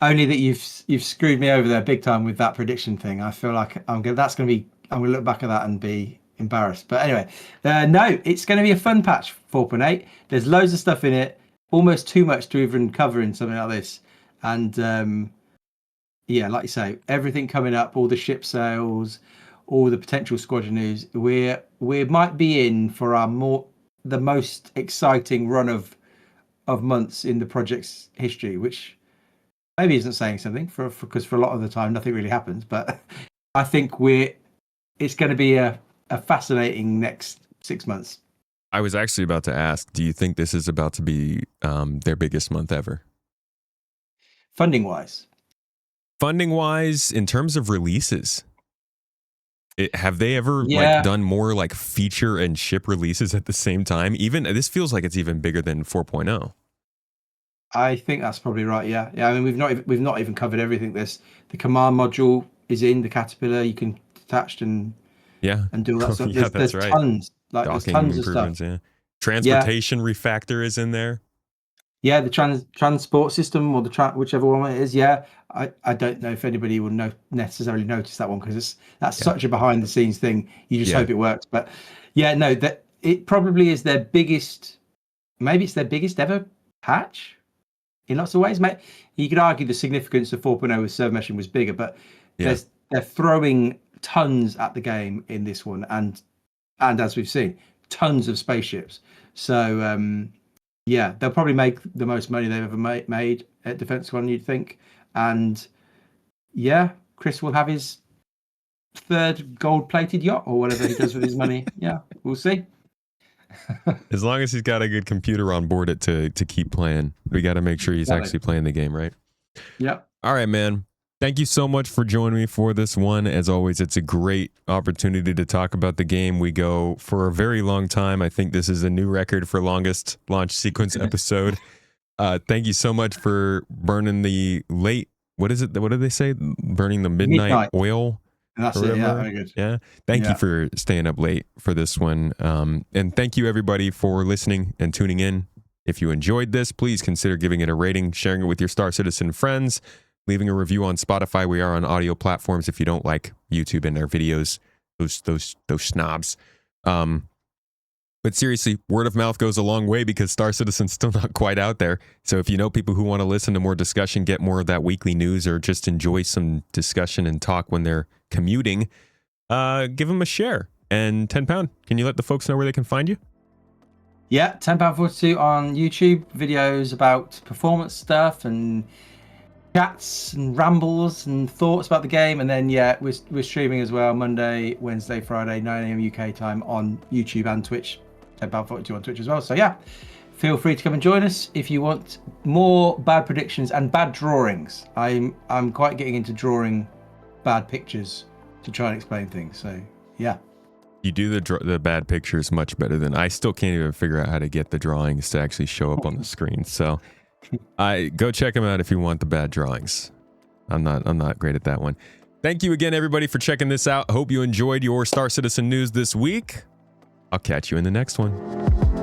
Only that you've screwed me over there big time with that prediction thing. I feel like I'm gonna look back at that and be embarrassed. But anyway, no, it's going to be a fun patch 4.8. There's loads of stuff in it, almost too much to even cover in something like this. And yeah, like you say, everything coming up, all the ship sales, all the potential Squadron news. We might be in for the most exciting run of months in the project's history, which maybe isn't saying something because for a lot of the time nothing really happens. But I think it's going to be a fascinating next 6 months. I was actually about to ask, do you think this is about to be their biggest month ever? Funding wise, in terms of releases, have they ever like done more like feature and ship releases at the same time? Even this feels like it's even bigger than 4.0. I think that's probably right. Yeah. I mean, we've not even covered everything. The command module is in the Caterpillar. You can detach and do all that stuff. There's right. Tons. Like Docking there's tons of stuff. Yeah. Transportation refactor is in there. Yeah, the transport system or whichever one it is. Yeah, I don't know if anybody will necessarily notice that one because that's such a behind the scenes thing. You just hope it works. But yeah, no, that it probably is their biggest. Maybe it's their biggest ever patch. In lots of ways, mate. You could argue the significance of 4.0 with server meshing was bigger, but they're throwing tons at the game in this one, and as we've seen, tons of spaceships. So they'll probably make the most money they've ever made at Defense Squadron, you'd think. And yeah, Chris will have his third gold-plated yacht or whatever he does with his money. Yeah, we'll see. As long as he's got a good computer on board it to keep playing, we got to make sure he's actually playing the game, right? Yep. All right, man. Thank you so much for joining me for this one. As always, it's a great opportunity to talk about the game. We go for a very long time. I think this is a new record for longest launch sequence episode. Thank you so much for burning the late. What is it? What did they say? Burning the midnight oil. And that's it. Yeah, very good. Yeah. Thank you for staying up late for this one. And thank you everybody for listening and tuning in. If you enjoyed this, please consider giving it a rating, sharing it with your Star Citizen friends, leaving a review on Spotify. We are on audio platforms if you don't like YouTube and our videos, those snobs. But seriously, word of mouth goes a long way because Star Citizen's still not quite out there. So if you know people who want to listen to more discussion, get more of that weekly news, or just enjoy some discussion and talk when they're commuting, give them a share. And 10 Pound, can you let the folks know where they can find you? Yeah, TenPoundFortyTwo on YouTube, videos about performance stuff and chats and rambles and thoughts about the game. And then we're streaming as well Monday, Wednesday, Friday, 9 a.m. UK time on YouTube and Twitch. TenPoundFortyTwo on Twitch as well. So yeah, feel free to come and join us if you want more bad predictions and bad drawings. I'm quite getting into drawing bad pictures to try and explain things. So yeah. You do the bad pictures much better than I still can't even figure out how to get the drawings to actually show up on the screen. So go check them out if you want the bad drawings. I'm not great at that one. Thank you again, everybody, for checking this out. Hope you enjoyed your Star Citizen news this week. I'll catch you in the next one.